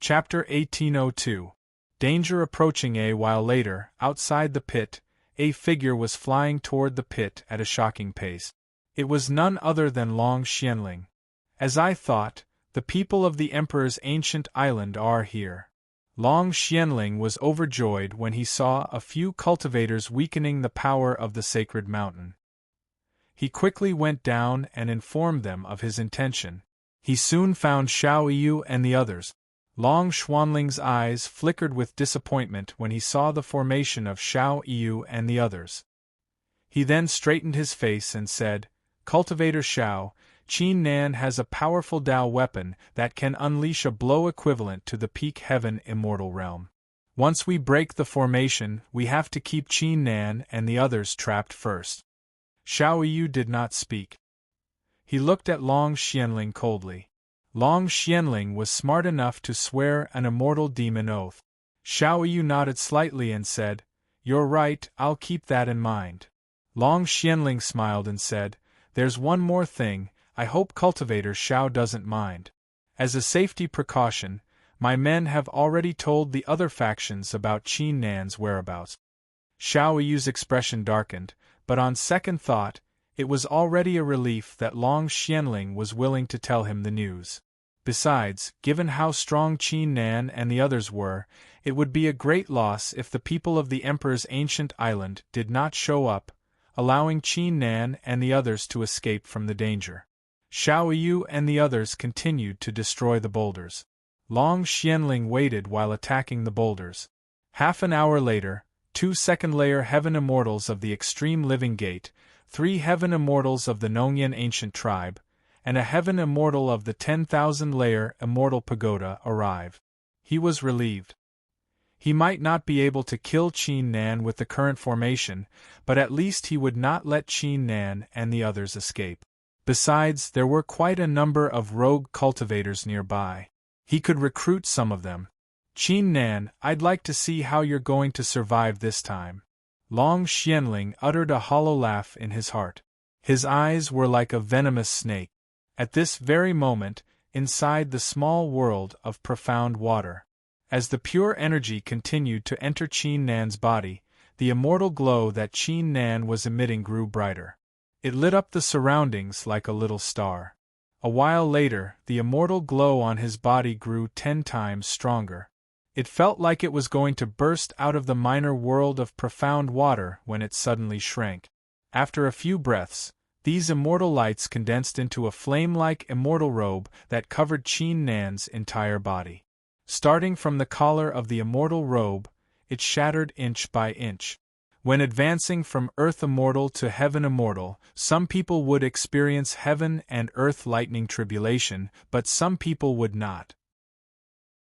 Chapter 1802. Danger approaching. A while later, outside the pit, a figure was flying toward the pit at a shocking pace. It was none other than Long Xianling. As I thought, the people of the Emperor's ancient island are here. Long Xianling was overjoyed when he saw a few cultivators weakening the power of the sacred mountain. He quickly went down and informed them of his intention. He soon found Xiao Yu and the others. Long Xuanling's eyes flickered with disappointment when he saw the formation of Xiao Yu and the others. He then straightened his face and said, "Cultivator Xiao, Qin Nan has a powerful Dao weapon that can unleash a blow equivalent to the peak heaven immortal realm. Once we break the formation, we have to keep Qin Nan and the others trapped first." Xiao Yu did not speak. He looked at Long Xianling coldly. Long Xianling was smart enough to swear an immortal demon oath. Xiao Yu nodded slightly and said, "You're right, I'll keep that in mind." Long Xianling smiled and said, "There's one more thing, I hope Cultivator Xiao doesn't mind. As a safety precaution, my men have already told the other factions about Qin Nan's whereabouts." Xiao Yu's expression darkened, but on second thought, it was already a relief that Long Xianling was willing to tell him the news. Besides, given how strong Qin Nan and the others were, it would be a great loss if the people of the Emperor's ancient island did not show up, allowing Qin Nan and the others to escape from the danger. Xiao Yu and the others continued to destroy the boulders. Long Xianling waited while attacking the boulders. Half an hour later, 2 second-layer Heaven Immortals of the Extreme Living Gate, 3 Heaven Immortals of the Nongyan Ancient Tribe, and a Heaven Immortal of the 10,000-layer Immortal Pagoda arrived. He was relieved. He might not be able to kill Qin Nan with the current formation, but at least he would not let Qin Nan and the others escape. Besides, there were quite a number of rogue cultivators nearby. He could recruit some of them. "Qin Nan, I'd like to see how you're going to survive this time." Long Xianling uttered a hollow laugh in his heart. His eyes were like a venomous snake. At this very moment, inside the small world of profound water, as the pure energy continued to enter Qin Nan's body, the immortal glow that Qin Nan was emitting grew brighter. It lit up the surroundings like a little star. A while later, the immortal glow on his body grew 10 times stronger. It felt like it was going to burst out of the minor world of profound water when it suddenly shrank. After a few breaths, these immortal lights condensed into a flame-like immortal robe that covered Qin Nan's entire body. Starting from the collar of the immortal robe, it shattered inch by inch. When advancing from Earth Immortal to Heaven Immortal, some people would experience heaven and earth lightning tribulation, but some people would not.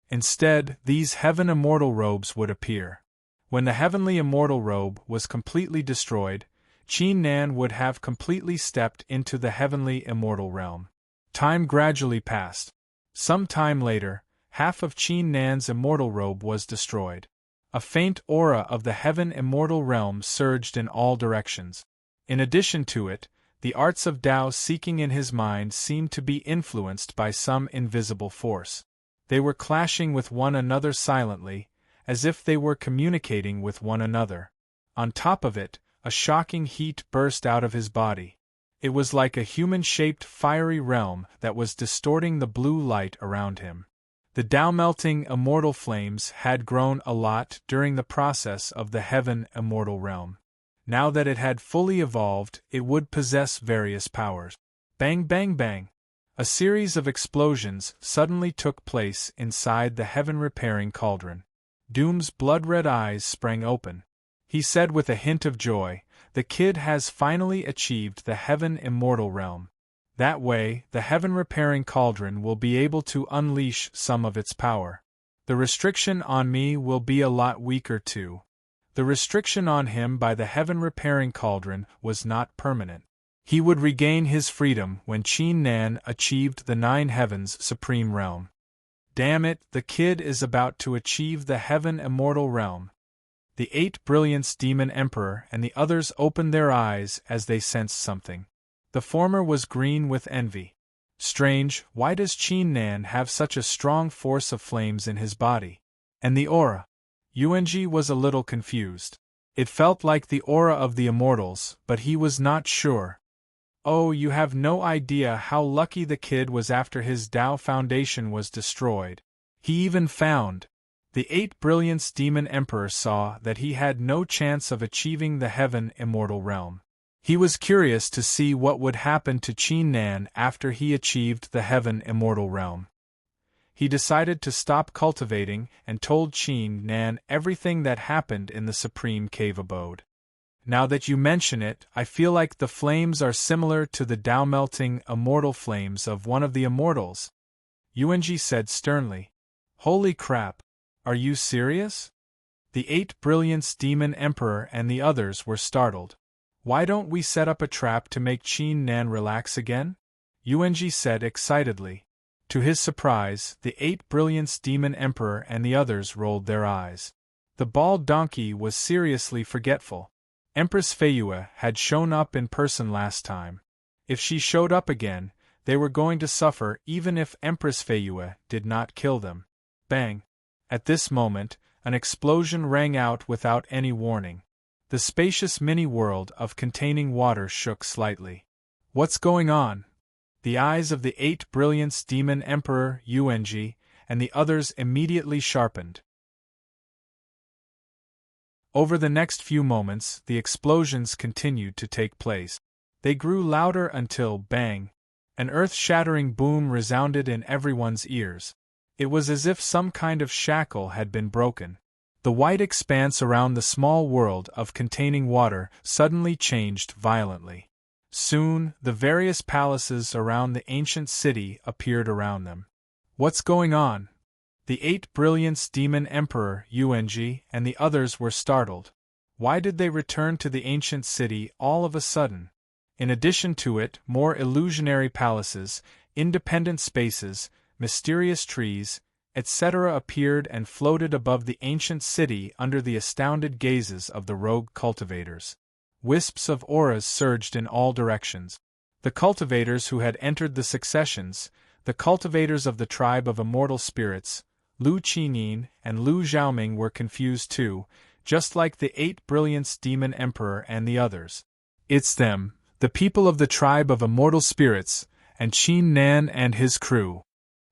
Instead, these Heaven Immortal robes would appear. When the Heavenly Immortal robe was completely destroyed, Qin Nan would have completely stepped into the Heavenly Immortal realm. Time gradually passed. Some time later, half of Qin Nan's immortal robe was destroyed. A faint aura of the Heaven Immortal realm surged in all directions. In addition to it, the arts of Tao seeking in his mind seemed to be influenced by some invisible force. They were clashing with one another silently, as if they were communicating with one another. On top of it, a shocking heat burst out of his body. It was like a human-shaped fiery realm that was distorting the blue light around him. The Tao-melting immortal flames had grown a lot during the process of the Heaven Immortal realm. Now that it had fully evolved, it would possess various powers. Bang bang bang! A series of explosions suddenly took place inside the heaven-repairing cauldron. Doom's blood-red eyes sprang open. He said with a hint of joy, "The kid has finally achieved the Heaven Immortal realm. That way, the heaven-repairing cauldron will be able to unleash some of its power. The restriction on me will be a lot weaker too." The restriction on him by the heaven-repairing cauldron was not permanent. He would regain his freedom when Qin Nan achieved the 9 Heavens Supreme Realm. Damn it, the kid is about to achieve the Heaven Immortal realm. The 8 Brilliance Demon Emperor and the others opened their eyes as they sensed something. The former was green with envy. Strange, why does Qin Nan have such a strong force of flames in his body? And the aura? Yuanji was a little confused. It felt like the aura of the immortals, but he was not sure. Oh, you have no idea how lucky the kid was after his Tao foundation was destroyed. He even found. The 8 Brilliance Demon Emperor saw that he had no chance of achieving the Heaven Immortal Realm. He was curious to see what would happen to Qin Nan after he achieved the Heaven Immortal Realm. He decided to stop cultivating and told Qin Nan everything that happened in the Supreme Cave Abode. Now that you mention it, I feel like the flames are similar to the Tao-melting immortal flames of one of the immortals, Yuanji said sternly. Holy crap! Are you serious? The 8 Brilliance Demon Emperor and the others were startled. Why don't we set up a trap to make Qin Nan relax again? Yuanji said excitedly. To his surprise, the 8 Brilliance Demon Emperor and the others rolled their eyes. The bald donkey was seriously forgetful. Empress Feiyue had shown up in person last time. If she showed up again, they were going to suffer even if Empress Feiyue did not kill them. Bang! At this moment, an explosion rang out without any warning. The spacious mini-world of containing water shook slightly. What's going on? The eyes of the 8 Brilliance Demon Emperor Yuanji and the others immediately sharpened. Over the next few moments, the explosions continued to take place. They grew louder until, bang! An earth-shattering boom resounded in everyone's ears. It was as if some kind of shackle had been broken. The white expanse around the small world of containing water suddenly changed violently. Soon, the various palaces around the ancient city appeared around them. What's going on? The 8 Brilliance Demon Emperor Yuanji and the others were startled. Why did they return to the ancient city all of a sudden? In addition to it, more illusionary palaces, independent spaces, mysterious trees, etc. appeared and floated above the ancient city under the astounded gazes of the rogue cultivators. Wisps of auras surged in all directions. The cultivators who had entered the successions, the cultivators of the tribe of immortal spirits, Lu Qinyin and Lu Xiaoming were confused too, just like the 8 Brilliance Demon Emperor and the others. It's them, the people of the tribe of immortal spirits, and Qin Nan and his crew.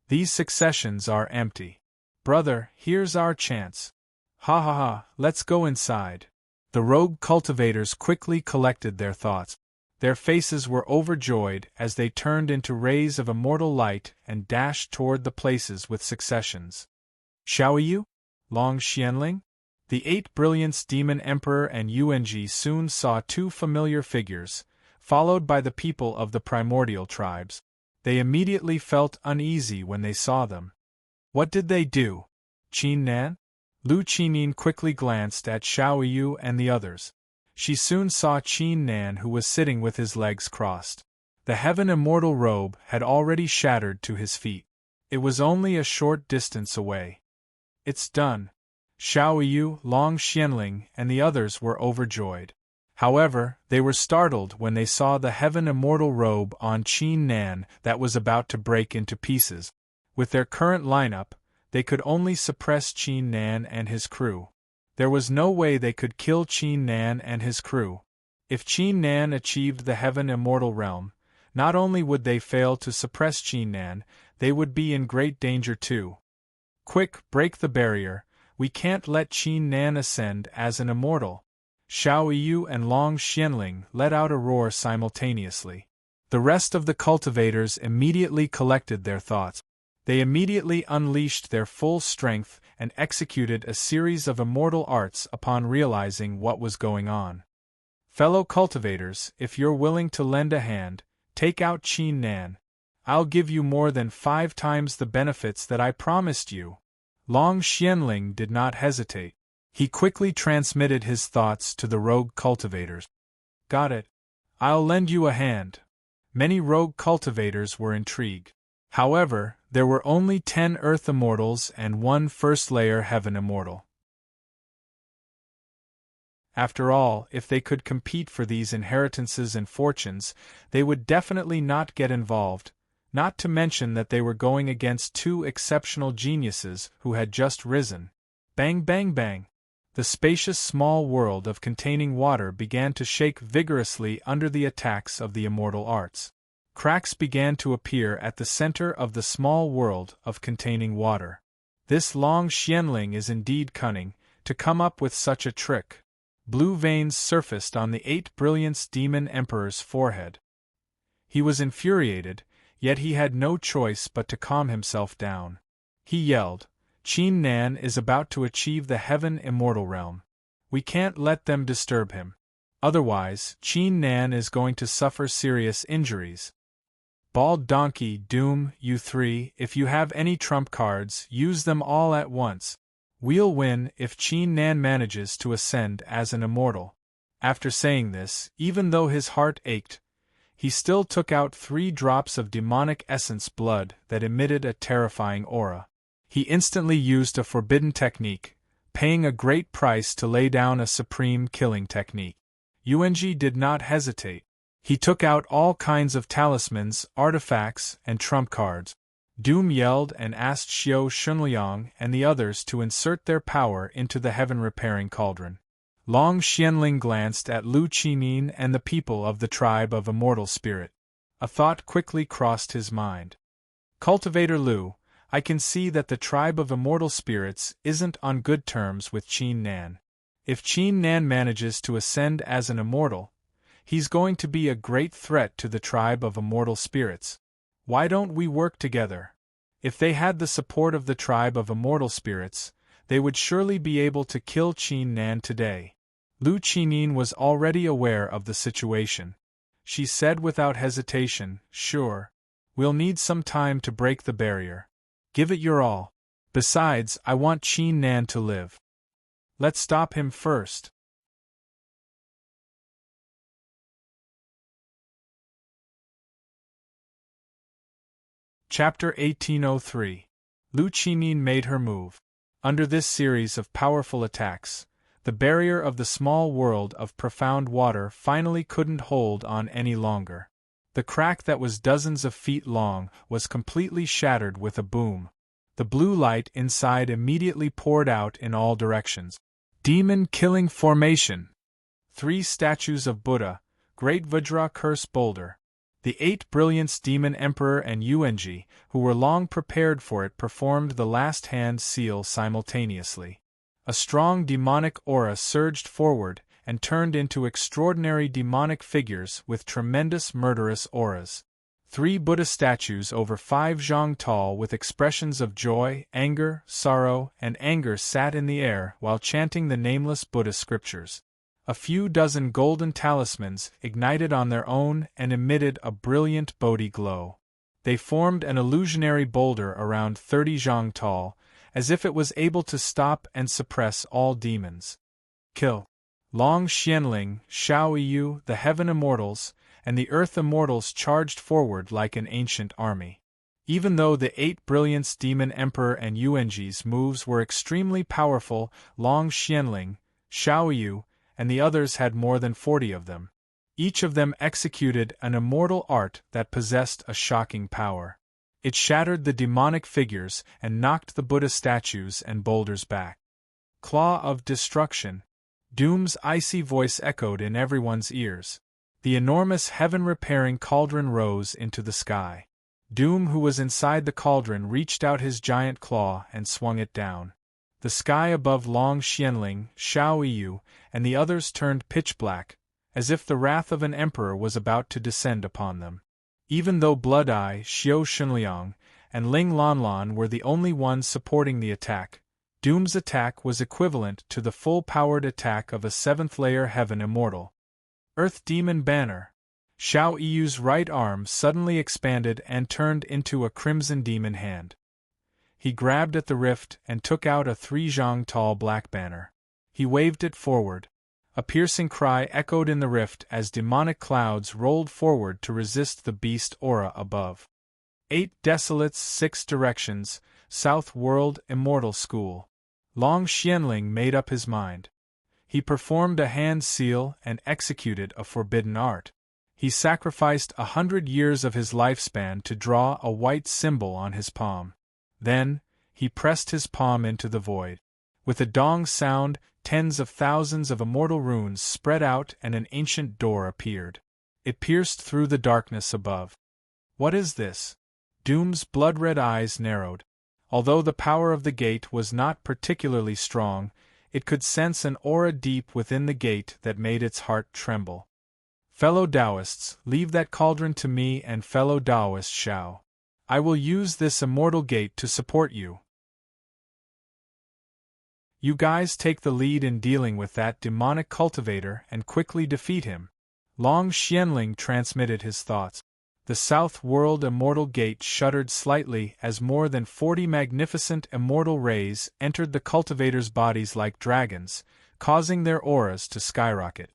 These successions are empty. Brother, here's our chance. Ha ha ha, let's go inside. The rogue cultivators quickly collected their thoughts. Their faces were overjoyed as they turned into rays of immortal light and dashed toward the places with successions. Xiaoyu? Long Xianling? The 8 Brilliance Demon Emperor and Yuanji soon saw two familiar figures, followed by the people of the primordial tribes. They immediately felt uneasy when they saw them. What did they do? Qin Nan? Lu Qinyin quickly glanced at Xiaoyu and the others. She soon saw Qin Nan, who was sitting with his legs crossed. The Heaven Immortal robe had already shattered to his feet. It was only a short distance away. It's done. Xiaoyu, Long Xianling, and the others were overjoyed. However, they were startled when they saw the Heaven Immortal robe on Qin Nan that was about to break into pieces. With their current lineup, they could only suppress Qin Nan and his crew. There was no way they could kill Qin Nan and his crew. If Qin Nan achieved the Heaven Immortal realm, not only would they fail to suppress Qin Nan, they would be in great danger too. Quick, break the barrier, we can't let Qin Nan ascend as an immortal. Xiaoyu and Long Xianling let out a roar simultaneously. The rest of the cultivators immediately collected their thoughts. They immediately unleashed their full strength and executed a series of immortal arts upon realizing what was going on. Fellow cultivators, if you're willing to lend a hand, take out Qin Nan. I'll give you more than 5 times the benefits that I promised you. Long Xianling did not hesitate. He quickly transmitted his thoughts to the rogue cultivators. Got it. I'll lend you a hand. Many rogue cultivators were intrigued. However, there were only 10 Earth Immortals and 1 first-layer Heaven Immortal. After all, if they could compete for these inheritances and fortunes, they would definitely not get involved. Not to mention that they were going against two exceptional geniuses who had just risen. Bang bang bang! The spacious small world of containing water began to shake vigorously under the attacks of the immortal arts. Cracks began to appear at the center of the small world of containing water. This Long Xianling is indeed cunning, to come up with such a trick. Blue veins surfaced on the 8 Brilliance Demon Emperor's forehead. He was infuriated, yet he had no choice but to calm himself down. He yelled, "Qin Nan is about to achieve the heaven immortal realm. We can't let them disturb him. Otherwise, Qin Nan is going to suffer serious injuries. Bald donkey, Doom, you three, if you have any trump cards, use them all at once. We'll win if Qin Nan manages to ascend as an immortal." After saying this, even though his heart ached, he still took out 3 drops of demonic essence blood that emitted a terrifying aura. He instantly used a forbidden technique, paying a great price to lay down a supreme killing technique. Yuanji did not hesitate. He took out all kinds of talismans, artifacts, and trump cards. Doom yelled and asked Xiao Shunliang and the others to insert their power into the heaven-repairing cauldron. Long Xianling glanced at Lu Qinin and the people of the tribe of Immortal Spirit. A thought quickly crossed his mind. "Cultivator Lu, I can see that the tribe of Immortal Spirits isn't on good terms with Qin Nan. If Qin Nan manages to ascend as an immortal, he's going to be a great threat to the tribe of Immortal Spirits. Why don't we work together? If they had the support of the tribe of Immortal Spirits, they would surely be able to kill Qin Nan today." Lu Qinin was already aware of the situation. She said without hesitation, "Sure. We'll need some time to break the barrier. Give it your all. Besides, I want Qin Nan to live. Let's stop him first." Chapter 1803. Lu Qinin made her move. Under this series of powerful attacks, the barrier of the small world of profound water finally couldn't hold on any longer. The crack that was dozens of feet long was completely shattered with a boom. The blue light inside immediately poured out in all directions. Demon-killing formation! 3 statues of Buddha, Great Vajra Curse Boulder. The 8 Brilliance Demon Emperor and Yuanji, who were long prepared for it, performed the last hand seal simultaneously. A strong demonic aura surged forward and turned into extraordinary demonic figures with tremendous murderous auras. 3 Buddha statues over 5 zhang tall with expressions of joy, anger, sorrow, and anger sat in the air while chanting the nameless Buddha scriptures. A few dozen golden talismans ignited on their own and emitted a brilliant Bodhi glow. They formed an illusionary boulder around 30 zhang tall, as if it was able to stop and suppress all demons. Kill. Long Xianling, Shao Yu, the Heaven Immortals, and the Earth Immortals charged forward like an ancient army. Even though the 8 Brilliance Demon Emperor and Yuanji's moves were extremely powerful, Long Xianling, Shao Yu, and the others had more than 40 of them. Each of them executed an immortal art that possessed a shocking power. It shattered the demonic figures and knocked the Buddha statues and boulders back. Claw of destruction. Doom's icy voice echoed in everyone's ears. The enormous heaven-repairing cauldron rose into the sky. Doom, who was inside the cauldron, reached out his giant claw and swung it down. The sky above Long Xianling, Shao Yu, and the others turned pitch black, as if the wrath of an emperor was about to descend upon them. Even though Blood Eye, Xiao Shunliang, and Ling Lanlan were the only ones supporting the attack, Doom's attack was equivalent to the full-powered attack of a 7th-layer Heaven Immortal. Earth Demon Banner. Shao Yu's right arm suddenly expanded and turned into a crimson demon hand. He grabbed at the rift and took out a 3 zhang tall black banner. He waved it forward. A piercing cry echoed in the rift as demonic clouds rolled forward to resist the beast aura above. 8 Desolates 6 Directions, South World Immortal School. Long Xianling made up his mind. He performed a hand seal and executed a forbidden art. He sacrificed 100 years of his lifespan to draw a white symbol on his palm. Then, he pressed his palm into the void. With a dong sound, tens of thousands of immortal runes spread out and an ancient door appeared. It pierced through the darkness above. What is this? Doom's blood-red eyes narrowed. Although the power of the gate was not particularly strong, it could sense an aura deep within the gate that made its heart tremble. Fellow Taoists, leave that cauldron to me, and fellow Taoist Shao. I will use this immortal gate to support you. You guys take the lead in dealing with that demonic cultivator and quickly defeat him. Long Xianling transmitted his thoughts. The South World Immortal Gate shuddered slightly as more than 40 magnificent immortal rays entered the cultivators' bodies like dragons, causing their auras to skyrocket.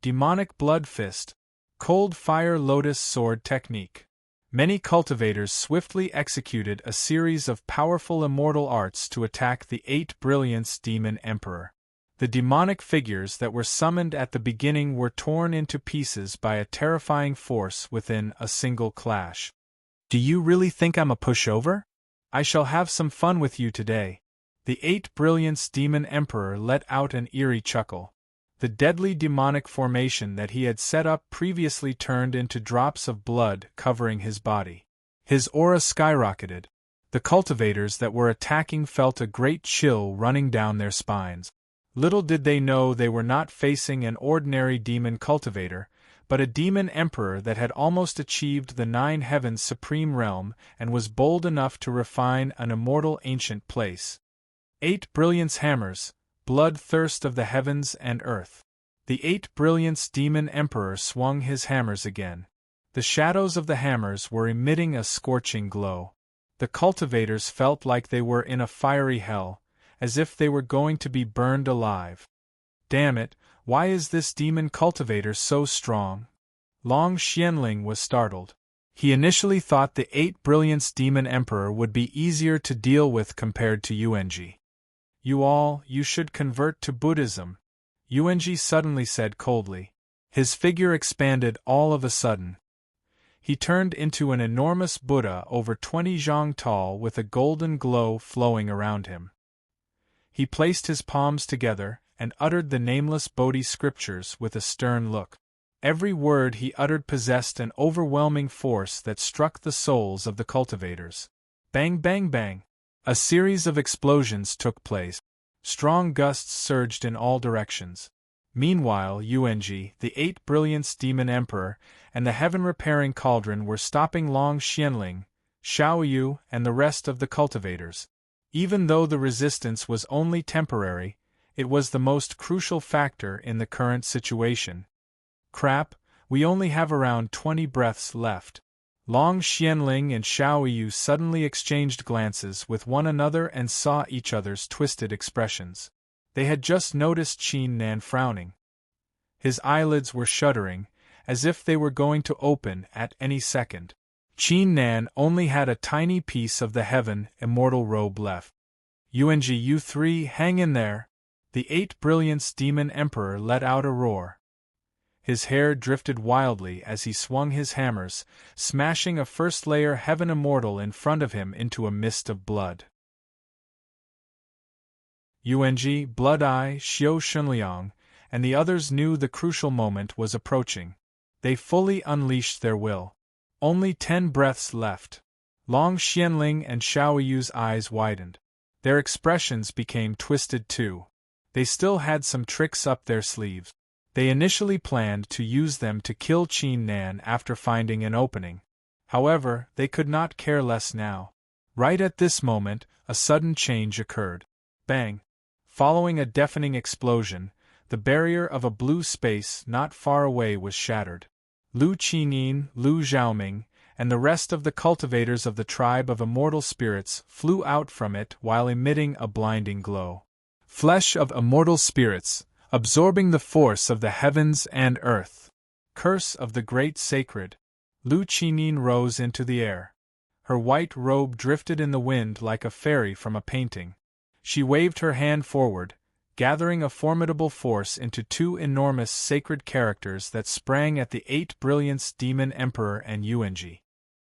Demonic Blood Fist. Cold Fire Lotus Sword Technique. Many cultivators swiftly executed a series of powerful immortal arts to attack the 8 Brilliance Demon Emperor. The demonic figures that were summoned at the beginning were torn into pieces by a terrifying force within a single clash. Do you really think I'm a pushover? I shall have some fun with you today. The 8 Brilliance Demon Emperor let out an eerie chuckle. The deadly demonic formation that he had set up previously turned into drops of blood covering his body. His aura skyrocketed. The cultivators that were attacking felt a great chill running down their spines. Little did they know they were not facing an ordinary demon cultivator, but a demon emperor that had almost achieved the 9 heavens supreme realm and was bold enough to refine an immortal ancient place. 8 Brilliance Hammers, bloodthirst of the heavens and earth. The 8 Brilliance Demon Emperor swung his hammers again. The shadows of the hammers were emitting a scorching glow. The cultivators felt like they were in a fiery hell, as if they were going to be burned alive. Damn it, why is this demon cultivator so strong? Long Xianling was startled. He initially thought the 8 Brilliance Demon Emperor would be easier to deal with compared to Yuanji. You should convert to Buddhism, Yuanji suddenly said coldly. His figure expanded all of a sudden. He turned into an enormous Buddha over 20 zhang tall with a golden glow flowing around him. He placed his palms together and uttered the nameless Bodhi scriptures with a stern look. Every word he uttered possessed an overwhelming force that struck the souls of the cultivators. Bang bang bang! A series of explosions took place. Strong gusts surged in all directions. Meanwhile, Yuanji, the 8 Brilliance Demon Emperor, and the heaven-repairing cauldron were stopping Long Xianling, Xiaoyu, and the rest of the cultivators. Even though the resistance was only temporary, it was the most crucial factor in the current situation. Crap, we only have around 20 breaths left. Long Xianling and Xiaoyu suddenly exchanged glances with one another and saw each other's twisted expressions. They had just noticed Qin Nan frowning. His eyelids were shuddering, as if they were going to open at any second. Qin Nan only had a tiny piece of the heaven immortal robe left. Yuanji, you three, hang in there! The 8 Brilliance Demon Emperor let out a roar. His hair drifted wildly as he swung his hammers, smashing a first-layer heaven immortal in front of him into a mist of blood. Yuanji, Blood Eye, Xiao Shunliang, and the others knew the crucial moment was approaching. They fully unleashed their will. Only 10 breaths left. Long Xianling and Xiaoyu's eyes widened. Their expressions became twisted too. They still had some tricks up their sleeves. They initially planned to use them to kill Qin Nan after finding an opening. However, they could not care less now. Right at this moment, a sudden change occurred. Bang! Following a deafening explosion, the barrier of a blue space not far away was shattered. Lu Qinyin, Lu Zhaoming, and the rest of the cultivators of the tribe of immortal spirits flew out from it while emitting a blinding glow. Flesh of immortal spirits, absorbing the force of the heavens and earth. Curse of the great sacred. Lu Qinyin rose into the air. Her white robe drifted in the wind like a fairy from a painting. She waved her hand forward, gathering a formidable force into two enormous sacred characters that sprang at the 8 brilliance demon emperor and Yuanji.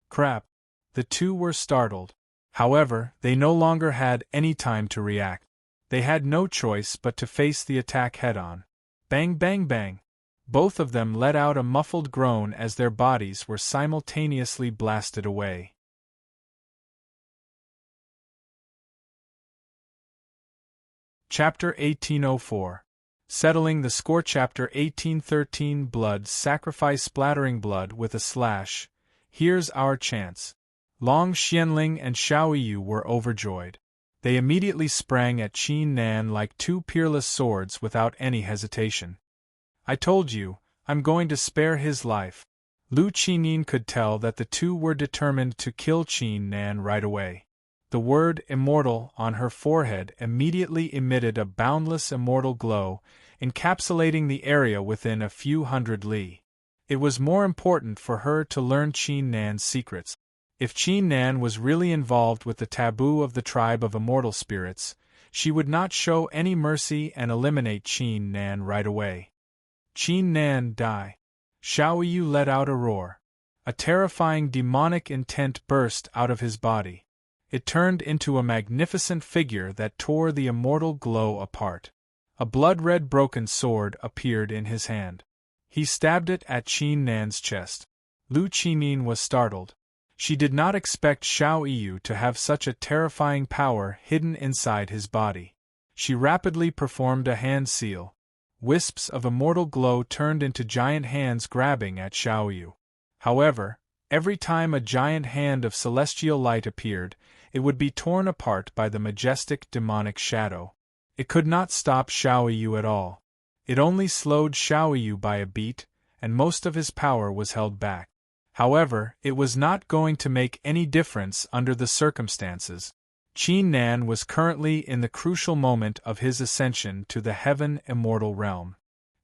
Crap! The two were startled. However, they no longer had any time to react. They had no choice but to face the attack head-on. Bang bang bang! Both of them let out a muffled groan as their bodies were simultaneously blasted away. Chapter 1804. Settling the Score. Chapter 1813. Blood Sacrifice. Splattering blood with a slash. Here's our chance. Long Xianling and Xiao Yu were overjoyed. They immediately sprang at Qin Nan like two peerless swords without any hesitation. I told you, I'm going to spare his life. Lu Qinyin could tell that the two were determined to kill Qin Nan right away. The word immortal on her forehead immediately emitted a boundless immortal glow, encapsulating the area within a few hundred li. It was more important for her to learn Qin Nan's secrets. If Qin Nan was really involved with the taboo of the tribe of immortal spirits, she would not show any mercy and eliminate Qin Nan right away. Qin Nan, die! Xiao Yu let out a roar. A terrifying demonic intent burst out of his body. It turned into a magnificent figure that tore the immortal glow apart. A blood-red broken sword appeared in his hand. He stabbed it at Qin Nan's chest. Lu Qinyin was startled. She did not expect Xiao Yu to have such a terrifying power hidden inside his body. She rapidly performed a hand seal. Wisps of immortal glow turned into giant hands grabbing at Xiao Yu. However, every time a giant hand of celestial light appeared, it would be torn apart by the majestic demonic shadow. It could not stop Xiao Yu at all. It only slowed Xiao Yu by a beat, and most of his power was held back. However, it was not going to make any difference under the circumstances. Qin Nan was currently in the crucial moment of his ascension to the heaven immortal realm.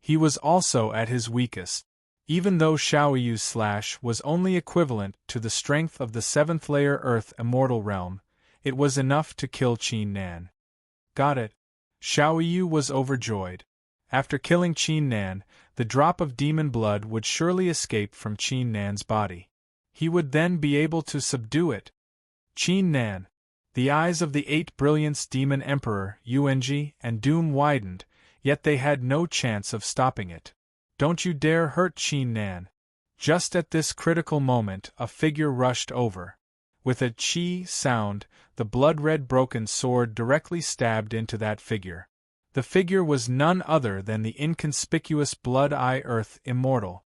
He was also at his weakest. Even though Xiao Yu's slash was only equivalent to the strength of the 7th layer Earth immortal realm, it was enough to kill Qin Nan. Got it. Xiao Yu was overjoyed. After killing Qin Nan, the drop of demon blood would surely escape from Qin Nan's body. He would then be able to subdue it. Qin Nan. The eyes of the 8 brilliance demon emperor, Yuanji, and Doom widened, yet they had no chance of stopping it. Don't you dare hurt Qin Nan. Just at this critical moment, a figure rushed over. With a chi sound, the blood-red broken sword directly stabbed into that figure. The figure was none other than the inconspicuous Blood-Eye Earth Immortal.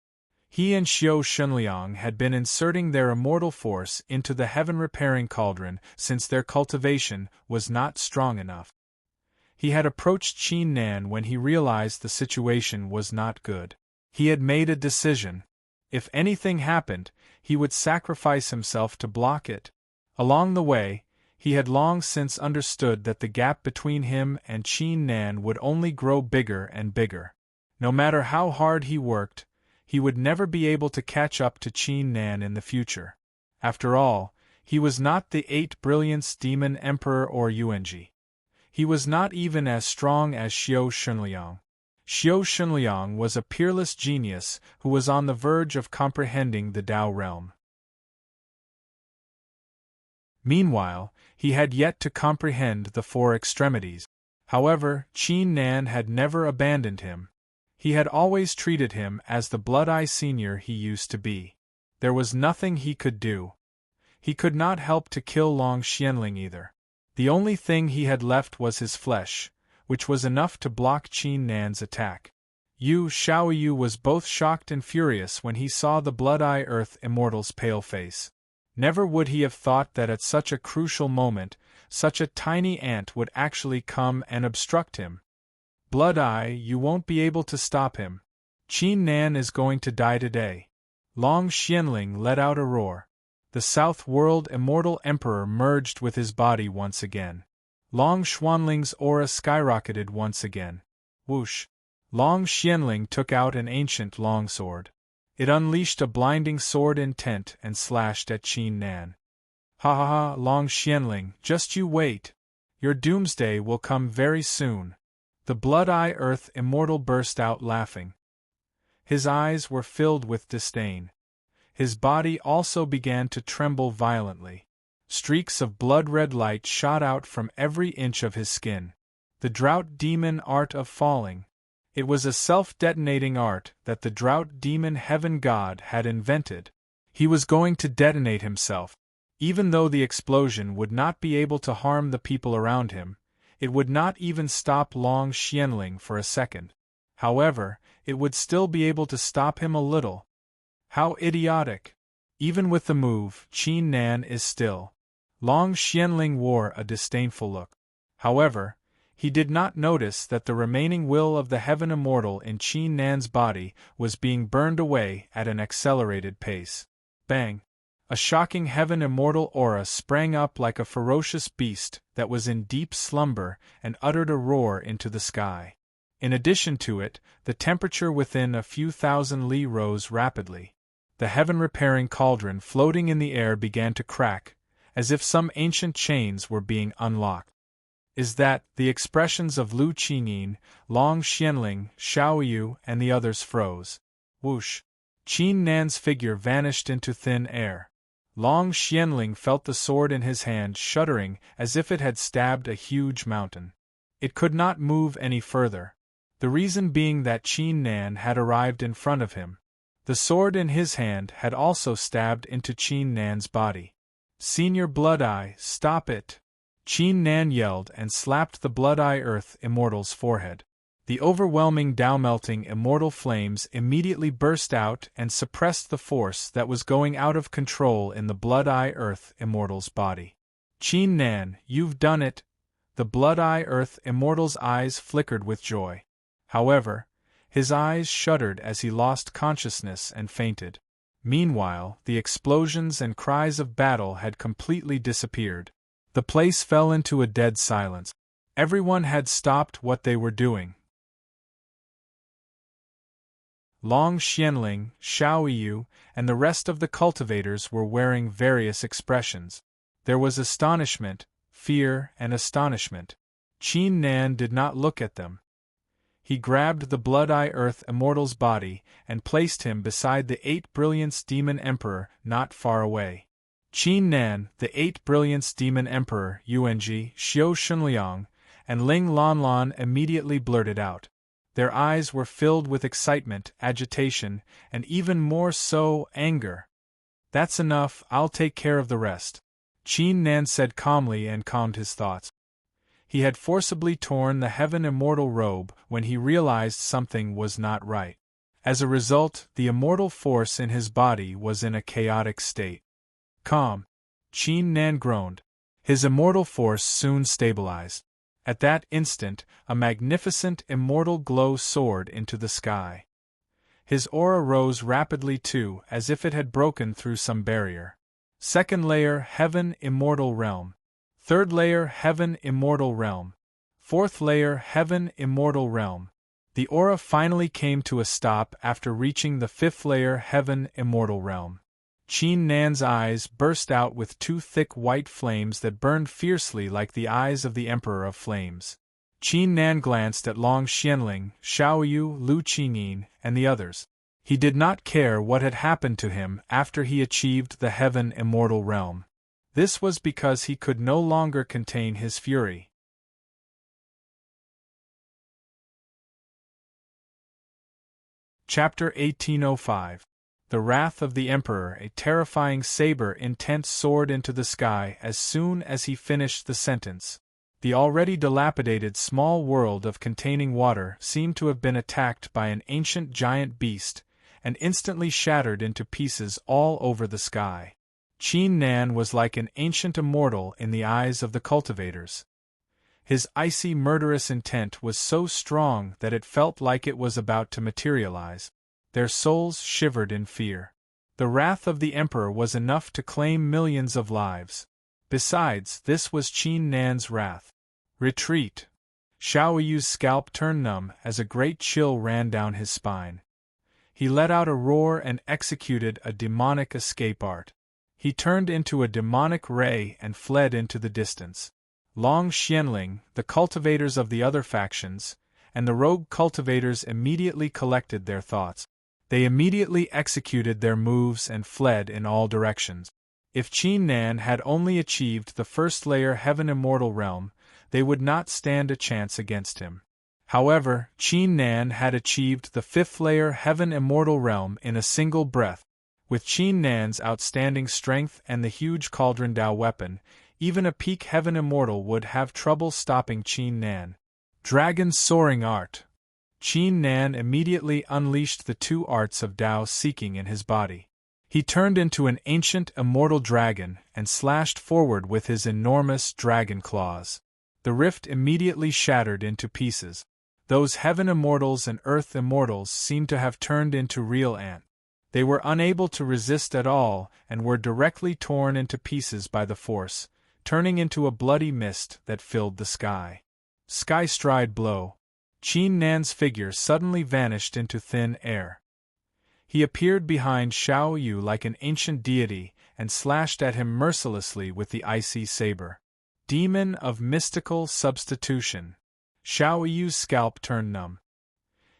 He and Xiao Shunliang had been inserting their immortal force into the heaven-repairing cauldron since their cultivation was not strong enough. He had approached Qin Nan when he realized the situation was not good. He had made a decision. If anything happened, he would sacrifice himself to block it. Along the way, he had long since understood that the gap between him and Qin Nan would only grow bigger and bigger. No matter how hard he worked, he would never be able to catch up to Qin Nan in the future. After all, he was not the 8 brilliance demon emperor or Yuanji. He was not even as strong as Xiao Shunliang. Xiao Shunliang was a peerless genius who was on the verge of comprehending the Tao realm. Meanwhile, he had yet to comprehend the 4 extremities. However, Qin Nan had never abandoned him. He had always treated him as the Blood-Eye Senior he used to be. There was nothing he could do. He could not help to kill Long Xianling either. The only thing he had left was his flesh, which was enough to block Qin Nan's attack. Xiao Yu was both shocked and furious when he saw the Blood-Eye Earth Immortal's pale face. Never would he have thought that at such a crucial moment, such a tiny ant would actually come and obstruct him. Blood-Eye, you won't be able to stop him. Qin Nan is going to die today. Long Xianling let out a roar. The South World Immortal Emperor merged with his body once again. Long Xuanling's aura skyrocketed once again. Whoosh! Long Xianling took out an ancient longsword. It unleashed a blinding sword intent and slashed at Qin Nan. Ha ha ha, Long Xianling, just you wait. Your doomsday will come very soon. The Blood-Eye Earth Immortal burst out laughing. His eyes were filled with disdain. His body also began to tremble violently. Streaks of blood-red light shot out from every inch of his skin. The Drought Demon Art of Falling. It was a self-detonating art that the Drought Demon Heaven God had invented. He was going to detonate himself. Even though the explosion would not be able to harm the people around him, it would not even stop Long Xianling for a second. However, it would still be able to stop him a little. How idiotic! Even with the move, Qin Nan is still. Long Xianling wore a disdainful look. However, he did not notice that the remaining will of the Heaven Immortal in Qin Nan's body was being burned away at an accelerated pace. Bang! A shocking Heaven Immortal aura sprang up like a ferocious beast that was in deep slumber and uttered a roar into the sky. In addition to it, the temperature within a few thousand li rose rapidly. The heaven-repairing cauldron floating in the air began to crack, as if some ancient chains were being unlocked. Is that the expressions of Lu Qingyin, Long Xianling, Xiaoyu, and the others froze. Whoosh! Qin Nan's figure vanished into thin air. Long Xianling felt the sword in his hand shuddering as if it had stabbed a huge mountain. It could not move any further. The reason being that Qin Nan had arrived in front of him. The sword in his hand had also stabbed into Qin Nan's body. Senior Blood-Eye, stop it! Qin Nan yelled and slapped the Blood-Eye Earth Immortal's forehead. The overwhelming Dao-melting immortal flames immediately burst out and suppressed the force that was going out of control in the Blood-Eye Earth Immortal's body. Qin Nan, you've done it! The Blood-Eye Earth Immortal's eyes flickered with joy. However, his eyes shuddered as he lost consciousness and fainted. Meanwhile, the explosions and cries of battle had completely disappeared. The place fell into a dead silence. Everyone had stopped what they were doing. Long Xianling, Xiaoyu, and the rest of the cultivators were wearing various expressions. There was astonishment, fear, and astonishment. Qin Nan did not look at them. He grabbed the Blood-Eye Earth Immortal's body and placed him beside the 8 Brilliance Demon Emperor not far away. Qin Nan, the 8 Brilliance Demon Emperor, Yuanji, Xiao Shunliang, and Ling Lanlan immediately blurted out. Their eyes were filled with excitement, agitation, and even more so, anger. That's enough, I'll take care of the rest. Qin Nan said calmly and calmed his thoughts. He had forcibly torn the Heaven Immortal robe when he realized something was not right. As a result, the immortal force in his body was in a chaotic state. Calm. Qin Nan groaned. His immortal force soon stabilized. At that instant, a magnificent immortal glow soared into the sky. His aura rose rapidly too, as if it had broken through some barrier. Second layer Heaven Immortal Realm. Third layer Heaven Immortal Realm. Fourth layer Heaven Immortal Realm. The aura finally came to a stop after reaching the fifth layer Heaven Immortal Realm. Qin Nan's eyes burst out with two thick white flames that burned fiercely like the eyes of the Emperor of Flames. Qin Nan glanced at Long Xianling, Xiaoyu, Lu Qingyin, and the others. He did not care what had happened to him after he achieved the Heaven Immortal Realm. This was because he could no longer contain his fury. Chapter 1805. The Wrath of the Emperor. A terrifying saber intent soared into the sky as soon as he finished the sentence. The already dilapidated small world of containing water seemed to have been attacked by an ancient giant beast, and instantly shattered into pieces all over the sky. Qin Nan was like an ancient immortal in the eyes of the cultivators. His icy murderous intent was so strong that it felt like it was about to materialize. Their souls shivered in fear. The wrath of the Emperor was enough to claim millions of lives. Besides, this was Qin Nan's wrath. Retreat! Xiaoyu's scalp turned numb as a great chill ran down his spine. He let out a roar and executed a demonic escape art. He turned into a demonic ray and fled into the distance. Long Xianling, the cultivators of the other factions, and the rogue cultivators immediately collected their thoughts. They immediately executed their moves and fled in all directions. If Qin Nan had only achieved the first layer Heaven Immortal Realm, they would not stand a chance against him. However, Qin Nan had achieved the fifth layer Heaven Immortal Realm in a single breath. With Qin Nan's outstanding strength and the huge Cauldron Dao weapon, even a peak Heaven Immortal would have trouble stopping Qin Nan. Dragon's Soaring Art. Qin Nan immediately unleashed the two arts of Dao seeking in his body. He turned into an ancient immortal dragon and slashed forward with his enormous dragon claws. The rift immediately shattered into pieces. Those Heaven Immortals and Earth Immortals seemed to have turned into real ants. They were unable to resist at all and were directly torn into pieces by the force, turning into a bloody mist that filled the sky. Sky Stride Blow. Qin Nan's figure suddenly vanished into thin air. He appeared behind Xiao Yu like an ancient deity and slashed at him mercilessly with the icy saber. Demon of Mystical Substitution. Xiao Yu's scalp turned numb.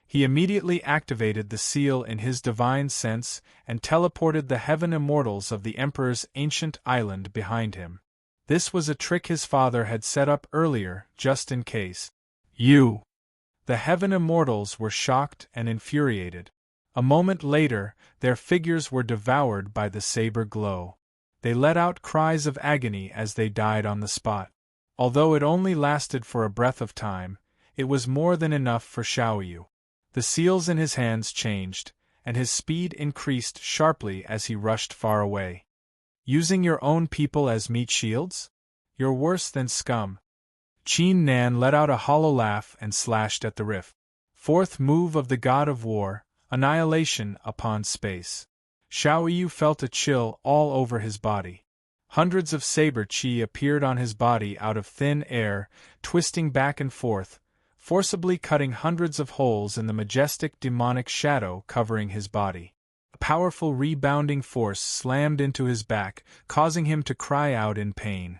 He immediately activated the seal in his divine sense and teleported the Heaven Immortals of the Emperor's ancient island behind him. This was a trick his father had set up earlier, just in case. The Heaven Immortals were shocked and infuriated. A moment later, their figures were devoured by the saber glow. They let out cries of agony as they died on the spot. Although it only lasted for a breath of time, it was more than enough for Xiao Yu. The seals in his hands changed, and his speed increased sharply as he rushed far away. Using your own people as meat shields? You're worse than scum. Qin Nan let out a hollow laugh and slashed at the rift. Fourth move of the God of War, Annihilation upon Space. Xiao Yu felt a chill all over his body. Hundreds of saber chi appeared on his body out of thin air, twisting back and forth, forcibly cutting hundreds of holes in the majestic demonic shadow covering his body. A powerful rebounding force slammed into his back, causing him to cry out in pain.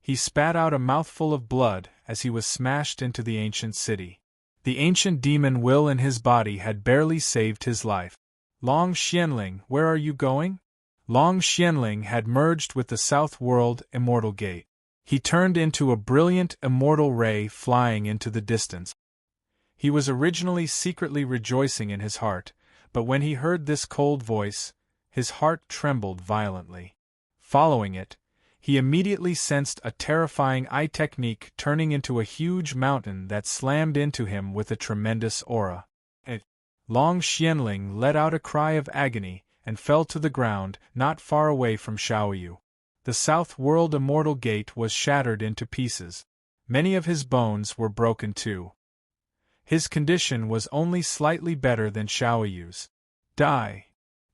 He spat out a mouthful of blood as he was smashed into the ancient city. The ancient demon will in his body had barely saved his life. Long Xianling, where are you going? Long Xianling had merged with the South World Immortal Gate. He turned into a brilliant immortal ray flying into the distance. He was originally secretly rejoicing in his heart, but when he heard this cold voice, his heart trembled violently. Following it, he immediately sensed a terrifying eye technique turning into a huge mountain that slammed into him with a tremendous aura. Long Xianling let out a cry of agony and fell to the ground not far away from Xiao Yu. The South World Immortal Gate was shattered into pieces. Many of his bones were broken too. His condition was only slightly better than Xiao Yu's. Die!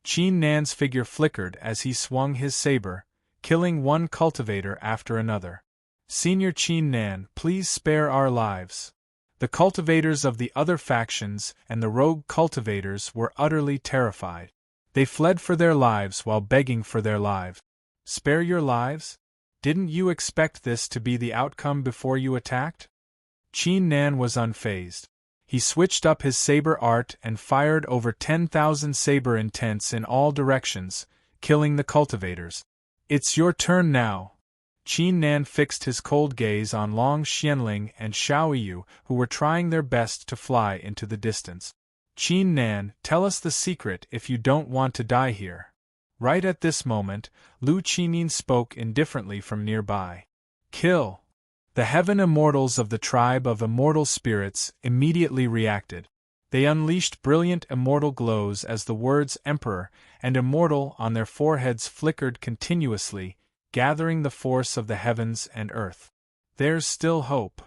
Qin Nan's figure flickered as he swung his saber, killing one cultivator after another. Senior Qin Nan, please spare our lives. The cultivators of the other factions and the rogue cultivators were utterly terrified. They fled for their lives while begging for their lives. Spare your lives? Didn't you expect this to be the outcome before you attacked? Qin Nan was unfazed. He switched up his saber art and fired over 10,000 saber intents in all directions, killing the cultivators. It's your turn now. Qin Nan fixed his cold gaze on Long Xianling and Xiao Yu, who were trying their best to fly into the distance. Qin Nan, tell us the secret if you don't want to die here. Right at this moment, Lu Qimin spoke indifferently from nearby. Kill! The Heaven Immortals of the tribe of immortal spirits immediately reacted. They unleashed brilliant immortal glows as the words Emperor and Immortal on their foreheads flickered continuously, gathering the force of the heavens and earth. There's still hope.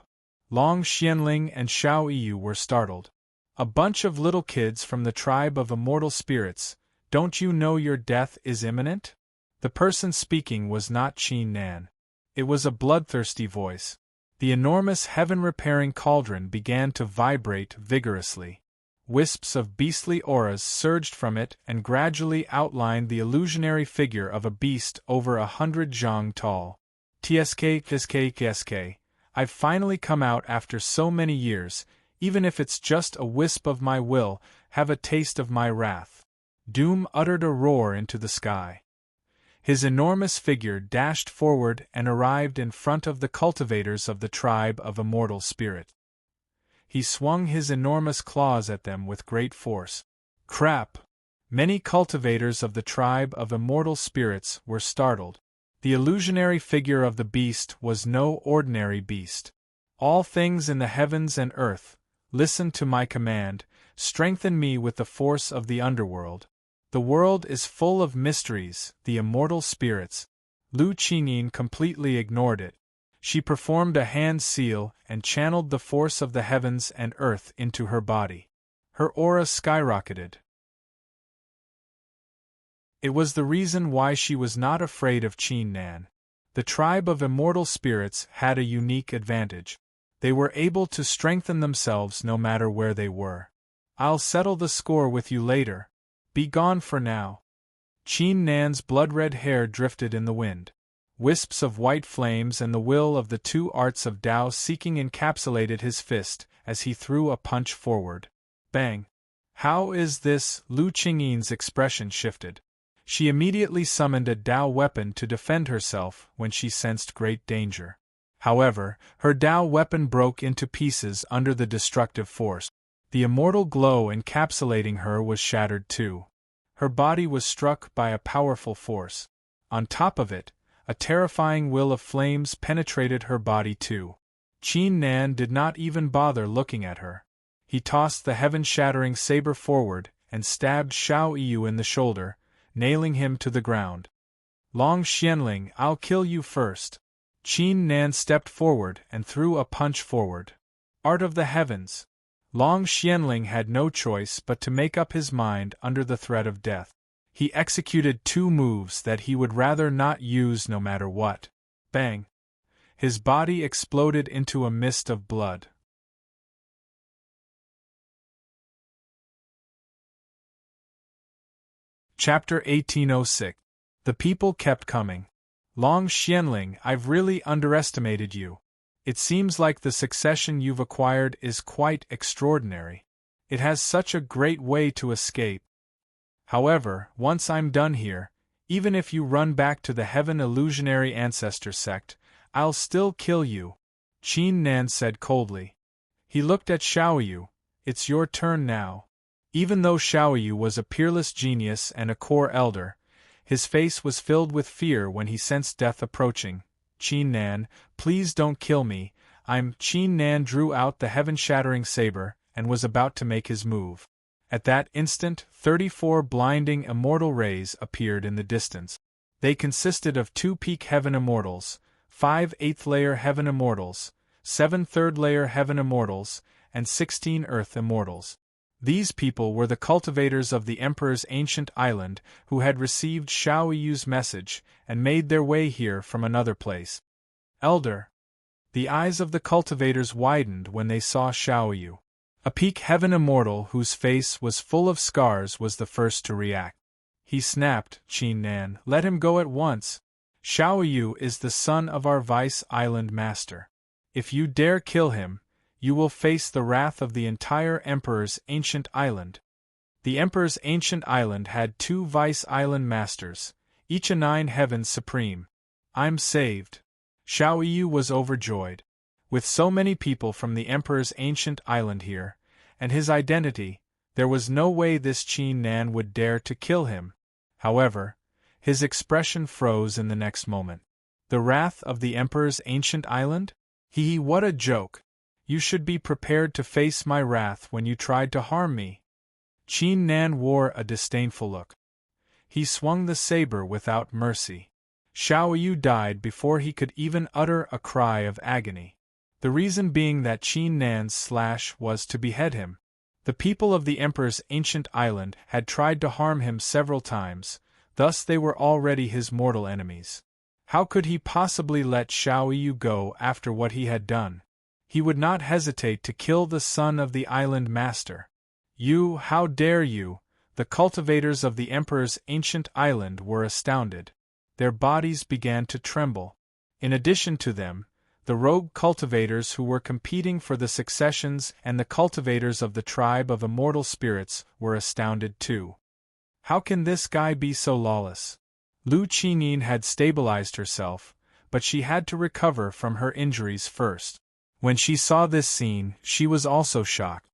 Long Xianling and Xiao Yu were startled. A bunch of little kids from the tribe of immortal spirits, don't you know your death is imminent? The person speaking was not Qin Nan. It was a bloodthirsty voice. The enormous heaven-repairing cauldron began to vibrate vigorously. Wisps of beastly auras surged from it and gradually outlined the illusionary figure of a beast over 100 zhang tall. Tsk, I've finally come out after so many years, even if it's just a wisp of my will, have a taste of my wrath." Doom uttered a roar into the sky. His enormous figure dashed forward and arrived in front of the cultivators of the tribe of immortal spirit. He swung his enormous claws at them with great force. Crap! Many cultivators of the tribe of immortal spirits were startled. The illusionary figure of the beast was no ordinary beast. "All things in the heavens and earth, listen to my command, strengthen me with the force of the underworld. The world is full of mysteries, the immortal spirits." Lu Qingyin completely ignored it. She performed a hand seal and channeled the force of the heavens and earth into her body. Her aura skyrocketed. It was the reason why she was not afraid of Qin Nan. The tribe of immortal spirits had a unique advantage. They were able to strengthen themselves no matter where they were. "I'll settle the score with you later. Be gone for now." Qin Nan's blood-red hair drifted in the wind. Wisps of white flames and the will of the two arts of Tao seeking encapsulated his fist as he threw a punch forward. Bang! "How is this?" Lu Qingyin's expression shifted. She immediately summoned a Tao weapon to defend herself when she sensed great danger. However, her Tao weapon broke into pieces under the destructive force. The immortal glow encapsulating her was shattered too. Her body was struck by a powerful force. On top of it, a terrifying will of flames penetrated her body too. Qin Nan did not even bother looking at her. He tossed the heaven-shattering saber forward and stabbed Xiao Yu in the shoulder, nailing him to the ground. "Long Xianling, I'll kill you first." Qin Nan stepped forward and threw a punch forward. Art of the heavens! Long Xianling had no choice but to make up his mind under the threat of death. He executed two moves that he would rather not use no matter what. Bang! His body exploded into a mist of blood. Chapter 1806. The people kept coming. "Long Xianling, I've really underestimated you. It seems like the succession you've acquired is quite extraordinary. It has such a great way to escape. However, once I'm done here, even if you run back to the Heaven Illusionary Ancestor sect, I'll still kill you," Qin Nan said coldly. He looked at Xiaoyu. "It's your turn now." Even though Xiaoyu was a peerless genius and a core elder, his face was filled with fear when he sensed death approaching. "Qin Nan, please don't kill me, Qin Nan drew out the heaven-shattering saber and was about to make his move. At that instant, 34 blinding immortal rays appeared in the distance. They consisted of 2 peak heaven immortals, 5 eighth-layer heaven immortals, 7 third-layer heaven immortals, and 16 earth immortals. These people were the cultivators of the Emperor's ancient island who had received Xiao Yu's message and made their way here from another place. "Elder." The eyes of the cultivators widened when they saw Xiao Yu. A peak heaven immortal whose face was full of scars was the first to react. He snapped, "Qin Nan, let him go at once. Xiao Yu is the son of our Vice Island Master. If you dare kill him, you will face the wrath of the entire Emperor's ancient island." The Emperor's ancient island had 2 Vice Island Masters, each a 9 heavens supreme. "I'm saved." Xiao Yu was overjoyed. With so many people from the Emperor's ancient island here, and his identity, there was no way this Qin Nan would dare to kill him. However, his expression froze in the next moment. The wrath of the Emperor's ancient island? What a joke! You should be prepared to face my wrath when you tried to harm me. Qin Nan wore a disdainful look. He swung the saber without mercy. Xiao Yu died before he could even utter a cry of agony. The reason being that Qin Nan's slash was to behead him. The people of the Emperor's ancient island had tried to harm him several times, thus they were already his mortal enemies. How could he possibly let Xiao Yu go after what he had done? He would not hesitate to kill the son of the island master. "You, how dare you?" The cultivators of the Emperor's ancient island were astounded. Their bodies began to tremble. In addition to them, The rogue cultivators who were competing for the successions and the cultivators of the tribe of immortal spirits were astounded too. How can this guy be so lawless? Lu Qingyin had stabilized herself, but she had to recover from her injuries first. When she saw this scene, she was also shocked.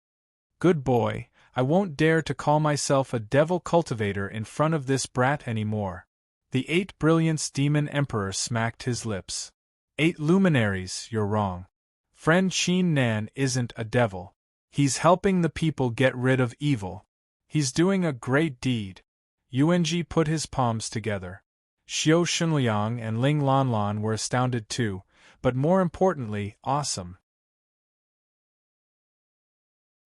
Good boy, I won't dare to call myself a devil cultivator in front of this brat anymore. The 8 Brilliance Demon Emperor smacked his lips. 8 luminaries, you're wrong. Friend Qin Nan isn't a devil. He's helping the people get rid of evil. He's doing a great deed. Yuanji put his palms together. Xiao Shunliang and Ling Lanlan were astounded too, but more importantly, awesome.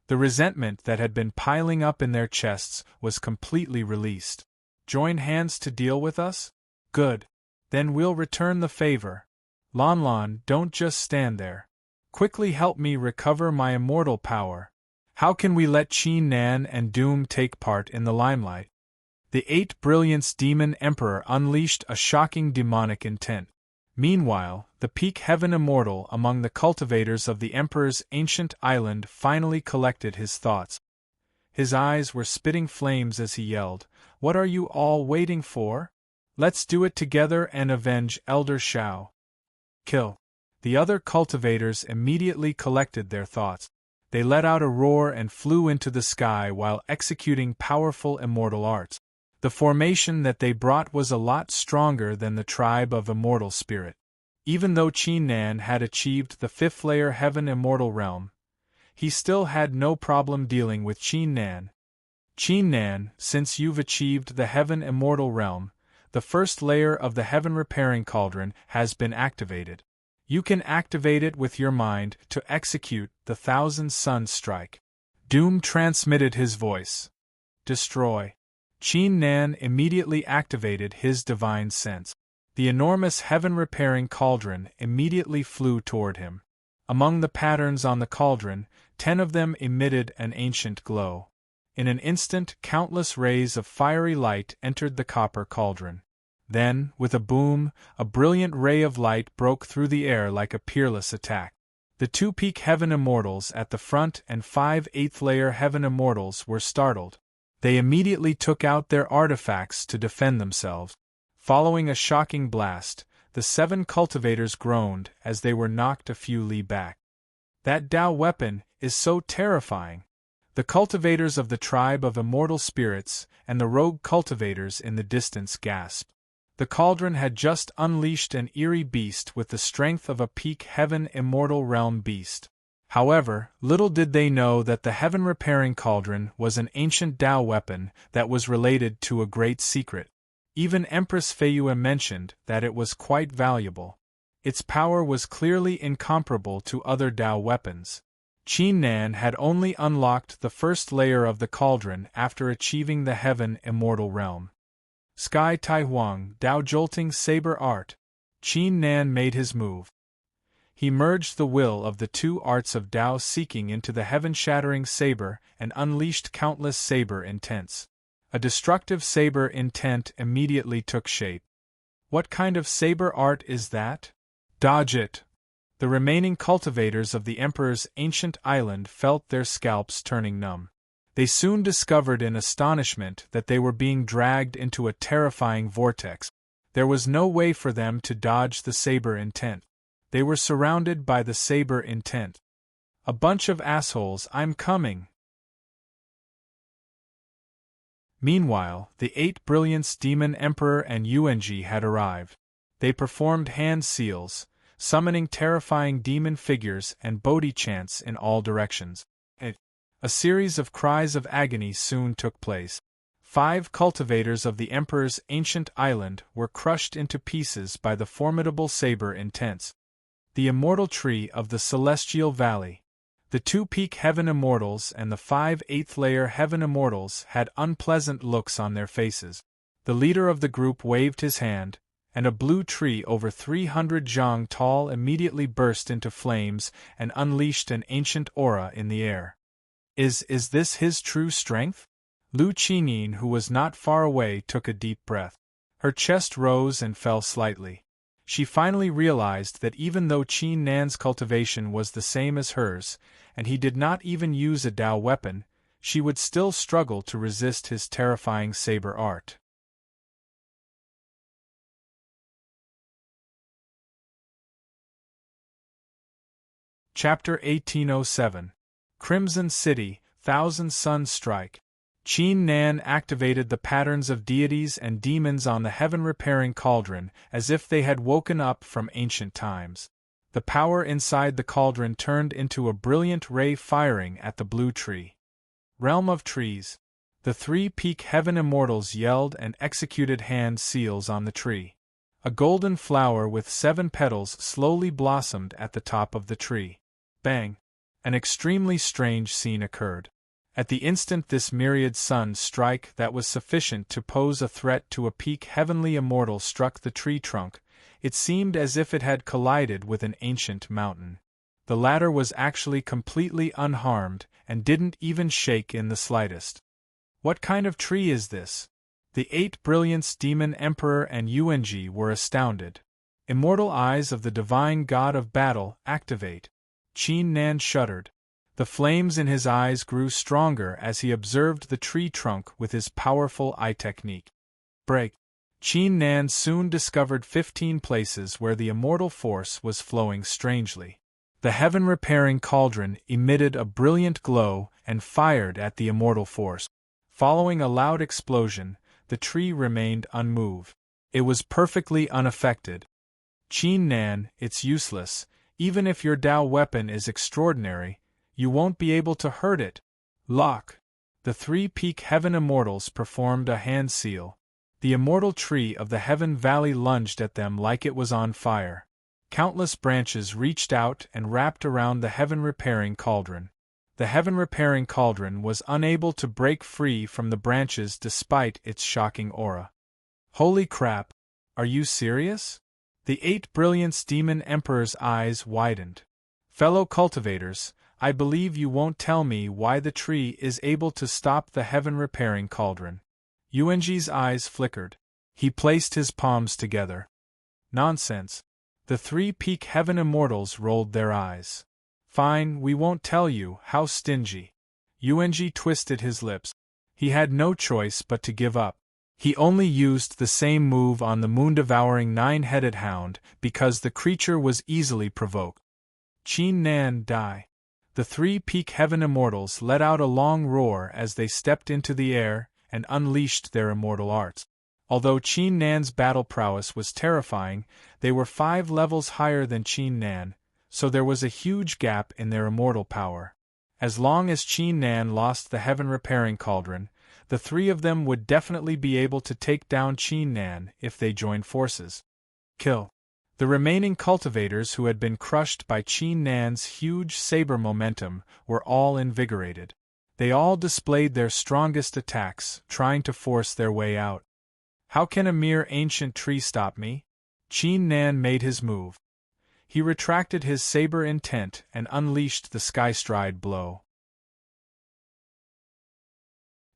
The resentment that had been piling up in their chests was completely released. Join hands to deal with us? Good. Then we'll return the favor. Lanlan, don't just stand there. Quickly help me recover my immortal power. How can we let Qin Nan and Doom take part in the limelight? The 8 Brilliance Demon Emperor unleashed a shocking demonic intent. Meanwhile, the peak heaven immortal among the cultivators of the Emperor's ancient island finally collected his thoughts. His eyes were spitting flames as he yelled, "What are you all waiting for? Let's do it together and avenge Elder Shao." Kill. The other cultivators immediately collected their thoughts. They let out a roar and flew into the sky while executing powerful immortal arts. The formation that they brought was a lot stronger than the tribe of immortal spirit. Even though Qin Nan had achieved the 5th layer heaven immortal realm, he still had no problem dealing with Qin Nan. Qin Nan, since you've achieved the heaven immortal realm, the 1st layer of the heaven repairing cauldron has been activated. You can activate it with your mind to execute the 1,000 Sun Strike. Doom transmitted his voice. Destroy. Qin Nan immediately activated his divine sense. The enormous heaven-repairing cauldron immediately flew toward him. Among the patterns on the cauldron, 10 of them emitted an ancient glow. In an instant, countless rays of fiery light entered the copper cauldron. Then, with a boom, a brilliant ray of light broke through the air like a peerless attack. The 2 peak heaven immortals at the front and 5 8th layer heaven immortals were startled. They immediately took out their artifacts to defend themselves. Following a shocking blast, the 7 cultivators groaned as they were knocked a few li back. That Tao weapon is so terrifying. The cultivators of the tribe of immortal spirits and the rogue cultivators in the distance gasped. The cauldron had just unleashed an eerie beast with the strength of a peak heaven immortal realm beast. However, little did they know that the heaven-repairing cauldron was an ancient Tao weapon that was related to a great secret. Even Empress Feiyue mentioned that it was quite valuable. Its power was clearly incomparable to other Tao weapons. Qin Nan had only unlocked the 1st layer of the cauldron after achieving the heaven immortal realm. Sky Tai Huang, Tao Jolting Saber Art. Qin Nan made his move. He merged the will of the 2 arts of Tao seeking into the heaven-shattering saber and unleashed countless saber intents. A destructive saber intent immediately took shape. What kind of saber art is that? Dodge it! The remaining cultivators of the Emperor's ancient island felt their scalps turning numb. They soon discovered in astonishment that they were being dragged into a terrifying vortex. There was no way for them to dodge the saber intent. They were surrounded by the saber intent. A bunch of assholes, I'm coming! Meanwhile, the 8 Brilliance Demon Emperor and Yuanji had arrived. They performed hand seals, summoning terrifying demon figures and Bodhi chants in all directions. A series of cries of agony soon took place. 5 cultivators of the Emperor's ancient island were crushed into pieces by the formidable saber intents. The immortal tree of the Celestial Valley. The 2 peak heaven immortals and the 5 8th layer heaven immortals had unpleasant looks on their faces. The leader of the group waved his hand, and a blue tree over 300 zhang tall immediately burst into flames and unleashed an ancient aura in the air. Is this his true strength? Lu Qingyin, who was not far away, took a deep breath. Her chest rose and fell slightly. She finally realized that even though Qin Nan's cultivation was the same as hers, and he did not even use a Dao weapon, she would still struggle to resist his terrifying saber art. Chapter 1807. Crimson City, Thousand Suns Strike. Qin Nan activated the patterns of deities and demons on the heaven-repairing cauldron as if they had woken up from ancient times. The power inside the cauldron turned into a brilliant ray firing at the blue tree. Realm of Trees. The three-peak heaven immortals yelled and executed hand seals on the tree. A golden flower with 7 petals slowly blossomed at the top of the tree. Bang! An extremely strange scene occurred. At the instant this myriad sun strike that was sufficient to pose a threat to a peak heavenly immortal struck the tree trunk, it seemed as if it had collided with an ancient mountain. The latter was actually completely unharmed and didn't even shake in the slightest. What kind of tree is this? The 8 Brilliance Demon Emperor and Yuanji were astounded. Immortal eyes of the divine god of battle activate. Qin Nan shuddered. The flames in his eyes grew stronger as he observed the tree trunk with his powerful eye technique. Break. Qin Nan soon discovered 15 places where the immortal force was flowing strangely. The heaven-repairing cauldron emitted a brilliant glow and fired at the immortal force. Following a loud explosion, the tree remained unmoved. It was perfectly unaffected. Qin Nan, it's useless. Even if your Dao weapon is extraordinary, you won't be able to hurt it. Lock. The 3-peak heaven immortals performed a hand seal. The immortal tree of the heaven valley lunged at them like it was on fire. Countless branches reached out and wrapped around the heaven-repairing cauldron. The heaven-repairing cauldron was unable to break free from the branches despite its shocking aura. Holy crap! Are you serious? The 8 Brilliance Demon Emperor's eyes widened. Fellow cultivators, I believe you won't tell me why the tree is able to stop the heaven-repairing cauldron. Yuanji's eyes flickered. He placed his palms together. Nonsense. The 3-peak heaven immortals rolled their eyes. Fine, we won't tell you. How stingy. Yuanji twisted his lips. He had no choice but to give up. He only used the same move on the moon-devouring 9-headed hound because the creature was easily provoked. Qin Nan die. The 3-peak heaven immortals let out a long roar as they stepped into the air and unleashed their immortal arts. Although Qin Nan's battle prowess was terrifying, they were 5 levels higher than Qin Nan, so there was a huge gap in their immortal power. As long as Qin Nan lost the heaven-repairing cauldron, the 3 of them would definitely be able to take down Qin Nan if they joined forces. Kill. The remaining cultivators who had been crushed by Qin Nan's huge saber momentum were all invigorated. They all displayed their strongest attacks, trying to force their way out. How can a mere ancient tree stop me? Qin Nan made his move. He retracted his saber intent and unleashed the sky-stride blow.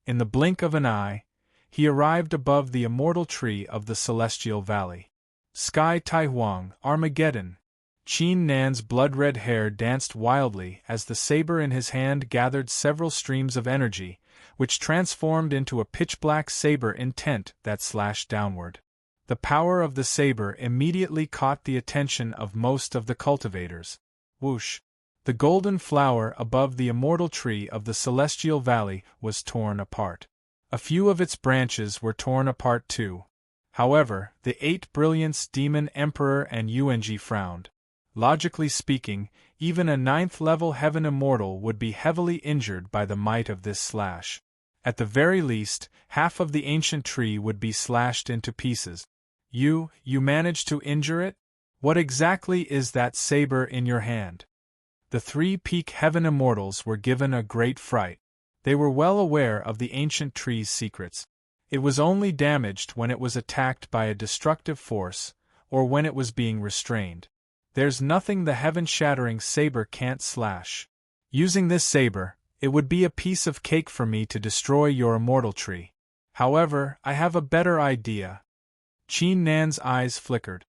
In the blink of an eye, he arrived above the immortal tree of the Celestial Valley. Sky Tai-Huang, Armageddon! Qin Nan's blood-red hair danced wildly as the saber in his hand gathered several streams of energy, which transformed into a pitch-black saber intent that slashed downward. The power of the saber immediately caught the attention of most of the cultivators. Whoosh! The golden flower above the immortal tree of the Celestial Valley was torn apart. A few of its branches were torn apart too. However, the 8 Brilliance Demon Emperor and Yuanji frowned. Logically speaking, even a 9th-level heaven immortal would be heavily injured by the might of this slash. At the very least, half of the ancient tree would be slashed into pieces. You managed to injure it? What exactly is that saber in your hand? The 3-peak heaven immortals were given a great fright. They were well aware of the ancient tree's secrets. It was only damaged when it was attacked by a destructive force, or when it was being restrained. There's nothing the heaven-shattering saber can't slash. Using this saber, it would be a piece of cake for me to destroy your immortal tree. However, I have a better idea. Qin Nan's eyes flickered.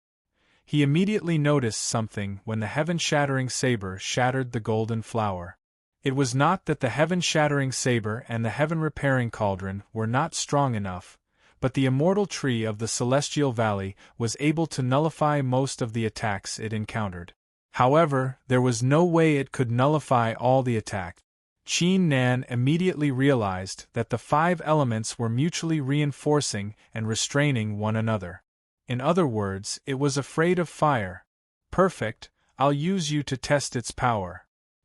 He immediately noticed something when the heaven-shattering saber shattered the golden flower. It was not that the heaven-shattering saber and the heaven-repairing cauldron were not strong enough, but the immortal tree of the celestial valley was able to nullify most of the attacks it encountered. However, there was no way it could nullify all the attacks. Qin Nan immediately realized that the 5 elements were mutually reinforcing and restraining one another. In other words, it was afraid of fire. Perfect, I'll use you to test its power.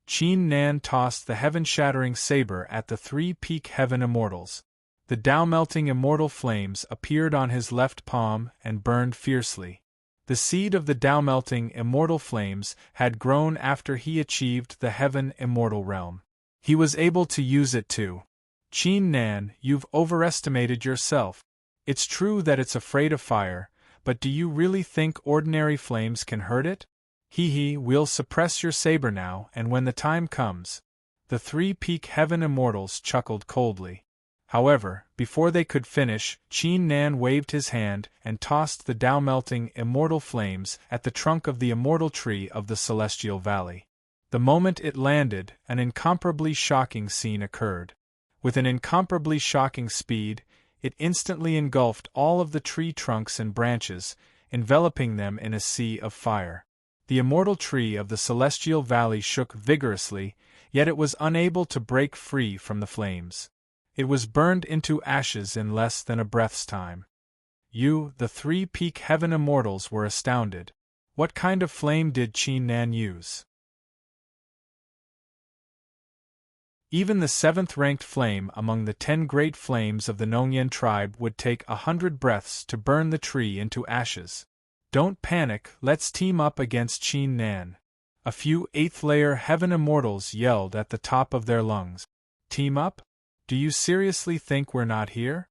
Qin Nan tossed the heaven-shattering saber at the 3 peak heaven immortals. The Tao-melting immortal flames appeared on his left palm and burned fiercely. The seed of the Tao-melting immortal flames had grown after he achieved the heaven immortal realm. He was able to use it too. Qin Nan, you've overestimated yourself. It's true that it's afraid of fire, but do you really think ordinary flames can hurt it? We'll suppress your saber now, and when the time comes. The 3 peak heaven immortals chuckled coldly. However, before they could finish, Qin Nan waved his hand and tossed the Tao-melting immortal flames at the trunk of the immortal tree of the celestial valley. The moment it landed, an incomparably shocking scene occurred. With an incomparably shocking speed, it instantly engulfed all of the tree trunks and branches, enveloping them in a sea of fire. The immortal tree of the celestial valley shook vigorously, yet it was unable to break free from the flames. It was burned into ashes in less than a breath's time. The 3 peak heaven immortals were astounded. What kind of flame did Qin Nan use? Even the 7th-ranked flame among the 10 great flames of the Nongyan tribe would take 100 breaths to burn the tree into ashes. Don't panic, let's team up against Qin Nan. A few 8th-layer heaven immortals yelled at the top of their lungs. Team up? Do you seriously think we're not here?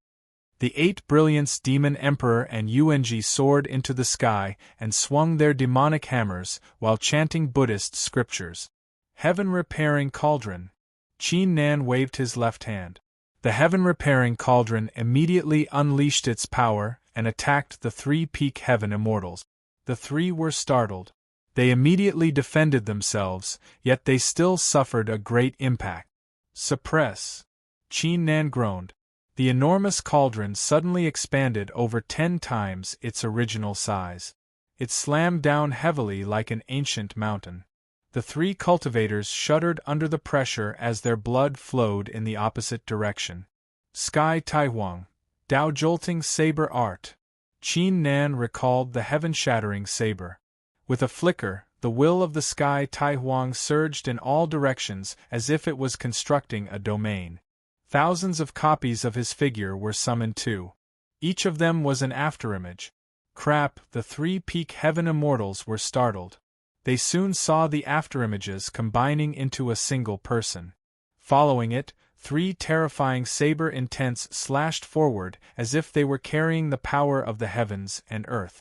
The 8 Brilliance Demon Emperor and Ung soared into the sky and swung their demonic hammers while chanting Buddhist scriptures. Heaven-repairing cauldron. Qin Nan waved his left hand. The heaven-repairing cauldron immediately unleashed its power and attacked the 3 peak heaven immortals. The 3 were startled. They immediately defended themselves, yet they still suffered a great impact. Suppress. Qin Nan groaned. The enormous cauldron suddenly expanded over 10 times its original size. It slammed down heavily like an ancient mountain. The 3 cultivators shuddered under the pressure as their blood flowed in the opposite direction. Sky Taihuang, Tao-jolting saber art. Qin Nan recalled the heaven-shattering saber. With a flicker, the will of the Sky Taihuang surged in all directions as if it was constructing a domain. Thousands of copies of his figure were summoned too. Each of them was an afterimage. Crap, the 3 peak heaven immortals were startled. They soon saw the afterimages combining into a single person. Following it, 3 terrifying saber intents slashed forward as if they were carrying the power of the heavens and earth.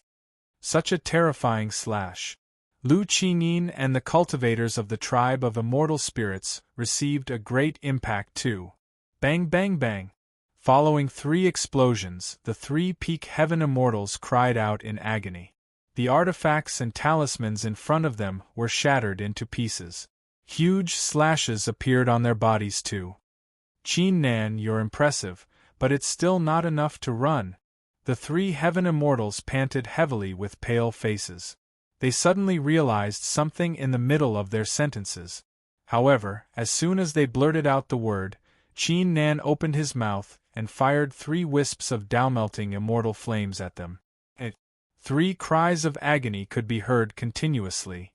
Such a terrifying slash. Lu Qingyin and the cultivators of the tribe of immortal spirits received a great impact too. Bang bang bang. Following 3 explosions, the 3 peak heaven immortals cried out in agony. The artifacts and talismans in front of them were shattered into pieces. Huge slashes appeared on their bodies too. Qin Nan, you're impressive, but it's still not enough to run. The 3 heaven immortals panted heavily with pale faces. They suddenly realized something in the middle of their sentences. However, as soon as they blurted out the word, Qin Nan opened his mouth and fired 3 wisps of Tao-melting immortal flames at them. 3 cries of agony could be heard continuously.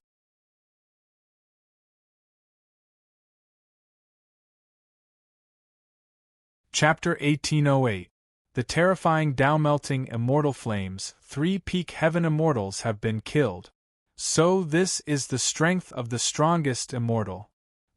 Chapter 1808. The terrifying Tao-melting immortal flames, 3 peak heaven immortals have been killed. So this is the strength of the strongest immortal.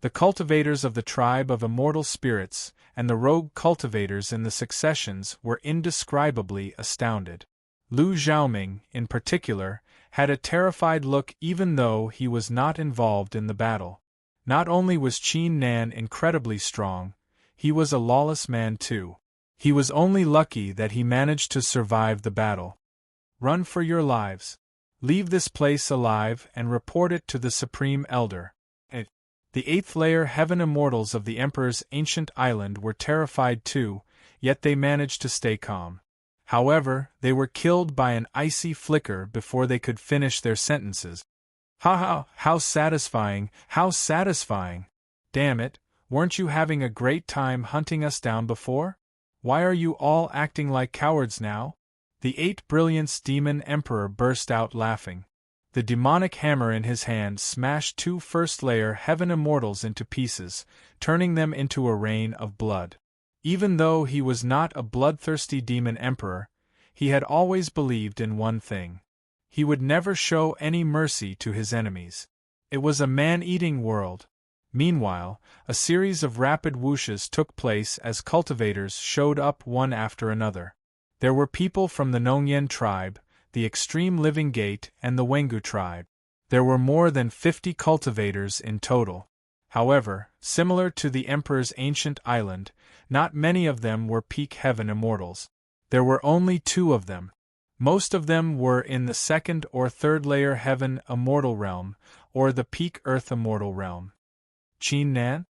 The cultivators of the tribe of immortal spirits and the rogue cultivators in the successions were indescribably astounded. Lu Xiaoming, in particular, had a terrified look even though he was not involved in the battle. Not only was Qin Nan incredibly strong, he was a lawless man too. He was only lucky that he managed to survive the battle. Run for your lives. Leave this place alive and report it to the Supreme Elder. The eighth-layer heaven immortals of the Emperor's ancient island were terrified too, yet they managed to stay calm. However, they were killed by an icy flicker before they could finish their sentences. Ha ha, how satisfying, how satisfying! Damn it, weren't you having a great time hunting us down before? Why are you all acting like cowards now? The Eight Brilliance Demon Emperor burst out laughing. The demonic hammer in his hand smashed two first-layer heaven immortals into pieces, turning them into a rain of blood. Even though he was not a bloodthirsty demon emperor, he had always believed in one thing. He would never show any mercy to his enemies. It was a man-eating world. Meanwhile, a series of rapid whooshes took place as cultivators showed up one after another. There were people from the Nongyen tribe, the Extreme Living Gate, and the Wengu tribe. There were more than 50 cultivators in total. However, similar to the Emperor's ancient island, not many of them were peak heaven immortals. There were only 2 of them. Most of them were in the second or third layer heaven immortal realm, or the peak earth immortal realm. Qin Nan?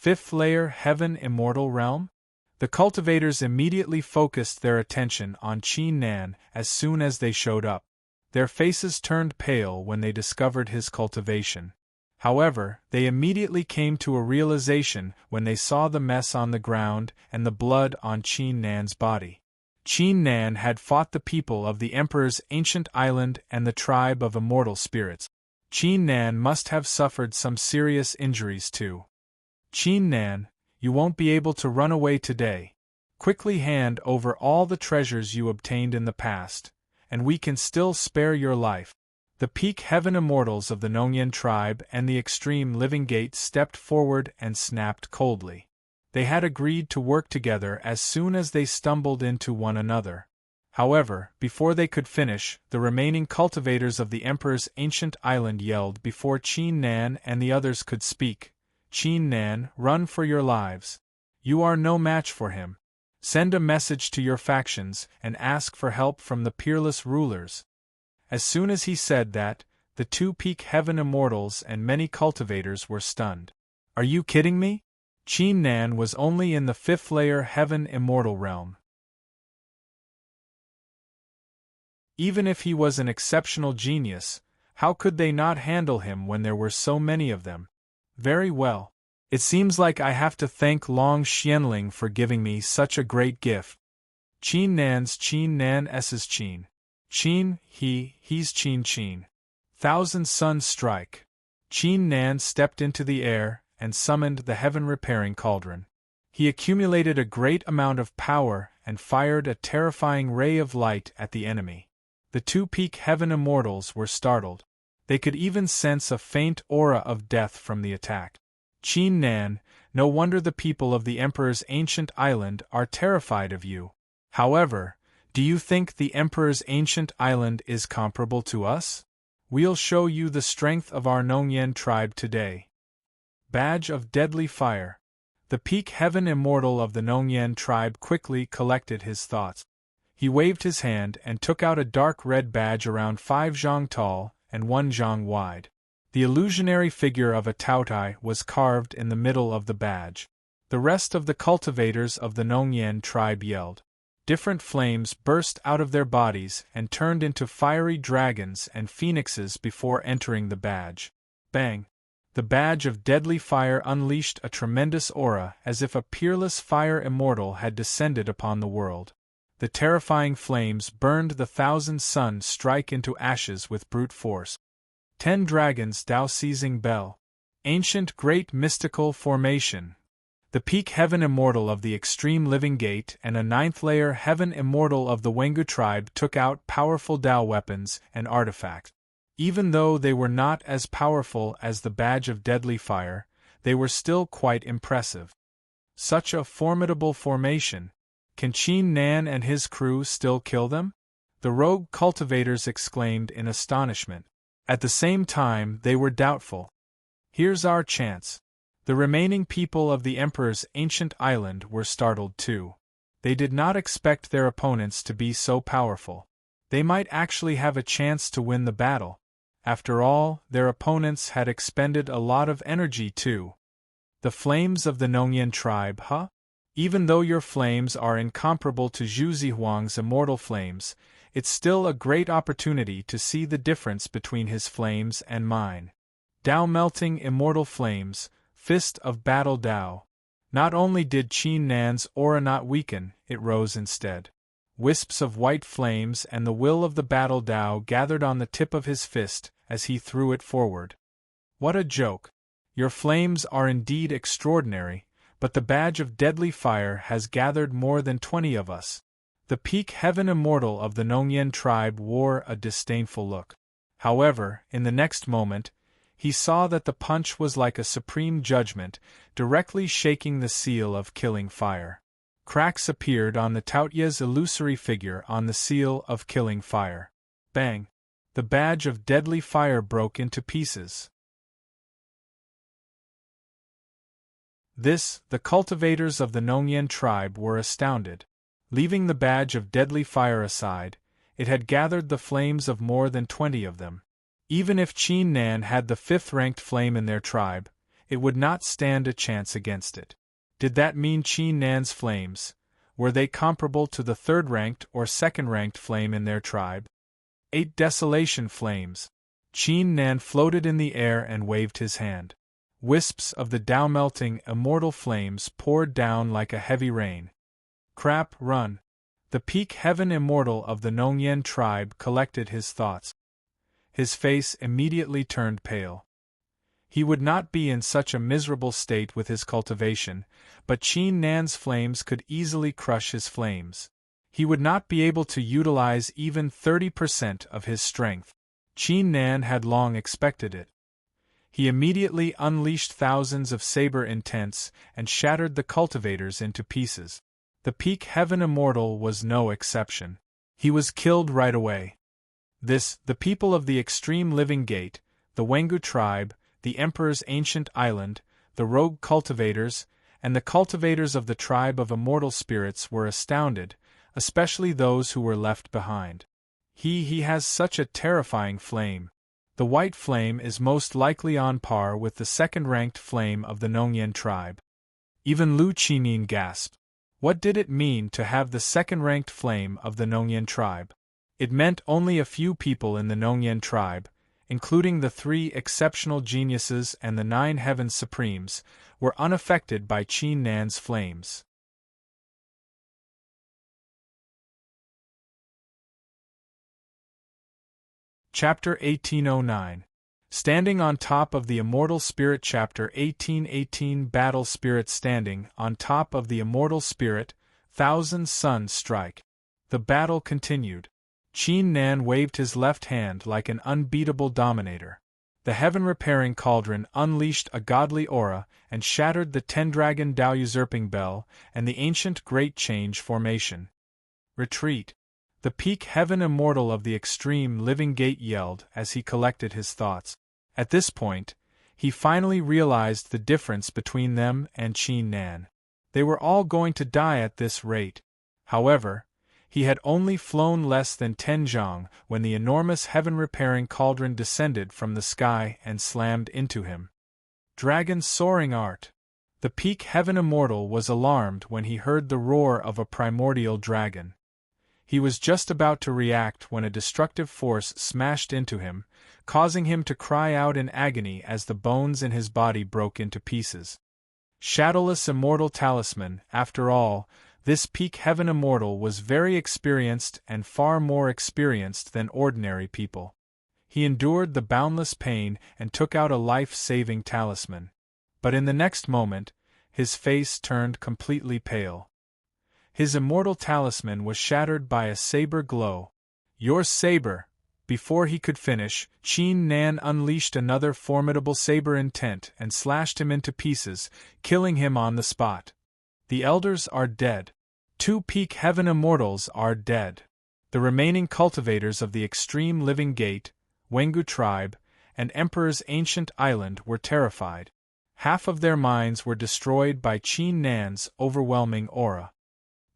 5th layer heaven immortal realm? The cultivators immediately focused their attention on Qin Nan as soon as they showed up. Their faces turned pale when they discovered his cultivation. However, they immediately came to a realization when they saw the mess on the ground and the blood on Qin Nan's body. Qin Nan had fought the people of the Emperor's ancient island and the tribe of immortal spirits. Qin Nan must have suffered some serious injuries too. Qin Nan, you won't be able to run away today. Quickly hand over all the treasures you obtained in the past, and we can still spare your life. The peak heaven immortals of the Nongyen tribe and the Extreme Living Gate stepped forward and snapped coldly. They had agreed to work together as soon as they stumbled into one another. However, before they could finish, the remaining cultivators of the Emperor's ancient island yelled before Qin Nan and the others could speak. Qin Nan, run for your lives. You are no match for him. Send a message to your factions and ask for help from the peerless rulers. As soon as he said that, the 2 peak heaven immortals and many cultivators were stunned. Are you kidding me? Qin Nan was only in the 5th layer heaven immortal realm. Even if he was an exceptional genius, how could they not handle him when there were so many of them? Very well. It seems like I have to thank Long Xianling for giving me such a great gift. Qin Nan's Qin Nan S's Qin. Qin, he's Qin Qin. Thousand Suns strike. Qin Nan stepped into the air and summoned the heaven-repairing cauldron. He accumulated a great amount of power and fired a terrifying ray of light at the enemy. The 2 peak heaven immortals were startled. They could even sense a faint aura of death from the attack. Qin Nan, no wonder the people of the Emperor's ancient island are terrified of you. However, do you think the Emperor's ancient island is comparable to us? We'll show you the strength of our Nongyen tribe today. Badge of Deadly Fire. The peak heaven immortal of the Nongyen tribe quickly collected his thoughts. He waved his hand and took out a dark red badge around 5 zhang tall and 1 zhang wide. The illusionary figure of a Taotai was carved in the middle of the badge. The rest of the cultivators of the Nongyen tribe yelled. Different flames burst out of their bodies and turned into fiery dragons and phoenixes before entering the badge. Bang! The badge of deadly fire unleashed a tremendous aura as if a peerless fire immortal had descended upon the world. The terrifying flames burned the 1,000 suns strike into ashes with brute force. 10 dragons Dao seizing bell. Ancient great mystical formation. The peak heaven immortal of the Extreme Living Gate and a 9th layer heaven immortal of the Wengu tribe took out powerful Dao weapons and artifacts. Even though they were not as powerful as the badge of deadly fire, they were still quite impressive. Such a formidable formation. Can Qin Nan and his crew still kill them? The rogue cultivators exclaimed in astonishment. At the same time, they were doubtful. Here's our chance. The remaining people of the Emperor's ancient island were startled too. They did not expect their opponents to be so powerful. They might actually have a chance to win the battle. After all, their opponents had expended a lot of energy too. The flames of the Nongyan tribe, huh? Even though your flames are incomparable to Zhu Zihuang's immortal flames, it's still a great opportunity to see the difference between his flames and mine. Tao-melting immortal flames, fist of battle Tao. Not only did Qin Nan's aura not weaken, it rose instead. Wisps of white flames and the will of the battle Tao gathered on the tip of his fist as he threw it forward. What a joke! Your flames are indeed extraordinary, but the badge of deadly fire has gathered more than 20 of us. The peak heaven immortal of the Nongyan tribe wore a disdainful look. However, in the next moment, he saw that the punch was like a supreme judgment, directly shaking the seal of killing fire. Cracks appeared on the Taotia's illusory figure on the seal of killing fire. Bang! The badge of deadly fire broke into pieces. The cultivators of the Nongyan tribe were astounded. Leaving the badge of deadly fire aside, it had gathered the flames of more than 20 of them. Even if Qin Nan had the 5th-ranked flame in their tribe, it would not stand a chance against it. Did that mean Qin Nan's flames? Were they comparable to the 3rd-ranked or 2nd-ranked flame in their tribe? 8 desolation flames. Qin Nan floated in the air and waved his hand. Wisps of the Tao-melting immortal flames poured down like a heavy rain. Crap, run! The peak heaven immortal of the Nongyan tribe collected his thoughts. His face immediately turned pale. He would not be in such a miserable state with his cultivation, but Qin Nan's flames could easily crush his flames. He would not be able to utilize even 30% of his strength. Qin Nan had long expected it. He immediately unleashed thousands of saber intents and shattered the cultivators into pieces. The peak heaven immortal was no exception. He was killed right away. The people of the extreme living gate, the Wengu tribe, the Emperor's ancient island, the rogue cultivators, and the cultivators of the tribe of immortal spirits were astounded, especially those who were left behind. He has such a terrifying flame. The white flame is most likely on par with the 2nd-ranked flame of the Nongyan tribe. Even Lu Qinin gasped. What did it mean to have the 2nd-ranked flame of the Nongyan tribe? It meant only a few people in the Nongyan tribe, including the 3 exceptional geniuses and the 9 heaven supremes, were unaffected by Qin Nan's flames. Chapter 1809. Standing on top of the Immortal Spirit. Chapter 1818. Battle Spirit. Standing on top of the Immortal Spirit, 1,000 suns strike. The battle continued. Qin Nan waved his left hand like an unbeatable dominator. The heaven-repairing cauldron unleashed a godly aura and shattered the 10-dragon Tao usurping bell and the ancient Great Change formation. Retreat! The peak heaven immortal of the extreme living gate yelled as he collected his thoughts. At this point, he finally realized the difference between them and Qin Nan. They were all going to die at this rate. However, he had only flown less than 10 zhang when the enormous heaven-repairing cauldron descended from the sky and slammed into him. Dragon's soaring art! The peak heaven immortal was alarmed when he heard the roar of a primordial dragon. He was just about to react when a destructive force smashed into him, causing him to cry out in agony as the bones in his body broke into pieces. Shadowless immortal talisman, after all, this peak heaven immortal was very experienced and far more experienced than ordinary people. He endured the boundless pain and took out a life-saving talisman. But in the next moment, his face turned completely pale. His immortal talisman was shattered by a saber glow. Your saber! Before he could finish, Qin Nan unleashed another formidable saber intent and slashed him into pieces, killing him on the spot. The elders are dead. 2 peak heaven immortals are dead. The remaining cultivators of the extreme living gate, Wengu tribe, and Emperor's ancient island were terrified. Half of their minds were destroyed by Qin Nan's overwhelming aura.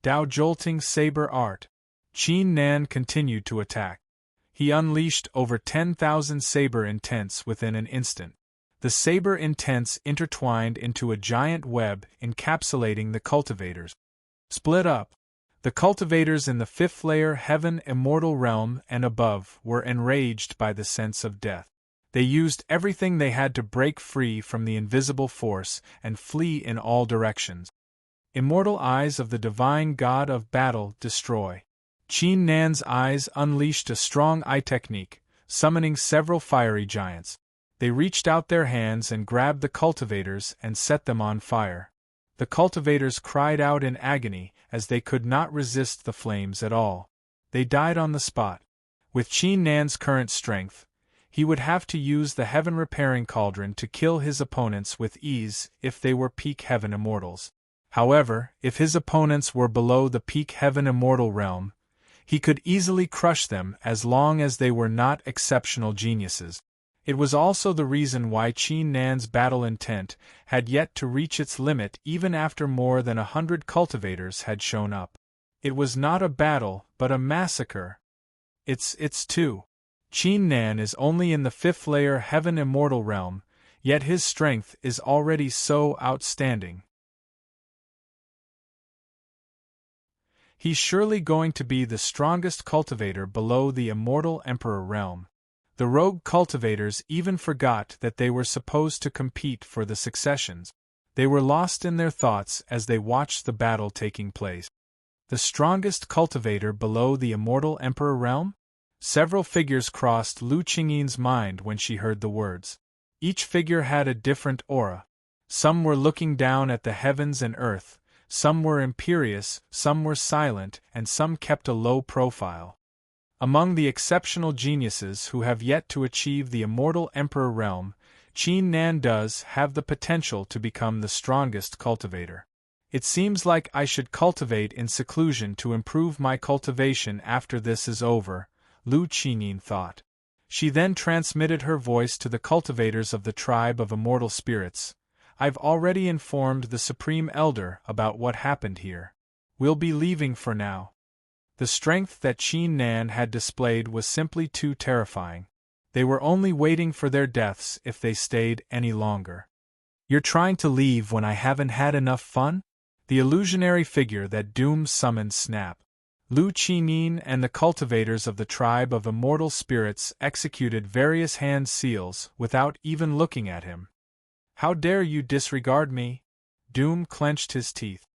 Tao jolting saber art. Qin Nan continued to attack. He unleashed over 10,000 saber intents within an instant. The saber intents intertwined into a giant web encapsulating the cultivators. Split up. The cultivators in the fifth layer heaven immortal realm and above were enraged by the sense of death. They used everything they had to break free from the invisible force and flee in all directions. Immortal eyes of the divine god of battle destroy. Qin Nan's eyes unleashed a strong eye technique, summoning several fiery giants. They reached out their hands and grabbed the cultivators and set them on fire. The cultivators cried out in agony as they could not resist the flames at all. They died on the spot. With Qin Nan's current strength, he would have to use the Heaven Repairing Cauldron to kill his opponents with ease if they were peak Heaven Immortals. However, if his opponents were below the peak Heaven Immortal realm, he could easily crush them as long as they were not exceptional geniuses. It was also the reason why Qin Nan's battle intent had yet to reach its limit even after more than 100 cultivators had shown up. It was not a battle, but a massacre. It's two. Qin Nan is only in the fifth layer Heaven Immortal realm, yet his strength is already so outstanding. He's surely going to be the strongest cultivator below the Immortal Emperor realm. The rogue cultivators even forgot that they were supposed to compete for the successions. They were lost in their thoughts as they watched the battle taking place. The strongest cultivator below the Immortal Emperor realm? Several figures crossed Lu Qingyin's mind when she heard the words. Each figure had a different aura. Some were looking down at the heavens and earth, some were imperious, some were silent, and some kept a low profile. Among the exceptional geniuses who have yet to achieve the Immortal Emperor realm, Qin Nan does have the potential to become the strongest cultivator. It seems like I should cultivate in seclusion to improve my cultivation after this is over, Lu Qinyin thought. She then transmitted her voice to the cultivators of the tribe of immortal spirits. I've already informed the Supreme Elder about what happened here. We'll be leaving for now. The strength that Qin Nan had displayed was simply too terrifying. They were only waiting for their deaths if they stayed any longer. You're trying to leave when I haven't had enough fun? The illusionary figure that doom summoned snapped. Lu Qinyin and the cultivators of the tribe of immortal spirits executed various hand seals without even looking at him. How dare you disregard me? Doom clenched his teeth.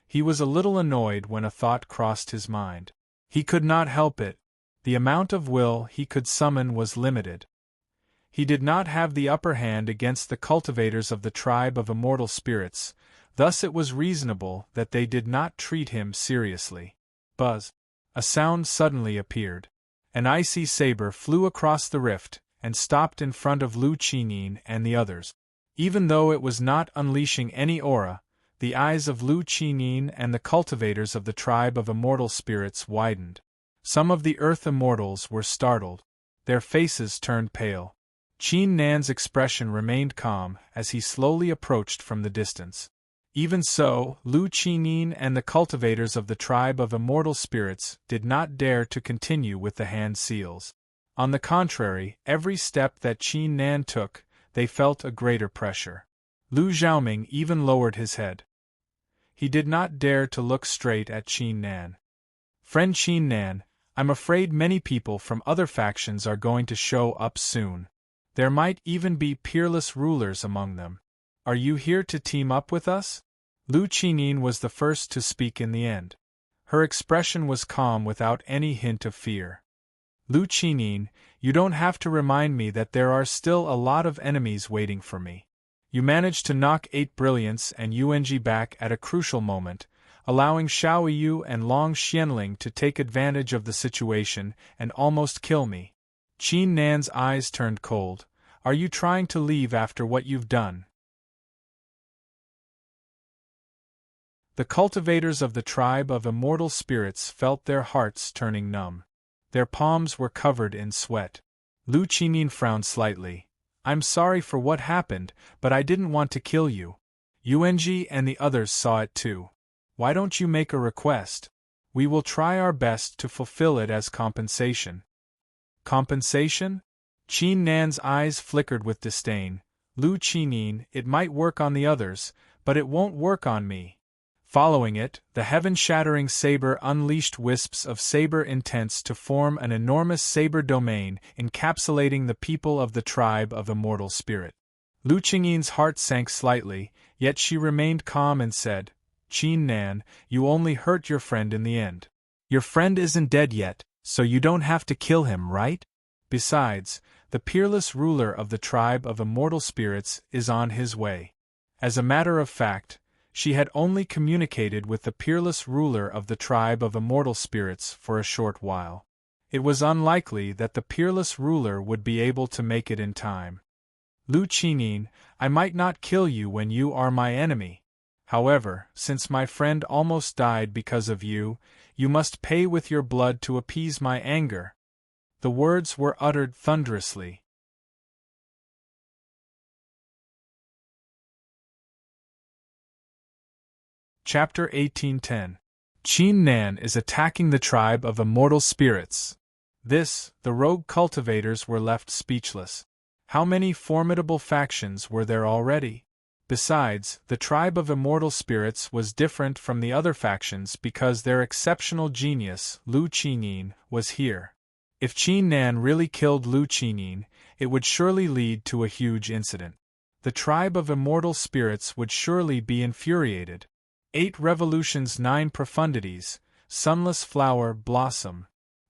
He was a little annoyed when a thought crossed his mind. He could not help it. The amount of will he could summon was limited. He did not have the upper hand against the cultivators of the tribe of immortal spirits, thus it was reasonable that they did not treat him seriously. Buzz! A sound suddenly appeared. An icy saber flew across the rift and stopped in front of Lu Qinyin and the others. Even though it was not unleashing any aura, the eyes of Lu Qinyin and the cultivators of the tribe of immortal spirits widened. Some of the earth immortals were startled. Their faces turned pale. Qin Nan's expression remained calm as he slowly approached from the distance. Even so, Lu Qinyin and the cultivators of the tribe of immortal spirits did not dare to continue with the hand seals. On the contrary, every step that Qin Nan took, they felt a greater pressure. Lu Xiaoming even lowered his head. He did not dare to look straight at Qin Nan. Friend Qin Nan, I'm afraid many people from other factions are going to show up soon. There might even be peerless rulers among them. Are you here to team up with us? Lu Qinyin was the first to speak in the end. Her expression was calm without any hint of fear. Lu Qinyin, you don't have to remind me that there are still a lot of enemies waiting for me. You managed to knock 8 Brilliance and Yuanji back at a crucial moment, allowing Xiao Yu and Long Xianling to take advantage of the situation and almost kill me. Qin Nan's eyes turned cold. Are you trying to leave after what you've done? The cultivators of the tribe of immortal spirits felt their hearts turning numb. Their palms were covered in sweat. Lu Qinyin frowned slightly. I'm sorry for what happened, but I didn't want to kill you. Yuanji and the others saw it too. Why don't you make a request? We will try our best to fulfill it as compensation. Compensation? Qin Nan's eyes flickered with disdain. Lu Qinin, it might work on the others, but it won't work on me. Following it, the heaven-shattering saber unleashed wisps of saber intense to form an enormous saber domain encapsulating the people of the tribe of immortal spirit. Lu Qingin's heart sank slightly, yet she remained calm and said, Qin Nan, you only hurt your friend in the end. Your friend isn't dead yet, so you don't have to kill him, right? Besides, the peerless ruler of the tribe of immortal spirits is on his way. As a matter of fact, she had only communicated with the peerless ruler of the tribe of immortal spirits for a short while. It was unlikely that the peerless ruler would be able to make it in time. Lu Qinin, I might not kill you when you are my enemy. However, since my friend almost died because of you, you must pay with your blood to appease my anger. The words were uttered thunderously. Chapter 1810. Qin Nan is attacking the tribe of immortal spirits. The rogue cultivators were left speechless. How many formidable factions were there already? Besides, the tribe of immortal spirits was different from the other factions because their exceptional genius, Lu Qinin, was here. If Qin Nan really killed Lu Qinin, it would surely lead to a huge incident. The tribe of immortal spirits would surely be infuriated. 8 revolutions 9 profundities, sunless flower blossom.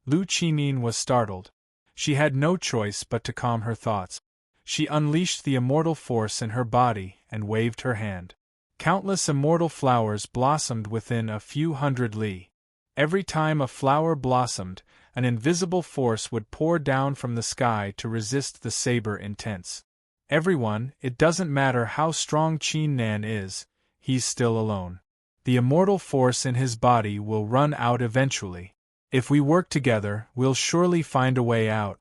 Lu Qinin was startled. She had no choice but to calm her thoughts. She unleashed the immortal force in her body and waved her hand. Countless immortal flowers blossomed within a few hundred li. Every time a flower blossomed, an invisible force would pour down from the sky to resist the saber intense. Everyone, it doesn't matter how strong Qin Nan is, he's still alone. The immortal force in his body will run out eventually. If we work together, we'll surely find a way out.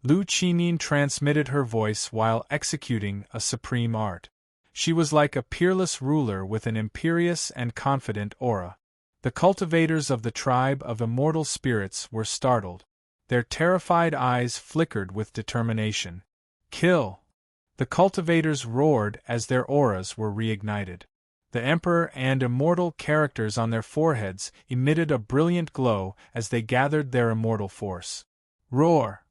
Lu Qinin transmitted her voice while executing a supreme art. She was like a peerless ruler with an imperious and confident aura. The cultivators of the tribe of immortal spirits were startled. Their terrified eyes flickered with determination. Kill! The cultivators roared as their auras were reignited. The Emperor and immortal characters on their foreheads emitted a brilliant glow as they gathered their immortal force. Roar!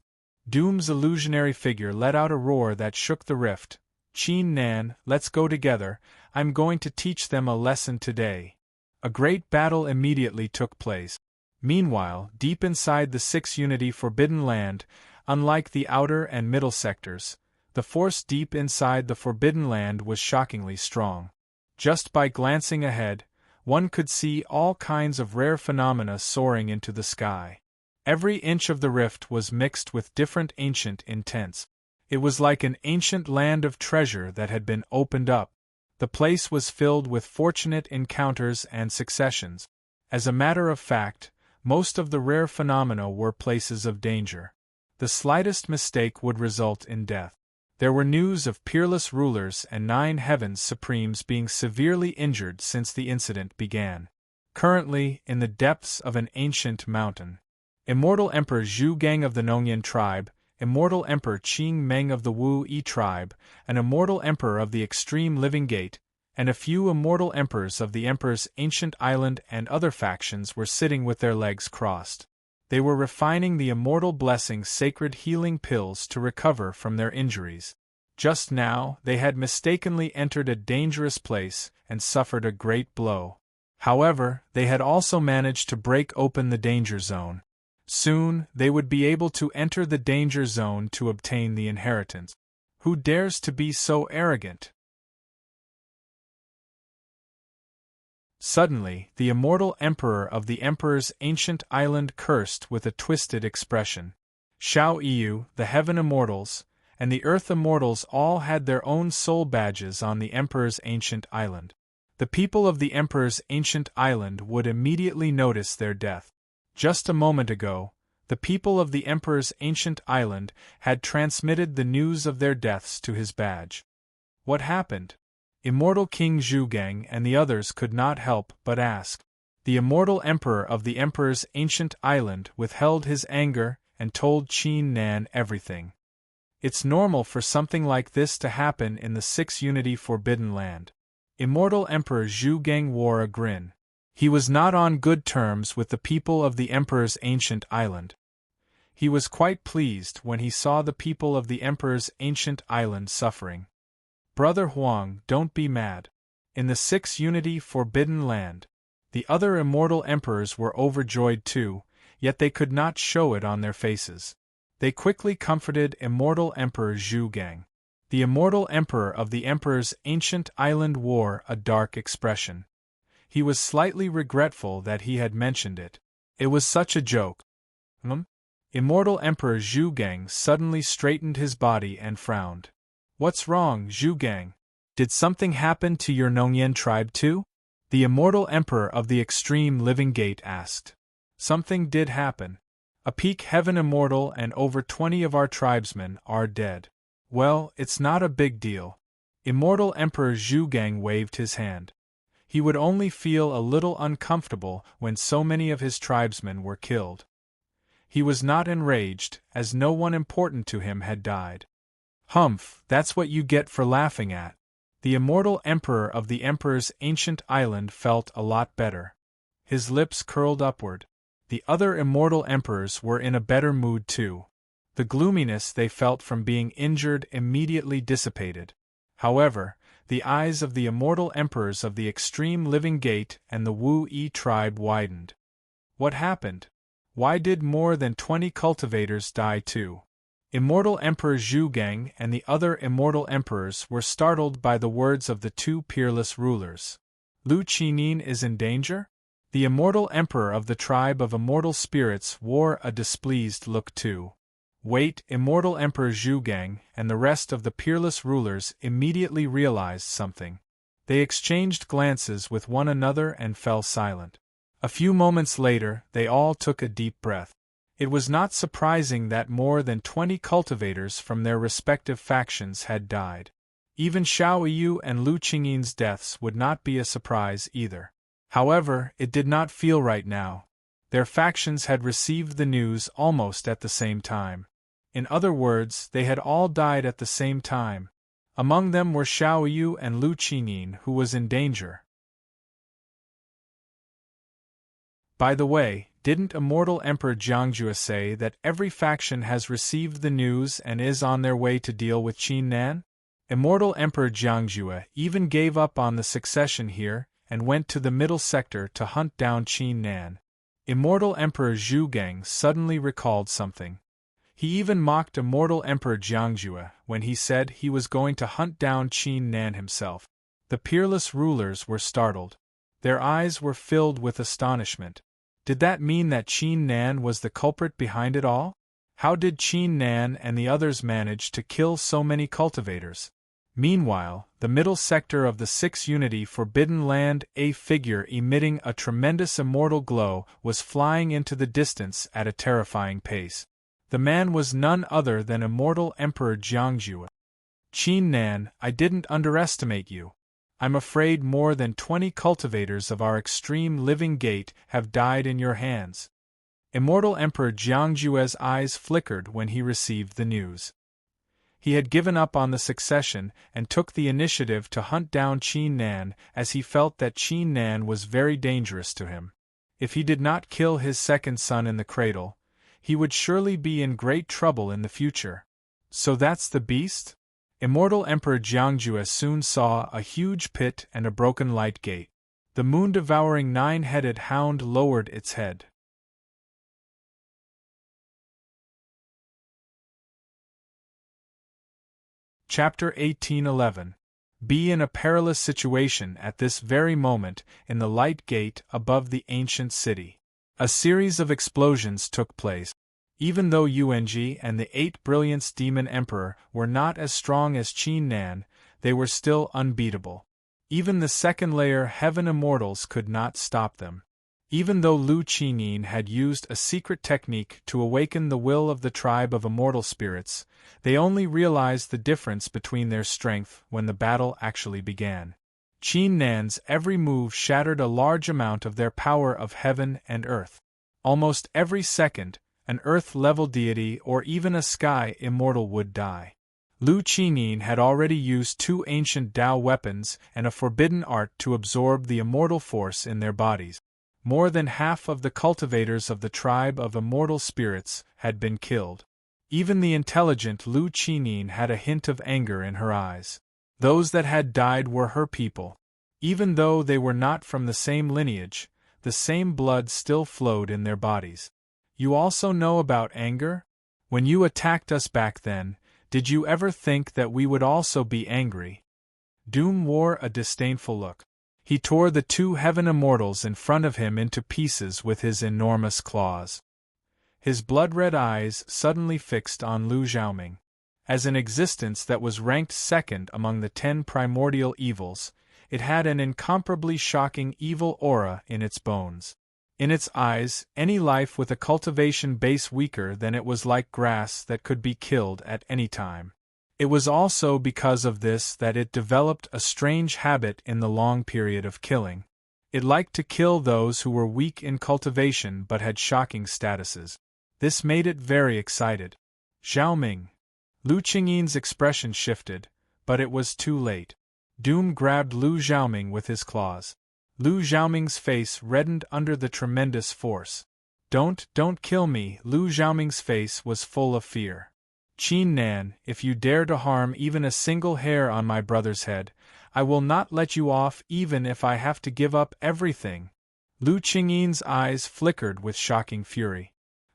Doom's illusionary figure let out a roar that shook the rift. Qin Nan, let's go together, I'm going to teach them a lesson today. A great battle immediately took place. Meanwhile, deep inside the 6-unity Forbidden Land, unlike the outer and middle sectors, the force deep inside the Forbidden Land was shockingly strong. Just by glancing ahead, one could see all kinds of rare phenomena soaring into the sky. Every inch of the rift was mixed with different ancient intents. It was like an ancient land of treasure that had been opened up. The place was filled with fortunate encounters and successions. As a matter of fact, most of the rare phenomena were places of danger. The slightest mistake would result in death. There were news of peerless rulers and 9 heavens supremes being severely injured since the incident began. Currently, in the depths of an ancient mountain, Immortal Emperor Zhu Gang of the Nongyan tribe, Immortal Emperor Qing Meng of the Wu Yi tribe, an Immortal Emperor of the Extreme Living Gate, and a few Immortal Emperors of the Emperor's Ancient Island and other factions were sitting with their legs crossed. They were refining the Immortal Blessing's sacred healing pills to recover from their injuries. Just now, they had mistakenly entered a dangerous place and suffered a great blow. However, they had also managed to break open the danger zone. Soon, they would be able to enter the danger zone to obtain the inheritance. Who dares to be so arrogant? Suddenly, the immortal emperor of the Emperor's Ancient Island cursed with a twisted expression. Xiao Yu, the Heaven Immortals, and the Earth Immortals all had their own soul badges on the Emperor's Ancient Island. The people of the Emperor's Ancient Island would immediately notice their death. Just a moment ago, the people of the Emperor's Ancient Island had transmitted the news of their deaths to his badge. What happened? Immortal King Zhugang and the others could not help but ask. The immortal emperor of the emperor's ancient island withheld his anger and told Qin Nan everything. It's normal for something like this to happen in the Six Unity Forbidden Land. Immortal Emperor Zhu Gang wore a grin. He was not on good terms with the people of the emperor's ancient island. He was quite pleased when he saw the people of the emperor's ancient island suffering. Brother Huang, don't be mad. In the Six Unity Forbidden Land, the other immortal emperors were overjoyed too, yet they could not show it on their faces. They quickly comforted Immortal Emperor Zhu Gang. The immortal emperor of the emperor's ancient island wore a dark expression. He was slightly regretful that he had mentioned it. It was such a joke. Immortal Emperor Zhu Gang suddenly straightened his body and frowned. What's wrong, Zhu Gang? Did something happen to your Nongyan tribe too? The immortal emperor of the extreme living gate asked. Something did happen. A peak heaven immortal and over 20 of our tribesmen are dead. Well, it's not a big deal. Immortal Emperor Zhu Gang waved his hand. He would only feel a little uncomfortable when so many of his tribesmen were killed. He was not enraged, as no one important to him had died. Humph, that's what you get for laughing at. The immortal emperor of the emperor's ancient island felt a lot better. His lips curled upward. The other immortal emperors were in a better mood too. The gloominess they felt from being injured immediately dissipated. However, the eyes of the immortal emperors of the extreme living gate and the Wu Yi tribe widened. What happened? Why did more than 20 cultivators die too? Immortal Emperor Zhu Gang and the other immortal emperors were startled by the words of the two peerless rulers. Lu Qinin is in danger? The immortal emperor of the tribe of immortal spirits wore a displeased look too. Wait, Immortal Emperor Zhu Gang and the rest of the peerless rulers immediately realized something. They exchanged glances with one another and fell silent. A few moments later, they all took a deep breath. It was not surprising that more than 20 cultivators from their respective factions had died. Even Xiao Yu and Lu Qingyin's deaths would not be a surprise either. However, it did not feel right now. Their factions had received the news almost at the same time. In other words, they had all died at the same time. Among them were Xiao Yu and Lu Qinyin, who was in danger. By the way, didn't Immortal Emperor Jiangjue say that every faction has received the news and is on their way to deal with Qin Nan? Immortal Emperor Jiangjue even gave up on the succession here and went to the middle sector to hunt down Qin Nan. Immortal Emperor Zhu Gang suddenly recalled something. He even mocked Immortal Emperor Jiangjue when he said he was going to hunt down Qin Nan himself. The peerless rulers were startled. Their eyes were filled with astonishment. Did that mean that Qin Nan was the culprit behind it all? How did Qin Nan and the others manage to kill so many cultivators? Meanwhile, the middle sector of the Six Unity Forbidden Land, a figure emitting a tremendous immortal glow, was flying into the distance at a terrifying pace. The man was none other than Immortal Emperor Jiangjue. Qin Nan, I didn't underestimate you. I'm afraid more than 20 cultivators of our extreme living gate have died in your hands. Immortal Emperor Jiangjue's eyes flickered when he received the news. He had given up on the succession and took the initiative to hunt down Qin Nan as he felt that Qin Nan was very dangerous to him. If he did not kill his second son in the cradle, he would surely be in great trouble in the future. So that's the beast? Immortal Emperor Jiangjue soon saw a huge pit and a broken light gate. The moon-devouring nine-headed hound lowered its head. Chapter 1811. Be in a perilous situation at this very moment in the light gate above the ancient city. A series of explosions took place. Even though Yuanji and the 8 Brilliance Demon Emperor were not as strong as Qin Nan, they were still unbeatable. Even the second-layer Heaven Immortals could not stop them. Even though Lu Qinyin had used a secret technique to awaken the will of the tribe of immortal spirits, they only realized the difference between their strength when the battle actually began. Qin Nan's every move shattered a large amount of their power of heaven and earth. Almost every second, an earth-level deity or even a sky immortal would die. Lu Qingyin had already used 2 ancient Tao weapons and a forbidden art to absorb the immortal force in their bodies. More than half of the cultivators of the tribe of immortal spirits had been killed. Even the intelligent Lu Qingyin had a hint of anger in her eyes. Those that had died were her people. Even though they were not from the same lineage, the same blood still flowed in their bodies. You also know about anger? When you attacked us back then, did you ever think that we would also be angry? Doom wore a disdainful look. He tore the 2 heaven immortals in front of him into pieces with his enormous claws. His blood-red eyes suddenly fixed on Lu Xiaoming. As an existence that was ranked second among the 10 primordial evils, it had an incomparably shocking evil aura in its bones. In its eyes, any life with a cultivation base weaker than it was like grass that could be killed at any time. It was also because of this that it developed a strange habit in the long period of killing. It liked to kill those who were weak in cultivation but had shocking statuses. This made it very excited. Xiaoming. Lu Qingyin's expression shifted, but it was too late. Doom grabbed Lu Xiaoming with his claws. Lu Xiaoming's face reddened under the tremendous force. Don't kill me." Lu Xiaoming's face was full of fear. "Qin Nan, if you dare to harm even a single hair on my brother's head, I will not let you off even if I have to give up everything." Lu Qingyin's eyes flickered with shocking fury.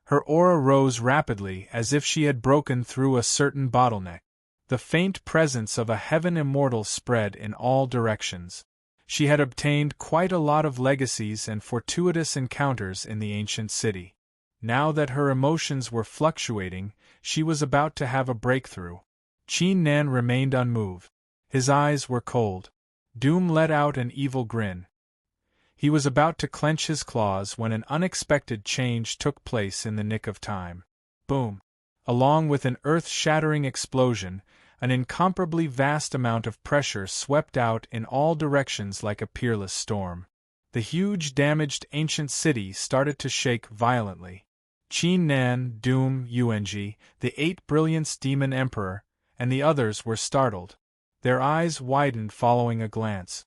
Her aura rose rapidly as if she had broken through a certain bottleneck. The faint presence of a heaven immortal spread in all directions. She had obtained quite a lot of legacies and fortuitous encounters in the ancient city. Now that her emotions were fluctuating, she was about to have a breakthrough. Qin Nan remained unmoved. His eyes were cold. Doom let out an evil grin. He was about to clench his claws when an unexpected change took place in the nick of time. Boom! Along with an earth-shattering explosion, an incomparably vast amount of pressure swept out in all directions like a peerless storm. The huge damaged ancient city started to shake violently. Qin Nan, Doom, Yuanji, the 8 Brilliance Demon Emperor, and the others were startled. Their eyes widened following a glance.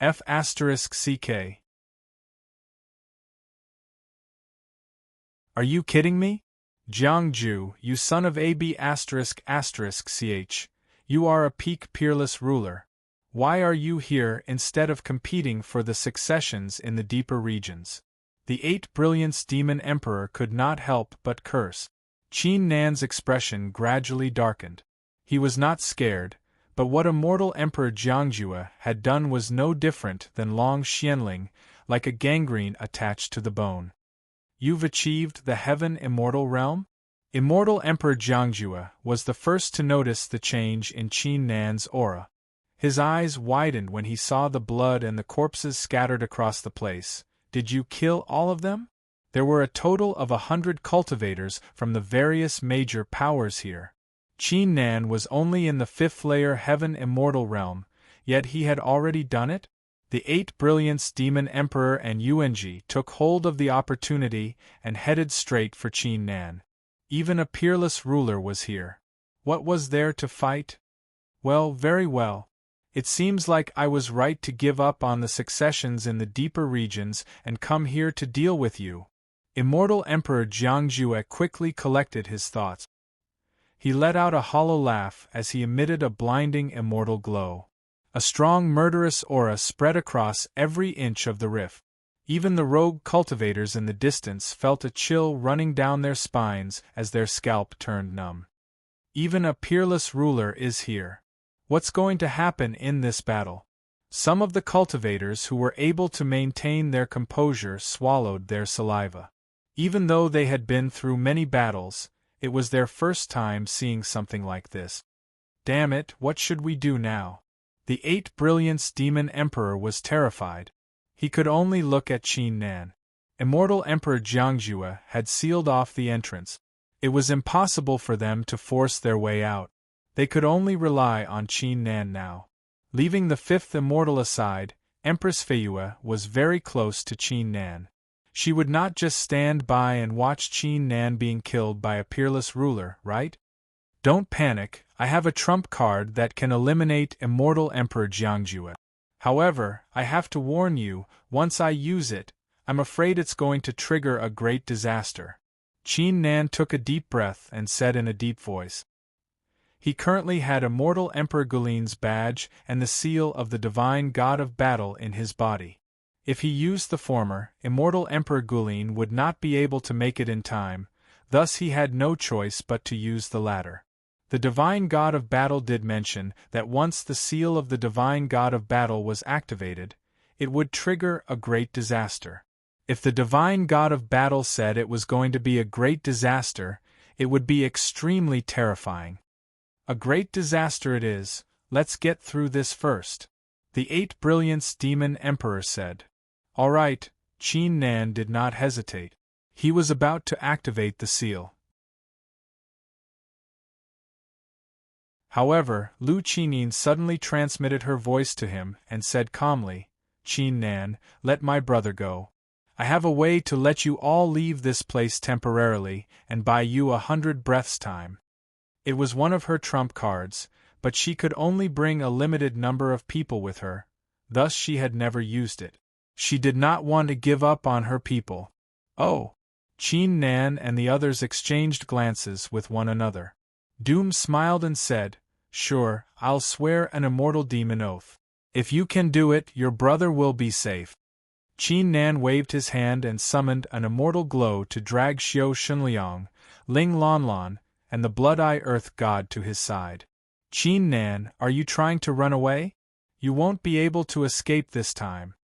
F***CK. Are you kidding me? Jiangju, you son of AB****ch, you are a peak peerless ruler. Why are you here instead of competing for the successions in the deeper regions? The 8 Brilliance Demon Emperor could not help but curse. Qin Nan's expression gradually darkened. He was not scared, but what immortal Emperor Jiangjue had done was no different than Long Xianling, like a gangrene attached to the bone. You've achieved the heaven immortal realm? Immortal Emperor Jiangjue was the first to notice the change in Qin Nan's aura. His eyes widened when he saw the blood and the corpses scattered across the place. Did you kill all of them? There were a total of 100 cultivators from the various major powers here. Qin Nan was only in the 5th layer heaven immortal realm, yet he had already done it? The 8 Brilliance Demon Emperor and Yuanji took hold of the opportunity and headed straight for Qin Nan. Even a peerless ruler was here. What was there to fight? Well, very well. It seems like I was right to give up on the successions in the deeper regions and come here to deal with you. Immortal Emperor Jiangjue quickly collected his thoughts. He let out a hollow laugh as he emitted a blinding immortal glow. A strong murderous aura spread across every inch of the rift. Even the rogue cultivators in the distance felt a chill running down their spines as their scalp turned numb. Even a peerless ruler is here. What's going to happen in this battle? Some of the cultivators who were able to maintain their composure swallowed their saliva. Even though they had been through many battles, it was their first time seeing something like this. Damn it, what should we do now? The 8 Brilliance Demon Emperor was terrified. He could only look at Qin Nan. Immortal Emperor Jiangjue had sealed off the entrance. It was impossible for them to force their way out. They could only rely on Qin Nan now. Leaving the fifth immortal aside, Empress Feiyue was very close to Qin Nan. She would not just stand by and watch Qin Nan being killed by a peerless ruler, right? Don't panic, I have a trump card that can eliminate immortal Emperor Jiangjue. However, I have to warn you, once I use it, I'm afraid it's going to trigger a great disaster. Qin Nan took a deep breath and said in a deep voice. He currently had Immortal Emperor Gulin's badge and the seal of the Divine God of Battle in his body. If he used the former, Immortal Emperor Gulin would not be able to make it in time, thus he had no choice but to use the latter. The Divine God of Battle did mention that once the seal of the Divine God of Battle was activated, it would trigger a great disaster. If the Divine God of Battle said it was going to be a great disaster, it would be extremely terrifying. A great disaster it is, let's get through this first. The Eight Brilliance Demon Emperor said. All right, Qin Nan did not hesitate. He was about to activate the seal. However, Lu Qinyin suddenly transmitted her voice to him and said calmly, Qin Nan, let my brother go. I have a way to let you all leave this place temporarily and buy you 100 breaths time. It was one of her trump cards, but she could only bring a limited number of people with her, thus she had never used it. She did not want to give up on her people. Oh! Qin Nan and the others exchanged glances with one another. Doom smiled and said, Sure, I'll swear an immortal demon oath. If you can do it, your brother will be safe. Qin Nan waved his hand and summoned an immortal glow to drag Xiao Shunliang, Ling Lanlan, and the Blood-Eye Earth God to his side. Qin Nan, are you trying to run away? You won't be able to escape this time.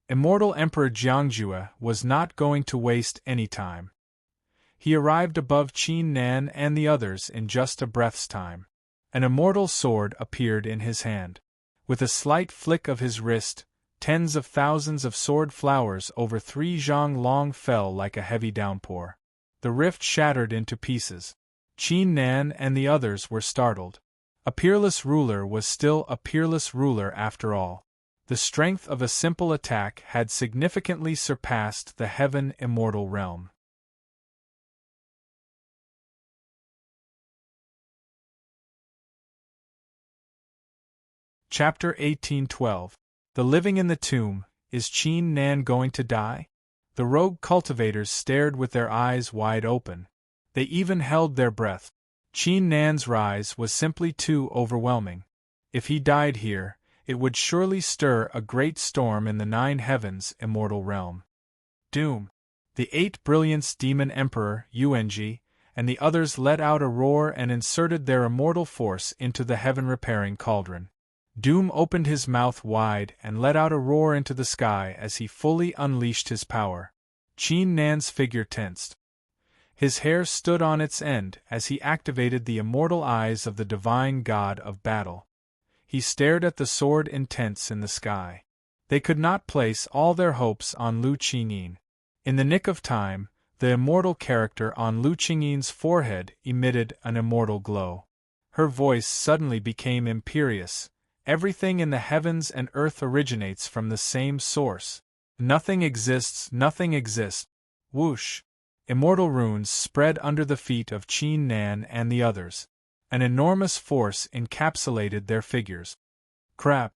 Immortal Emperor Jiangjue was not going to waste any time. He arrived above Qin Nan and the others in just a breath's time. An immortal sword appeared in his hand. With a slight flick of his wrist, tens of thousands of sword flowers over 3 zhang long fell like a heavy downpour. The rift shattered into pieces. Qin Nan and the others were startled. A peerless ruler was still a peerless ruler after all. The strength of a simple attack had significantly surpassed the Heaven Immortal realm. Chapter 1812. The Living in the Tomb. Is Qin Nan going to die? The rogue cultivators stared with their eyes wide open. They even held their breath. Qin Nan's rise was simply too overwhelming. If he died here, it would surely stir a great storm in the 9 heavens immortal realm. Doom! The 8 Brilliance Demon Emperor, Yuanji, and the others let out a roar and inserted their immortal force into the heaven-repairing cauldron. Doom opened his mouth wide and let out a roar into the sky as he fully unleashed his power. Qin Nan's figure tensed. His hair stood on its end as he activated the immortal eyes of the Divine God of Battle. He stared at the sword intense in the sky. They could not place all their hopes on Lu Qinyin. In the nick of time, the immortal character on Lu Qingyin's forehead emitted an immortal glow. Her voice suddenly became imperious. Everything in the heavens and earth originates from the same source. Nothing exists, nothing exists. Whoosh! Immortal runes spread under the feet of Qin Nan and the others. An enormous force encapsulated their figures. Crap!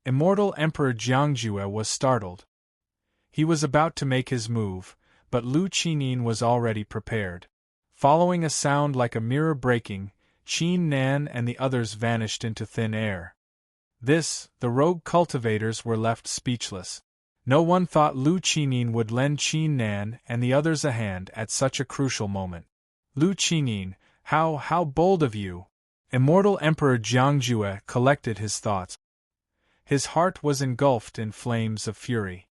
Immortal Emperor Jiangjue was startled. He was about to make his move, but Lu Qinyin was already prepared. Following a sound like a mirror breaking, Qin Nan and the others vanished into thin air. The rogue cultivators were left speechless. No one thought Lu Qinyin would lend Qin Nan and the others a hand at such a crucial moment. Lu Qinyin, how bold of you! Immortal Emperor Jiangjue collected his thoughts. His heart was engulfed in flames of fury.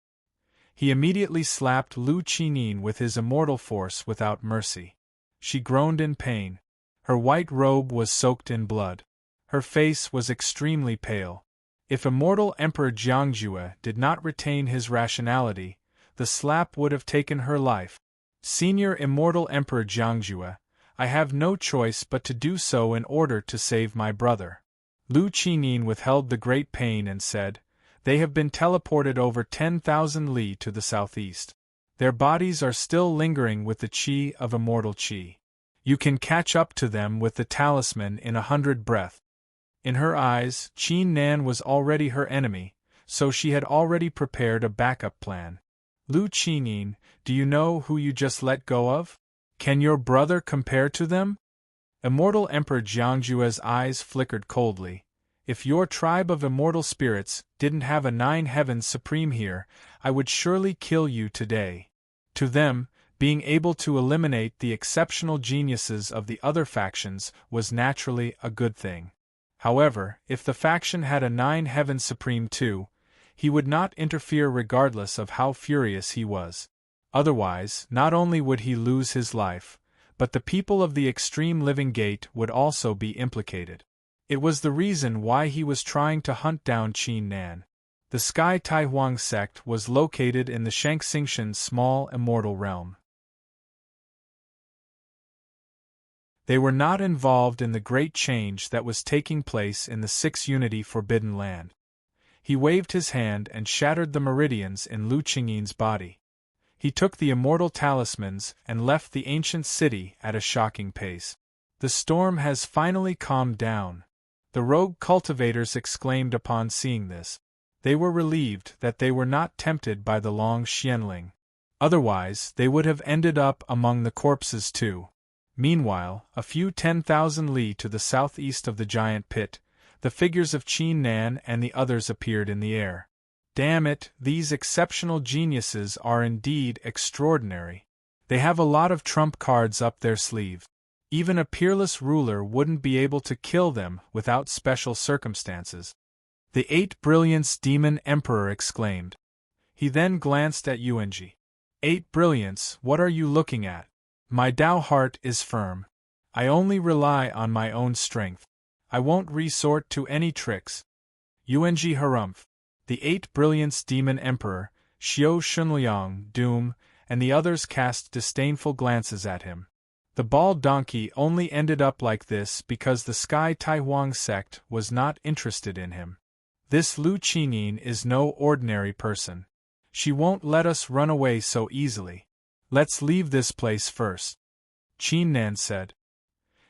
He immediately slapped Lu Qinyin with his immortal force without mercy. She groaned in pain. Her white robe was soaked in blood. Her face was extremely pale. If immortal Emperor Jiangjue did not retain his rationality, the slap would have taken her life. Senior Immortal Emperor Jiangjue, I have no choice but to do so in order to save my brother. Lu Qingyin withheld the great pain and said, "They have been teleported over 10,000 li to the southeast. Their bodies are still lingering with the qi of immortal qi. You can catch up to them with the talisman in 100 breath." In her eyes, Qin Nan was already her enemy, so she had already prepared a backup plan. "Lu Qingyin, do you know who you just let go of? Can your brother compare to them?" Immortal Emperor Jiangjue's eyes flickered coldly. "If your tribe of immortal spirits didn't have a 9 heavens supreme here, I would surely kill you today." To them, being able to eliminate the exceptional geniuses of the other factions was naturally a good thing. However, if the faction had a 9 heavens supreme too, he would not interfere regardless of how furious he was. Otherwise, not only would he lose his life, but the people of the Extreme Living Gate would also be implicated. It was the reason why he was trying to hunt down Qin Nan. The Sky Taihuang sect was located in the Shangxingtian small immortal realm. They were not involved in the great change that was taking place in the 6 Unity Forbidden Land. He waved his hand and shattered the meridians in Lu Qingyin's body. He took the immortal talismans and left the ancient city at a shocking pace. The storm has finally calmed down, the rogue cultivators exclaimed upon seeing this. They were relieved that they were not tempted by the long Xianling. Otherwise, they would have ended up among the corpses too. Meanwhile, a few 10,000 li to the southeast of the giant pit, the figures of Qin Nan and the others appeared in the air. Damn it, these exceptional geniuses are indeed extraordinary. They have a lot of trump cards up their sleeve. Even a peerless ruler wouldn't be able to kill them without special circumstances. The 8 Brilliance Demon Emperor exclaimed. He then glanced at Yuanji. 8 Brilliance, what are you looking at? My Tao heart is firm. I only rely on my own strength. I won't resort to any tricks. Yuanji harumph. The 8 Brilliance Demon Emperor, Xiao Shunliang, Doom, and the others cast disdainful glances at him. The bald donkey only ended up like this because the Sky Taihuang sect was not interested in him. This Lu Qingyin is no ordinary person. She won't let us run away so easily. Let's leave this place first, Qin Nan said.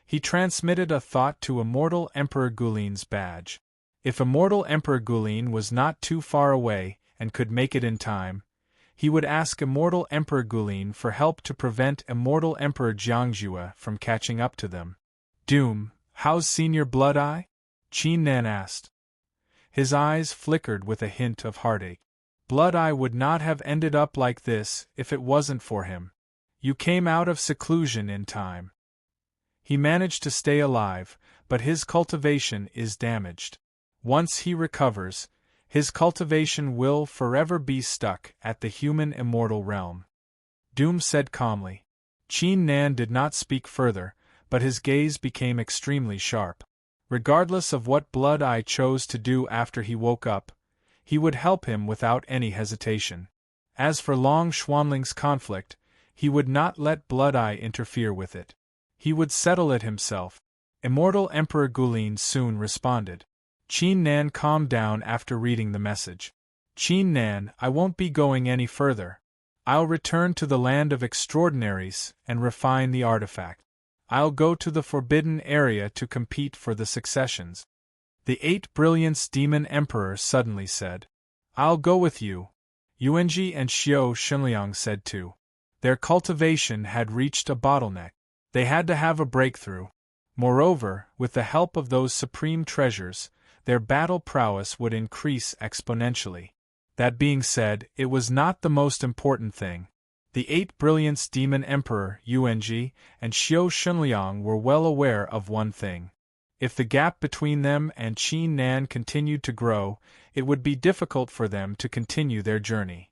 He transmitted a thought to Immortal Emperor Gulin's badge. If Immortal Emperor Gulin was not too far away and could make it in time, he would ask Immortal Emperor Gulin for help to prevent Immortal Emperor Jiangjue from catching up to them. Doom, how's Senior Blood Eye? Qin Nan asked. His eyes flickered with a hint of heartache. Blood Eye would not have ended up like this if it wasn't for him. You came out of seclusion in time. He managed to stay alive, but his cultivation is damaged. Once he recovers, his cultivation will forever be stuck at the human immortal realm. Doom said calmly. Qin Nan did not speak further, but his gaze became extremely sharp. Regardless of what Blood Eye chose to do after he woke up, he would help him without any hesitation. As for Long Xuanling's conflict, he would not let Blood Eye interfere with it. He would settle it himself. Immortal Emperor Gulin soon responded. Qin Nan calmed down after reading the message. Qin Nan, I won't be going any further. I'll return to the land of extraordinaries and refine the artifact. I'll go to the forbidden area to compete for the successions. The 8 Brilliance Demon Emperor suddenly said. I'll go with you. Yuanji and Xiao Shunliang said too. Their cultivation had reached a bottleneck. They had to have a breakthrough. Moreover, with the help of those supreme treasures, their battle prowess would increase exponentially. That being said, it was not the most important thing. The 8 Brilliance Demon Emperor, Yuanji, and Xiao Shunliang were well aware of one thing. If the gap between them and Qin Nan continued to grow, it would be difficult for them to continue their journey.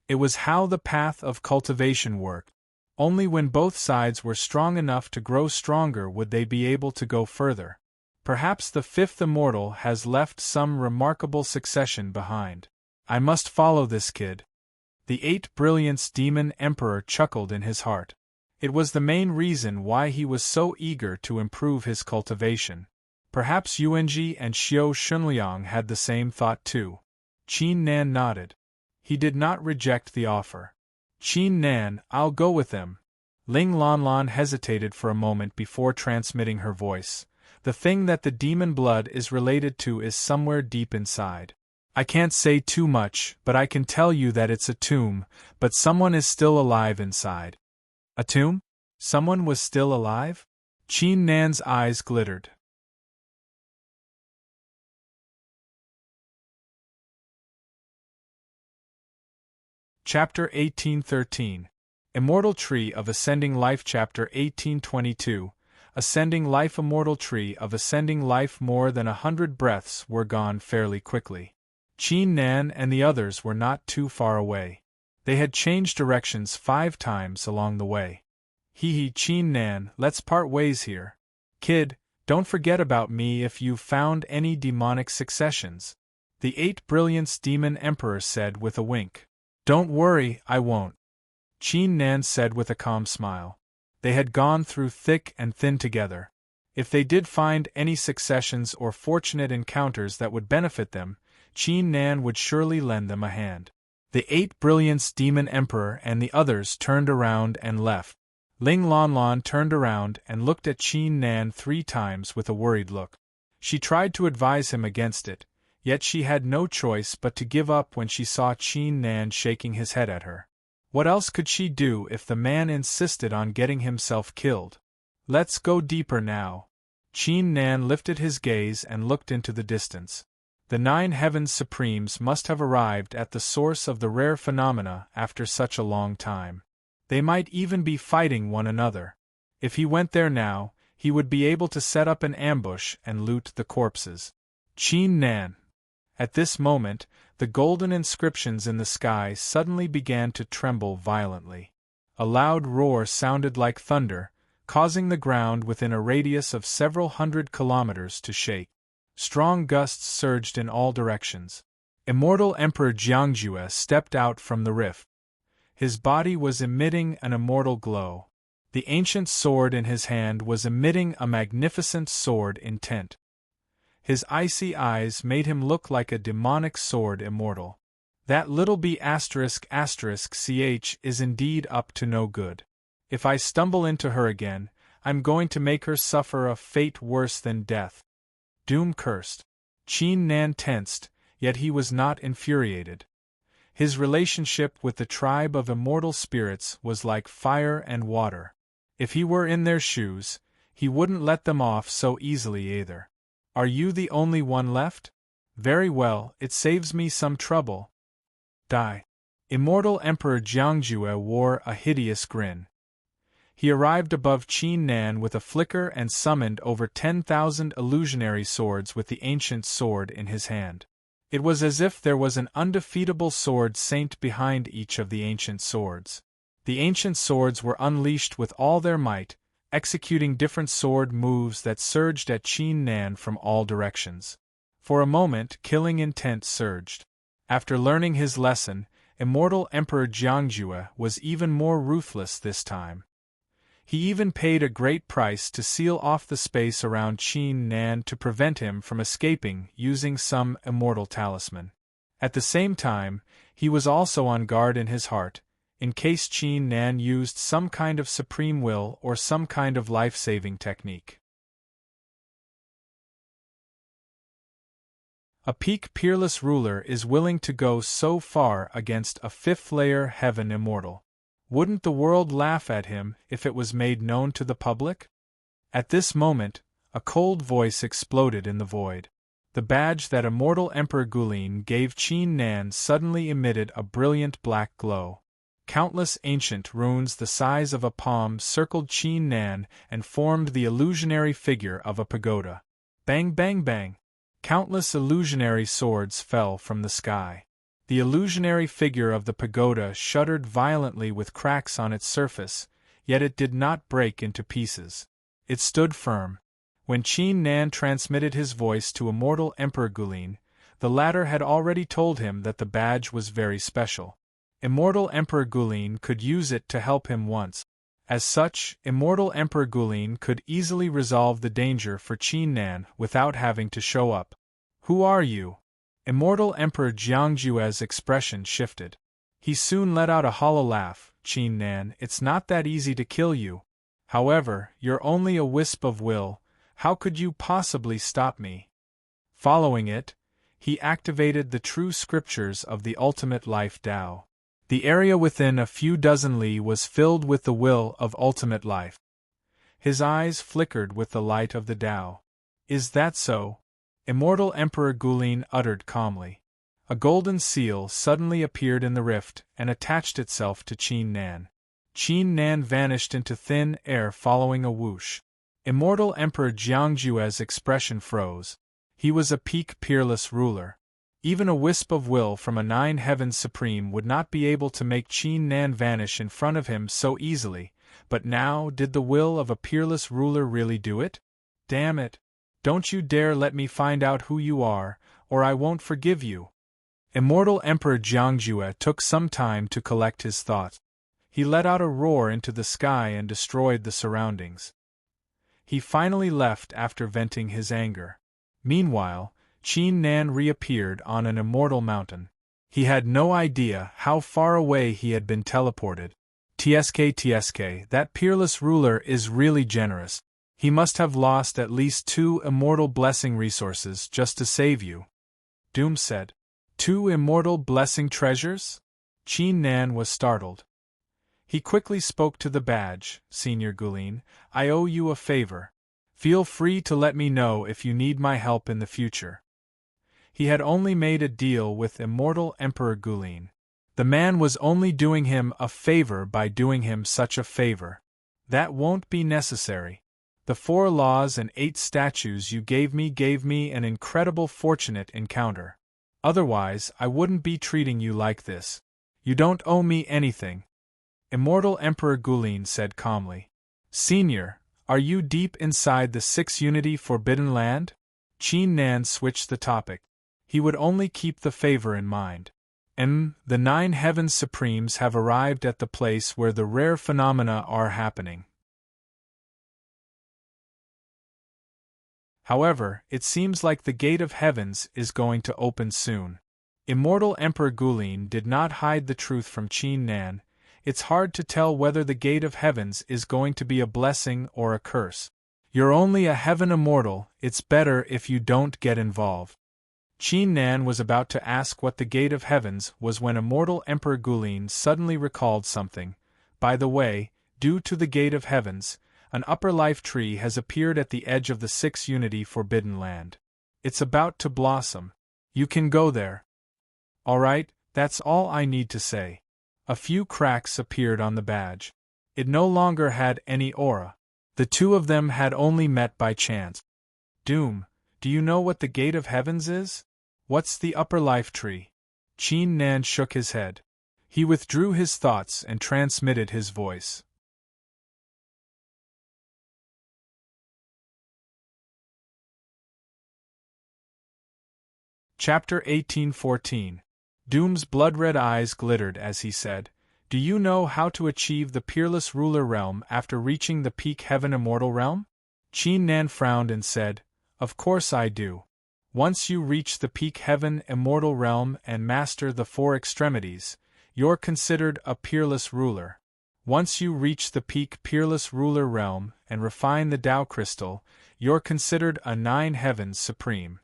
It was how the path of cultivation worked. Only when both sides were strong enough to grow stronger would they be able to go further. Perhaps the 5th Immortal has left some remarkable succession behind. I must follow this kid. The 8 Brilliance Demon Emperor chuckled in his heart. It was the main reason why he was so eager to improve his cultivation. Perhaps Yuanji and Xiao Shunliang had the same thought too. Qin Nan nodded. He did not reject the offer. Qin Nan, I'll go with them. Ling Lanlan hesitated for a moment before transmitting her voice. The thing that the demon blood is related to is somewhere deep inside. I can't say too much, but I can tell you that it's a tomb, but someone is still alive inside. A tomb? Someone was still alive? Qin Nan's eyes glittered. Chapter 1813. Immortal Tree of Ascending Life. Chapter 1822. Ascending Life. Immortal Tree of Ascending Life. More than 100 breaths were gone fairly quickly. Qin Nan and the others were not too far away. They had changed directions 5 times along the way. Hee, Qin Nan, let's part ways here. Kid, don't forget about me if you've found any demonic successions. The 8 Brilliance Demon Emperor said with a wink. Don't worry, I won't. Qin Nan said with a calm smile. They had gone through thick and thin together. If they did find any successions or fortunate encounters that would benefit them, Qin Nan would surely lend them a hand. The 8 Brilliance Demon Emperor and the others turned around and left. Ling Lanlan turned around and looked at Qin Nan 3 times with a worried look. She tried to advise him against it, yet she had no choice but to give up when she saw Qin Nan shaking his head at her. What else could she do if the man insisted on getting himself killed? Let's go deeper now. Qin Nan lifted his gaze and looked into the distance. The 9 Heavens Supremes must have arrived at the source of the rare phenomena after such a long time. They might even be fighting one another. If he went there now, he would be able to set up an ambush and loot the corpses. Qin Nan. At this moment, the golden inscriptions in the sky suddenly began to tremble violently. A loud roar sounded like thunder, causing the ground within a radius of several hundred kilometers to shake. Strong gusts surged in all directions. Immortal Emperor Jiangjue stepped out from the rift. His body was emitting an immortal glow. The ancient sword in his hand was emitting a magnificent sword intent. His icy eyes made him look like a demonic sword immortal. That little b***** ch is indeed up to no good. If I stumble into her again, I'm going to make her suffer a fate worse than death. Doom cursed. Qin Nan tensed, yet he was not infuriated. His relationship with the tribe of immortal spirits was like fire and water. If he were in their shoes, he wouldn't let them off so easily either. Are you the only one left? Very well, it saves me some trouble. Die. Immortal Emperor Jiangjue wore a hideous grin. He arrived above Qin Nan with a flicker and summoned over 10,000 illusionary swords with the ancient sword in his hand. It was as if there was an undefeatable sword saint behind each of the ancient swords. The ancient swords were unleashed with all their might, executing different sword moves that surged at Qin Nan from all directions. For a moment, killing intent surged. After learning his lesson, Immortal Emperor Jiangjue was even more ruthless this time. He even paid a great price to seal off the space around Qin Nan to prevent him from escaping using some immortal talisman. At the same time, he was also on guard in his heart, in case Qin Nan used some kind of supreme will or some kind of life-saving technique. A peak peerless ruler is willing to go so far against a 5th-layer heaven immortal. Wouldn't the world laugh at him if it was made known to the public? At this moment, a cold voice exploded in the void. The badge that Immortal Emperor Gulin gave Qin Nan suddenly emitted a brilliant black glow. Countless ancient runes the size of a palm circled Qin Nan and formed the illusionary figure of a pagoda. Bang bang bang! Countless illusionary swords fell from the sky. The illusionary figure of the pagoda shuddered violently with cracks on its surface, yet it did not break into pieces. It stood firm. When Qin Nan transmitted his voice to Immortal Emperor Gulin, the latter had already told him that the badge was very special. Immortal Emperor Gulin could use it to help him once. As such, Immortal Emperor Gulin could easily resolve the danger for Qin Nan without having to show up. Who are you? Immortal Emperor Jiangjue's expression shifted. He soon let out a hollow laugh. Qin Nan, it's not that easy to kill you. However, you're only a wisp of will. How could you possibly stop me? Following it, he activated the true scriptures of the ultimate life Tao. The area within a few dozen li was filled with the will of ultimate life. His eyes flickered with the light of the Tao. Is that so? Immortal Emperor Gulin uttered calmly. A golden seal suddenly appeared in the rift and attached itself to Qin Nan. Qin Nan vanished into thin air following a whoosh. Immortal Emperor Jiangjue's expression froze. He was a peak peerless ruler. Even a wisp of will from a nine heavens supreme would not be able to make Qin Nan vanish in front of him so easily, but now did the will of a peerless ruler really do it? Damn it! Don't you dare let me find out who you are, or I won't forgive you. Immortal Emperor Jiangjue took some time to collect his thoughts. He let out a roar into the sky and destroyed the surroundings. He finally left after venting his anger. Meanwhile, Qin Nan reappeared on an immortal mountain. He had no idea how far away he had been teleported. TSK, that peerless ruler is really generous. He must have lost at least 2 immortal blessing resources just to save you. Doom said. 2 immortal blessing treasures? Qin Nan was startled. He quickly spoke to the badge. Senior Gulin, I owe you a favor. Feel free to let me know if you need my help in the future. He had only made a deal with Immortal Emperor Gulin. The man was only doing him a favor by doing him such a favor. That won't be necessary. The 4 laws and 8 statues you gave me an incredible fortunate encounter. Otherwise, I wouldn't be treating you like this. You don't owe me anything. Immortal Emperor Gulin said calmly. Senior, are you deep inside the 6 Unity Forbidden Land? Qin Nan switched the topic. He would only keep the favor in mind. The 9 Heavens Supremes have arrived at the place where the rare phenomena are happening. However, it seems like the Gate of Heavens is going to open soon. Immortal Emperor Gulin did not hide the truth from Qin Nan. It's hard to tell whether the Gate of Heavens is going to be a blessing or a curse. You're only a heaven immortal, it's better if you don't get involved. Qin Nan was about to ask what the Gate of Heavens was when Immortal Emperor Gulin suddenly recalled something. By the way, due to the Gate of Heavens, an upper life tree has appeared at the edge of the 6 Unity Forbidden Land. It's about to blossom. You can go there. Alright, that's all I need to say. A few cracks appeared on the badge. It no longer had any aura. The 2 of them had only met by chance. Doom, do you know what the Gate of Heavens is? What's the upper life tree? Qin Nan shook his head. He withdrew his thoughts and transmitted his voice. Chapter 1814. Doom's blood-red eyes glittered as he said, Do you know how to achieve the Peerless Ruler Realm after reaching the Peak Heaven Immortal Realm? Qin Nan frowned and said, Of course I do. Once you reach the Peak Heaven Immortal Realm and master the 4 extremities, you're considered a Peerless Ruler. Once you reach the Peak Peerless Ruler Realm and refine the Tao Crystal, you're considered a 9 Heavens Supreme.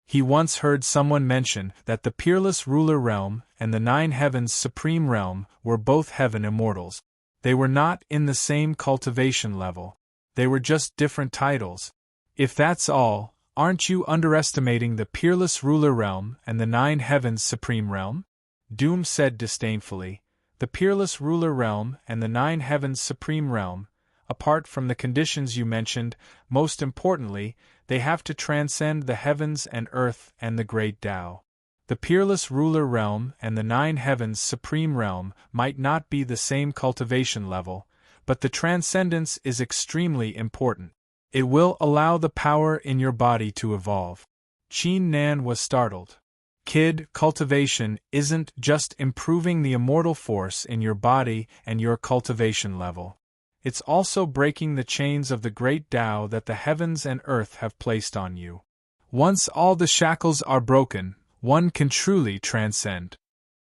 He once heard someone mention that the Peerless Ruler Realm and the 9 Heavens Supreme Realm were both Heaven Immortals. They were not in the same cultivation level. They were just different titles. If that's all, aren't you underestimating the Peerless Ruler Realm and the 9 Heavens Supreme Realm? Doom said disdainfully, The Peerless Ruler Realm and the 9 Heavens Supreme Realm, apart from the conditions you mentioned, most importantly, they have to transcend the heavens and earth and the great Tao. The Peerless Ruler Realm and the 9 Heavens Supreme Realm might not be the same cultivation level, but the transcendence is extremely important. It will allow the power in your body to evolve. Qin Nan was startled. Kid, cultivation isn't just improving the immortal force in your body and your cultivation level. It's also breaking the chains of the great Tao that the heavens and earth have placed on you. Once all the shackles are broken, one can truly transcend.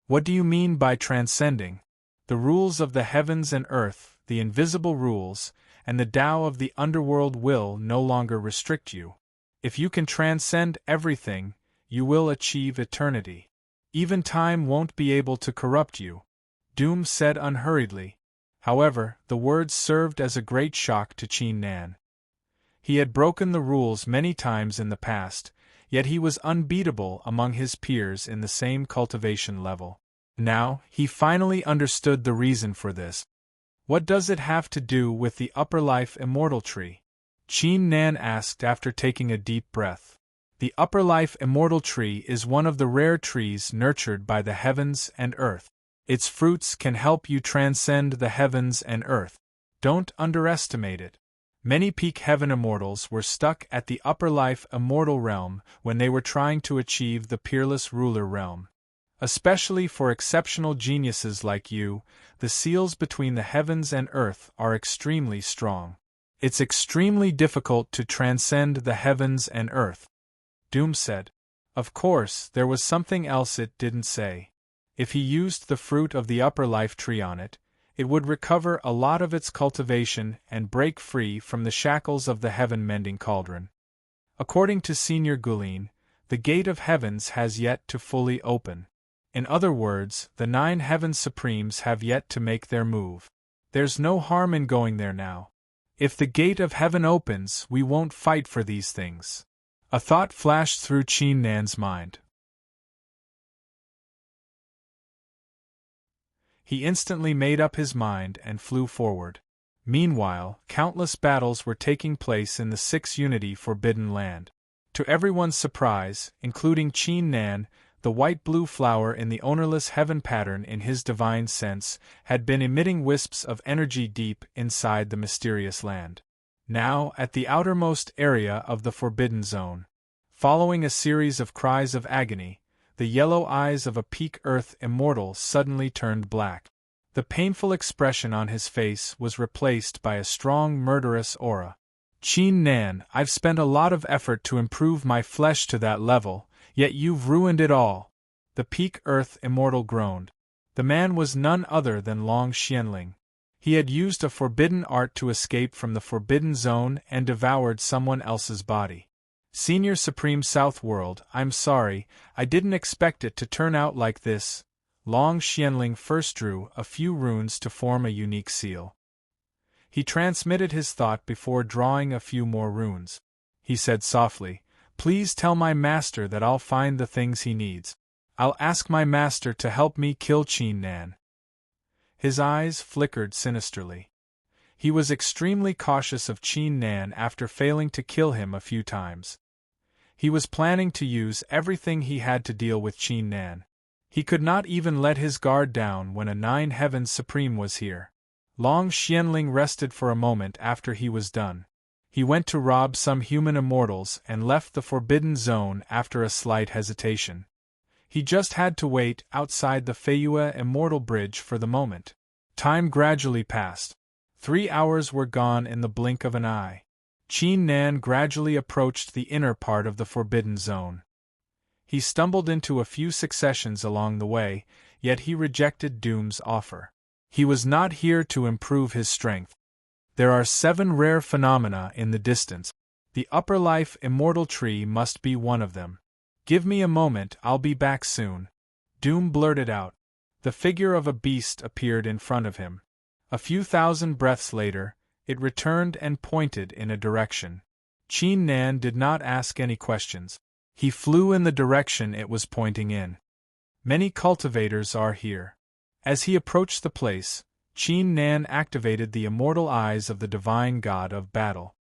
What do you mean by transcending? The rules of the heavens and earth, the invisible rules, and the Tao of the underworld will no longer restrict you. If you can transcend everything, you will achieve eternity. Even time won't be able to corrupt you, Doom said unhurriedly. However, the words served as a great shock to Qin Nan. He had broken the rules many times in the past, yet he was unbeatable among his peers in the same cultivation level. Now, he finally understood the reason for this. What does it have to do with the upper life immortal tree? Qin Nan asked after taking a deep breath. The upper life immortal tree is one of the rare trees nurtured by the heavens and earth. Its fruits can help you transcend the heavens and earth. Don't underestimate it. Many peak heaven immortals were stuck at the upper life immortal realm when they were trying to achieve the peerless ruler realm. Especially for exceptional geniuses like you, the seals between the heavens and earth are extremely strong. It's extremely difficult to transcend the heavens and earth, Doom said. Of course, there was something else it didn't say. If he used the fruit of the upper life tree on it, it would recover a lot of its cultivation and break free from the shackles of the heaven-mending cauldron. According to Senior Guline, the gate of heavens has yet to fully open. In other words, the 9 heavens supremes have yet to make their move. There's no harm in going there now. If the gate of heaven opens, we won't fight for these things. A thought flashed through Qin Nan's mind. He instantly made up his mind and flew forward. Meanwhile, countless battles were taking place in the 6 Unity Forbidden Land. To everyone's surprise, including Qin Nan, the white-blue flower in the ownerless heaven pattern in his divine sense had been emitting wisps of energy deep inside the mysterious land. Now, at the outermost area of the Forbidden Zone. Following a series of cries of agony, the yellow eyes of a peak earth immortal suddenly turned black. The painful expression on his face was replaced by a strong murderous aura. Qin Nan, I've spent a lot of effort to improve my flesh to that level, yet you've ruined it all. The peak earth immortal groaned. The man was none other than Long Xianling. He had used a forbidden art to escape from the Forbidden Zone and devoured someone else's body. Senior Supreme South World, I'm sorry, I didn't expect it to turn out like this. Long Xianling first drew a few runes to form a unique seal. He transmitted his thought before drawing a few more runes. He said softly, "Please tell my master that I'll find the things he needs. I'll ask my master to help me kill Qin Nan." His eyes flickered sinisterly. He was extremely cautious of Qin Nan after failing to kill him a few times. He was planning to use everything he had to deal with Qin Nan. He could not even let his guard down when a 9 Heavens Supreme was here. Long Xianling rested for a moment after he was done. He went to rob some human immortals and left the Forbidden Zone after a slight hesitation. He just had to wait outside the Feiyue Immortal Bridge for the moment. Time gradually passed. 3 hours were gone in the blink of an eye. Qin Nan gradually approached the inner part of the Forbidden Zone. He stumbled into a few successions along the way, yet he rejected Doom's offer. He was not here to improve his strength. There are 7 rare phenomena in the distance. The upper life immortal tree must be one of them. Give me a moment, I'll be back soon. Doom blurted out. The figure of a beast appeared in front of him. A few thousand breaths later, it returned and pointed in a direction. Qin Nan did not ask any questions. He flew in the direction it was pointing in. Many cultivators are here. As he approached the place, Qin Nan activated the immortal eyes of the divine god of battle.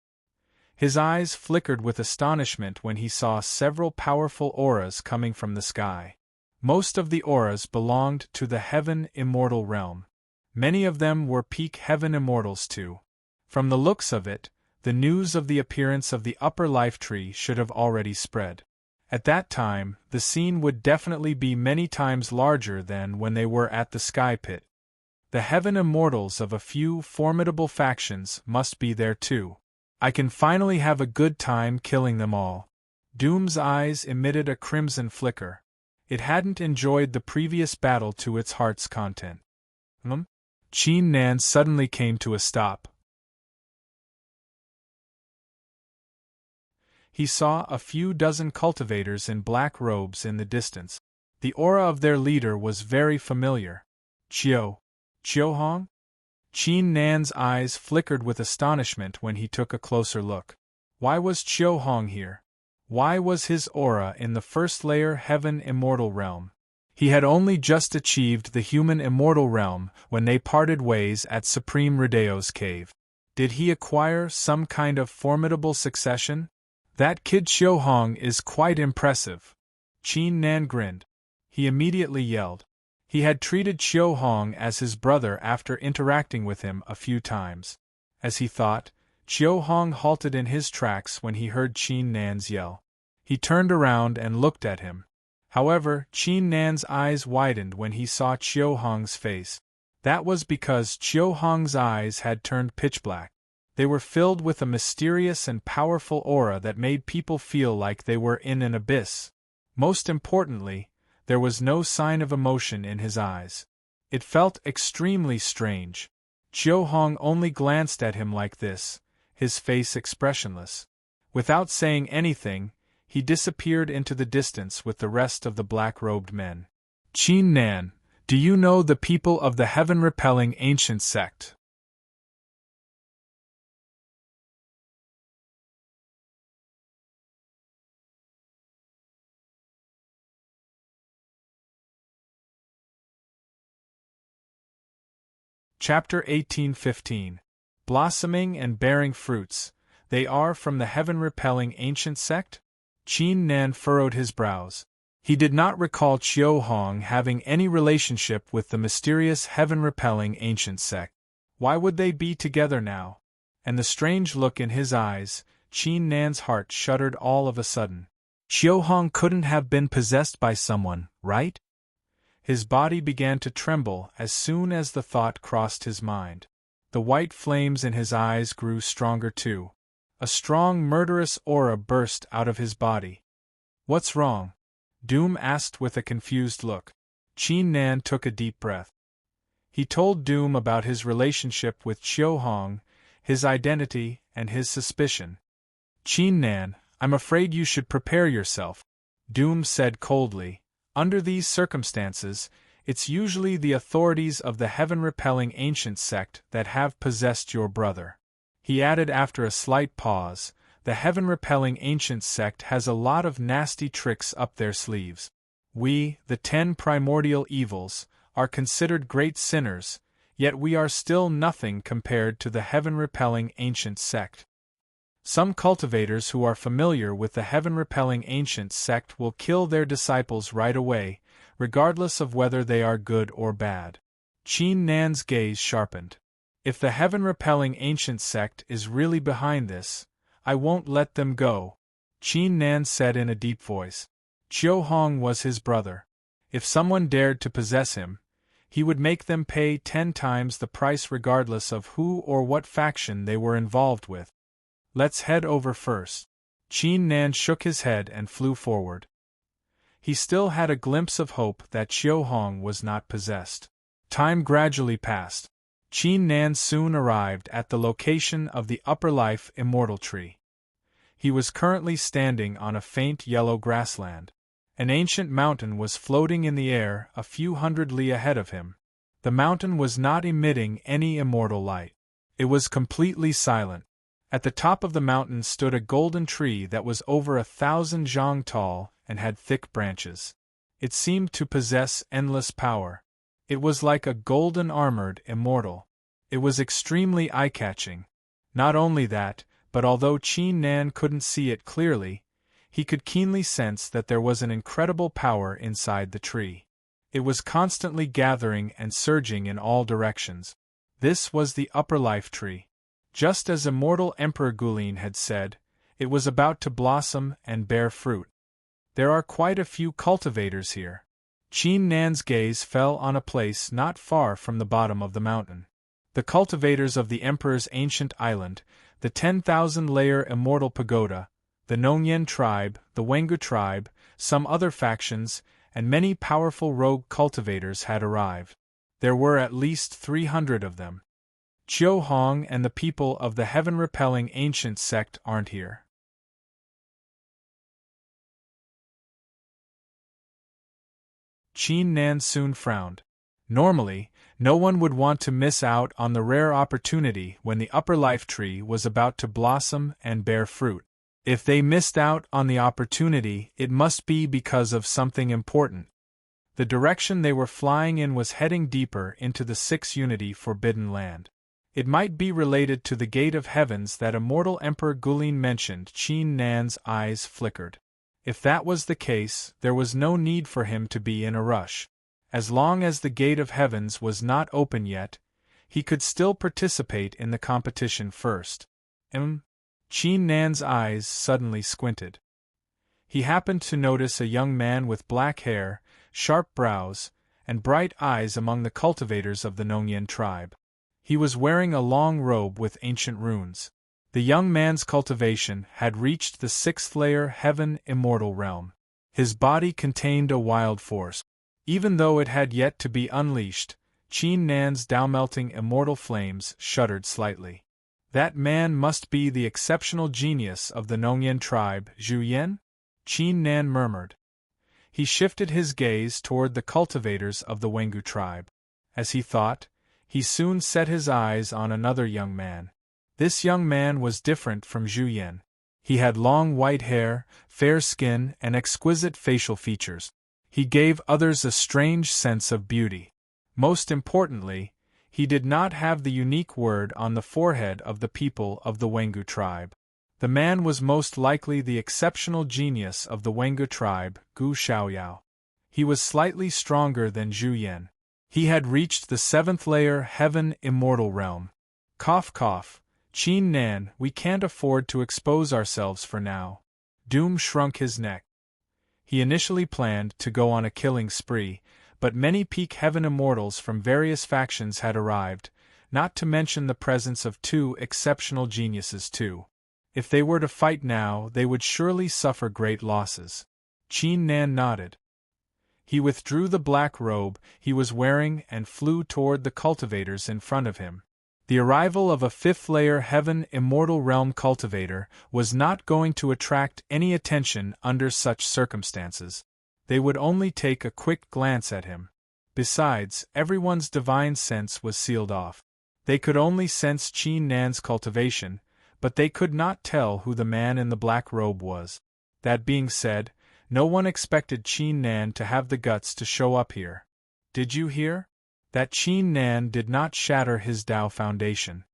His eyes flickered with astonishment when he saw several powerful auras coming from the sky. Most of the auras belonged to the heaven immortal realm. Many of them were peak heaven immortals too. From the looks of it, the news of the appearance of the upper life tree should have already spread. At that time, the scene would definitely be many times larger than when they were at the sky pit. The heaven immortals of a few formidable factions must be there too. I can finally have a good time killing them all. Doom's eyes emitted a crimson flicker. It hadn't enjoyed the previous battle to its heart's content. Qin Nan suddenly came to a stop. He saw a few dozen cultivators in black robes in the distance. The aura of their leader was very familiar. Hong? Qin Nan's eyes flickered with astonishment when he took a closer look. Why was Hong here? Why was his aura in the first layer heaven immortal realm? He had only just achieved the human immortal realm when they parted ways at Supreme Rideo's cave. Did he acquire some kind of formidable succession? That kid Hong is quite impressive. Qin Nan grinned. He immediately yelled. He had treated Hong as his brother after interacting with him a few times. As he thought, Hong halted in his tracks when he heard Qin Nan's yell. He turned around and looked at him. However, Qin Nan's eyes widened when he saw Hong's face. That was because Hong's eyes had turned pitch black. They were filled with a mysterious and powerful aura that made people feel like they were in an abyss. Most importantly, there was no sign of emotion in his eyes. It felt extremely strange. Hong only glanced at him like this, his face expressionless. Without saying anything, he disappeared into the distance with the rest of the black-robed men. Qin Nan, do you know the people of the heaven-repelling ancient sect? Chapter 1815. Blossoming and bearing fruits, they are from the heaven-repelling ancient sect? Qin Nan furrowed his brows. He did not recall Hong having any relationship with the mysterious heaven-repelling ancient sect. Why would they be together now? And the strange look in his eyes, Qin Nan's heart shuddered all of a sudden. Hong couldn't have been possessed by someone, right? His body began to tremble as soon as the thought crossed his mind. The white flames in his eyes grew stronger too. A strong murderous aura burst out of his body. What's wrong? Doom asked with a confused look. Qin Nan took a deep breath. He told Doom about his relationship with Hong, his identity, and his suspicion. Qin Nan, I'm afraid you should prepare yourself, Doom said coldly. Under these circumstances, it's usually the authorities of the heaven-repelling ancient sect that have possessed your brother. He added after a slight pause, the heaven-repelling ancient sect has a lot of nasty tricks up their sleeves. We, the 10 primordial evils, are considered great sinners, yet we are still nothing compared to the heaven-repelling ancient sect. Some cultivators who are familiar with the heaven-repelling ancient sect will kill their disciples right away, regardless of whether they are good or bad. Qin Nan's gaze sharpened. If the heaven-repelling ancient sect is really behind this, I won't let them go, Qin Nan said in a deep voice. Hong was his brother. If someone dared to possess him, he would make them pay 10 times the price regardless of who or what faction they were involved with. Let's head over first. Qin Nan shook his head and flew forward. He still had a glimpse of hope that Hong was not possessed. Time gradually passed. Qin Nan soon arrived at the location of the Upper Life Immortal Tree. He was currently standing on a faint yellow grassland. An ancient mountain was floating in the air a few hundred li ahead of him. The mountain was not emitting any immortal light. It was completely silent. At the top of the mountain stood a golden tree that was over 1,000 zhang tall and had thick branches. It seemed to possess endless power. It was like a golden armored immortal. It was extremely eye-catching. Not only that, but although Qin Nan couldn't see it clearly, he could keenly sense that there was an incredible power inside the tree. It was constantly gathering and surging in all directions. This was the Upper Life Tree. Just as immortal Emperor Gulin had said, it was about to blossom and bear fruit. There are quite a few cultivators here. Qin Nan's gaze fell on a place not far from the bottom of the mountain. The cultivators of the Emperor's ancient island, the 10,000-layer immortal pagoda, the Nongyen tribe, the Wengu tribe, some other factions, and many powerful rogue cultivators had arrived. There were at least 300 of them. Qiu Hong and the people of the heaven-repelling ancient sect aren't here. Qin Nan soon frowned. Normally, no one would want to miss out on the rare opportunity when the upper life tree was about to blossom and bear fruit. If they missed out on the opportunity, it must be because of something important. The direction they were flying in was heading deeper into the Six Unity Forbidden Land. It might be related to the Gate of Heavens that immortal Emperor Gulin mentioned. Qin Nan's eyes flickered. If that was the case, there was no need for him to be in a rush. As long as the Gate of Heavens was not open yet, he could still participate in the competition first. Qin Nan's eyes suddenly squinted. He happened to notice a young man with black hair, sharp brows, and bright eyes among the cultivators of the Nongyen tribe. He was wearing a long robe with ancient runes. The young man's cultivation had reached the 6th-layer heaven immortal realm. His body contained a wild force. Even though it had yet to be unleashed, Qin Nan's down-melting immortal flames shuddered slightly. That man must be the exceptional genius of the Nongyen tribe, Zhu Yan? Qin Nan murmured. He shifted his gaze toward the cultivators of the Wengu tribe. As he thought, he soon set his eyes on another young man. This young man was different from Zhu Yan. He had long white hair, fair skin, and exquisite facial features. He gave others a strange sense of beauty. Most importantly, he did not have the unique word on the forehead of the people of the Wengu tribe. The man was most likely the exceptional genius of the Wengu tribe, Gu Xiaoyao. He was slightly stronger than Zhu Yan. He had reached the 7th-layer heaven immortal realm. Cough cough. Qin Nan, we can't afford to expose ourselves for now. Doom shrunk his neck. He initially planned to go on a killing spree, but many peak heaven immortals from various factions had arrived, not to mention the presence of 2 exceptional geniuses too. If they were to fight now, they would surely suffer great losses. Qin Nan nodded. He withdrew the black robe he was wearing and flew toward the cultivators in front of him. The arrival of a 5th-layer heaven immortal realm cultivator was not going to attract any attention under such circumstances. They would only take a quick glance at him. Besides, everyone's divine sense was sealed off. They could only sense Qin Nan's cultivation, but they could not tell who the man in the black robe was. That being said, no one expected Qin Nan to have the guts to show up here. Did you hear? That Qin Nan did not shatter his Tao foundation.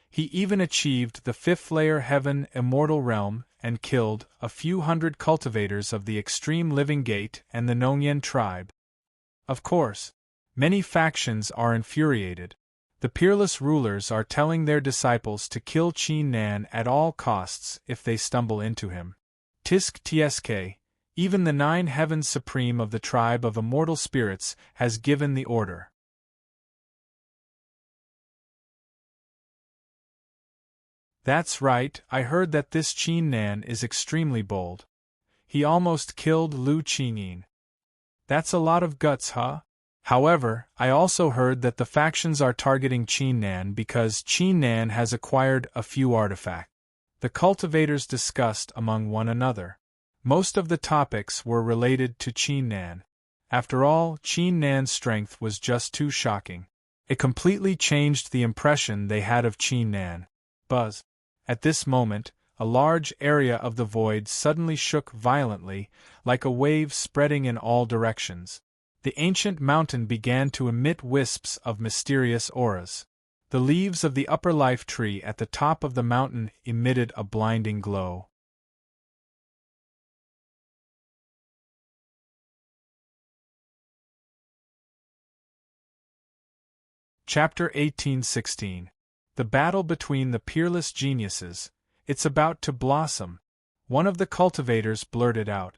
He even achieved the 5th-layer heaven immortal realm and killed a few hundred cultivators of the extreme living gate and the Nongyen tribe. Of course, many factions are infuriated. The peerless rulers are telling their disciples to kill Qin Nan at all costs if they stumble into him. Tisk tsk, even the 9 heavens supreme of the tribe of immortal spirits has given the order. That's right, I heard that this Qin Nan is extremely bold. He almost killed Lu Qinyin. That's a lot of guts, huh? However, I also heard that the factions are targeting Qin Nan because Qin Nan has acquired a few artifacts. The cultivators discussed among one another. Most of the topics were related to Qin Nan. After all, Qin Nan's strength was just too shocking. It completely changed the impression they had of Qin Nan. Buzz. At this moment, a large area of the void suddenly shook violently, like a wave spreading in all directions. The ancient mountain began to emit wisps of mysterious auras. The leaves of the upper life tree at the top of the mountain emitted a blinding glow. Chapter 1816. The battle between the peerless geniuses. It's about to blossom. One of the cultivators blurted out.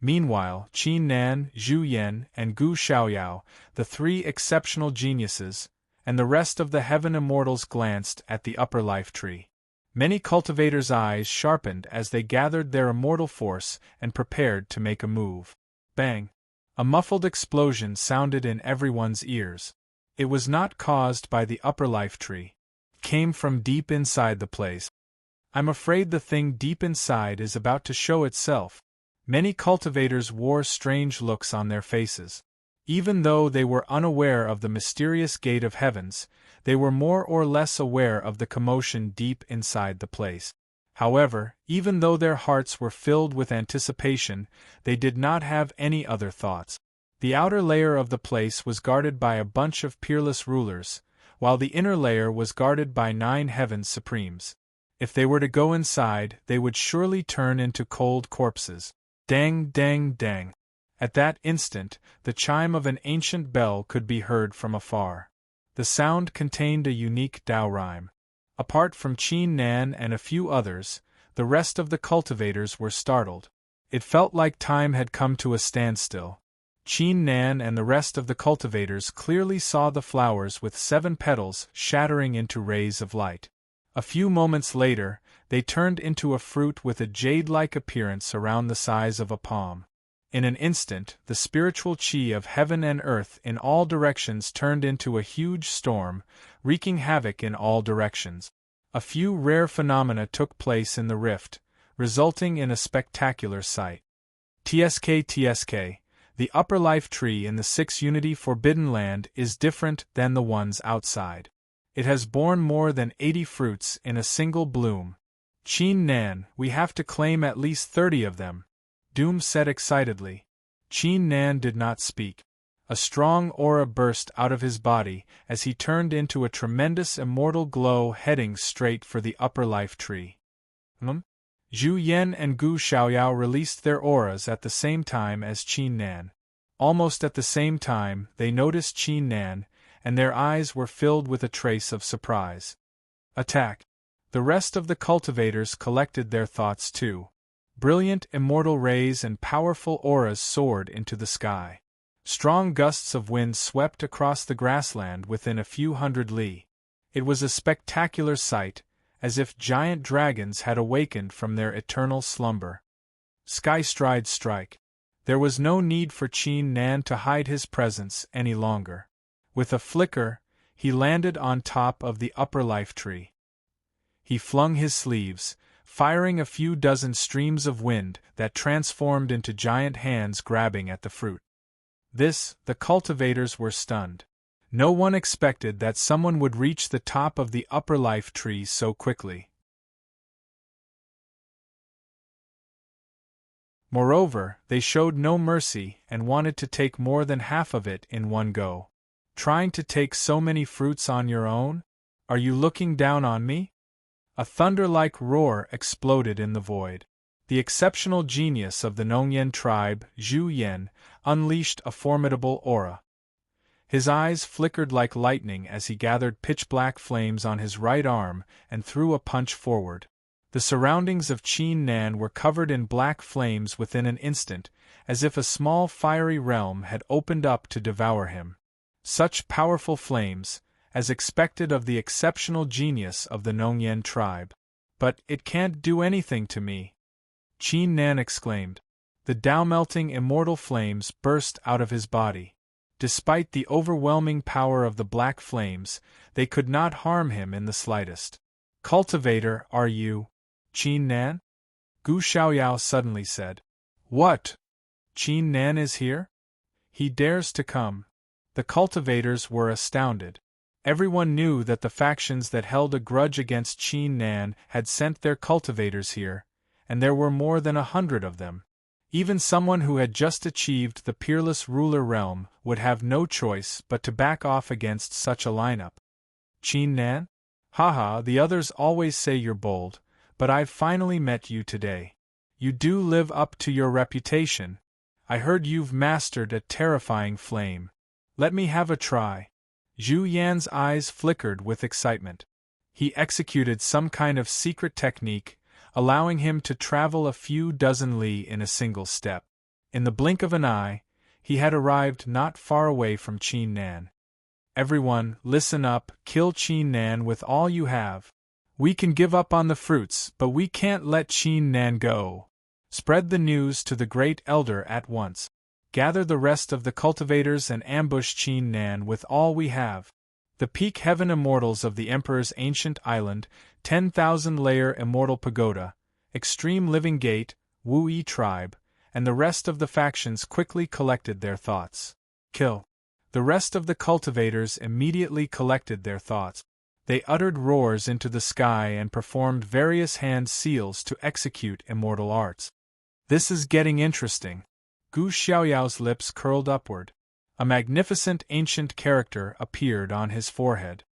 Meanwhile, Qin Nan, Zhu Yan, and Gu Xiaoyao, the three exceptional geniuses, and the rest of the heaven immortals glanced at the upper life tree. Many cultivators' eyes sharpened as they gathered their immortal force and prepared to make a move. Bang! A muffled explosion sounded in everyone's ears. It was not caused by the upper life tree. It came from deep inside the place. I'm afraid the thing deep inside is about to show itself. Many cultivators wore strange looks on their faces. Even though they were unaware of the mysterious gate of heavens, they were more or less aware of the commotion deep inside the place. However, even though their hearts were filled with anticipation, they did not have any other thoughts. The outer layer of the place was guarded by a bunch of peerless rulers, while the inner layer was guarded by 9 heavens supremes. If they were to go inside, they would surely turn into cold corpses. Dang, dang, dang. At that instant, the chime of an ancient bell could be heard from afar. The sound contained a unique Tao rhyme. Apart from Qin Nan and a few others, the rest of the cultivators were startled. It felt like time had come to a standstill. Qin Nan and the rest of the cultivators clearly saw the flowers with 7 petals shattering into rays of light. A few moments later, they turned into a fruit with a jade-like appearance around the size of a palm. In an instant, the spiritual qi of heaven and earth in all directions turned into a huge storm, wreaking havoc in all directions. A few rare phenomena took place in the rift, resulting in a spectacular sight. TSK, the upper life tree in the 6 Unity Forbidden Land is different than the ones outside. It has borne more than 80 fruits in a single bloom. Qin Nan, we have to claim at least 30 of them, Doom said excitedly. Qin Nan did not speak. A strong aura burst out of his body as he turned into a tremendous immortal glow heading straight for the upper life tree. Zhu Yan and Gu Xiaoyao released their auras at the same time as Qin Nan. Almost at the same time, they noticed Qin Nan, and their eyes were filled with a trace of surprise. Attack! The rest of the cultivators collected their thoughts too. Brilliant immortal rays and powerful auras soared into the sky. Strong gusts of wind swept across the grassland within a few hundred li. It was a spectacular sight, as if giant dragons had awakened from their eternal slumber. Sky stride strike. There was no need for Qin Nan to hide his presence any longer. With a flicker, he landed on top of the upper life tree. He flung his sleeves, firing a few dozen streams of wind that transformed into giant hands grabbing at the fruit. The cultivators were stunned. No one expected that someone would reach the top of the upper life tree so quickly. Moreover, they showed no mercy and wanted to take more than half of it in one go. Trying to take so many fruits on your own? Are you looking down on me? A thunder-like roar exploded in the void. The exceptional genius of the Nongyan tribe, Zhu Yan, unleashed a formidable aura. His eyes flickered like lightning as he gathered pitch-black flames on his right arm and threw a punch forward. The surroundings of Qin Nan were covered in black flames within an instant, as if a small fiery realm had opened up to devour him. Such powerful flames, as expected of the exceptional genius of the Nongyan tribe. But it can't do anything to me, Qin Nan exclaimed. The Tao-melting immortal flames burst out of his body. Despite the overwhelming power of the black flames, they could not harm him in the slightest. Cultivator, are you Qin Nan? Gu Xiaoyao suddenly said. What? Qin Nan is here? He dares to come. The cultivators were astounded. Everyone knew that the factions that held a grudge against Qin Nan had sent their cultivators here, and there were more than 100 of them. Even someone who had just achieved the peerless ruler realm would have no choice but to back off against such a lineup. Qin Nan? Haha, the others always say you're bold, but I've finally met you today. You do live up to your reputation. I heard you've mastered a terrifying flame. Let me have a try. Zhu Yan's eyes flickered with excitement. He executed some kind of secret technique, allowing him to travel a few dozen li in a single step. In the blink of an eye, he had arrived not far away from Qin Nan. Everyone, listen up, kill Qin Nan with all you have. We can give up on the fruits, but we can't let Qin Nan go. Spread the news to the great elder at once. Gather the rest of the cultivators and ambush Qin Nan with all we have. The peak heaven immortals of the Emperor's ancient island, 10,000-layer immortal pagoda, extreme living gate, Wu Yi tribe, and the rest of the factions quickly collected their thoughts. Kill. The rest of the cultivators immediately collected their thoughts. They uttered roars into the sky and performed various hand seals to execute immortal arts. This is getting interesting. Gu Xiaoyao's lips curled upward. A magnificent ancient character appeared on his forehead.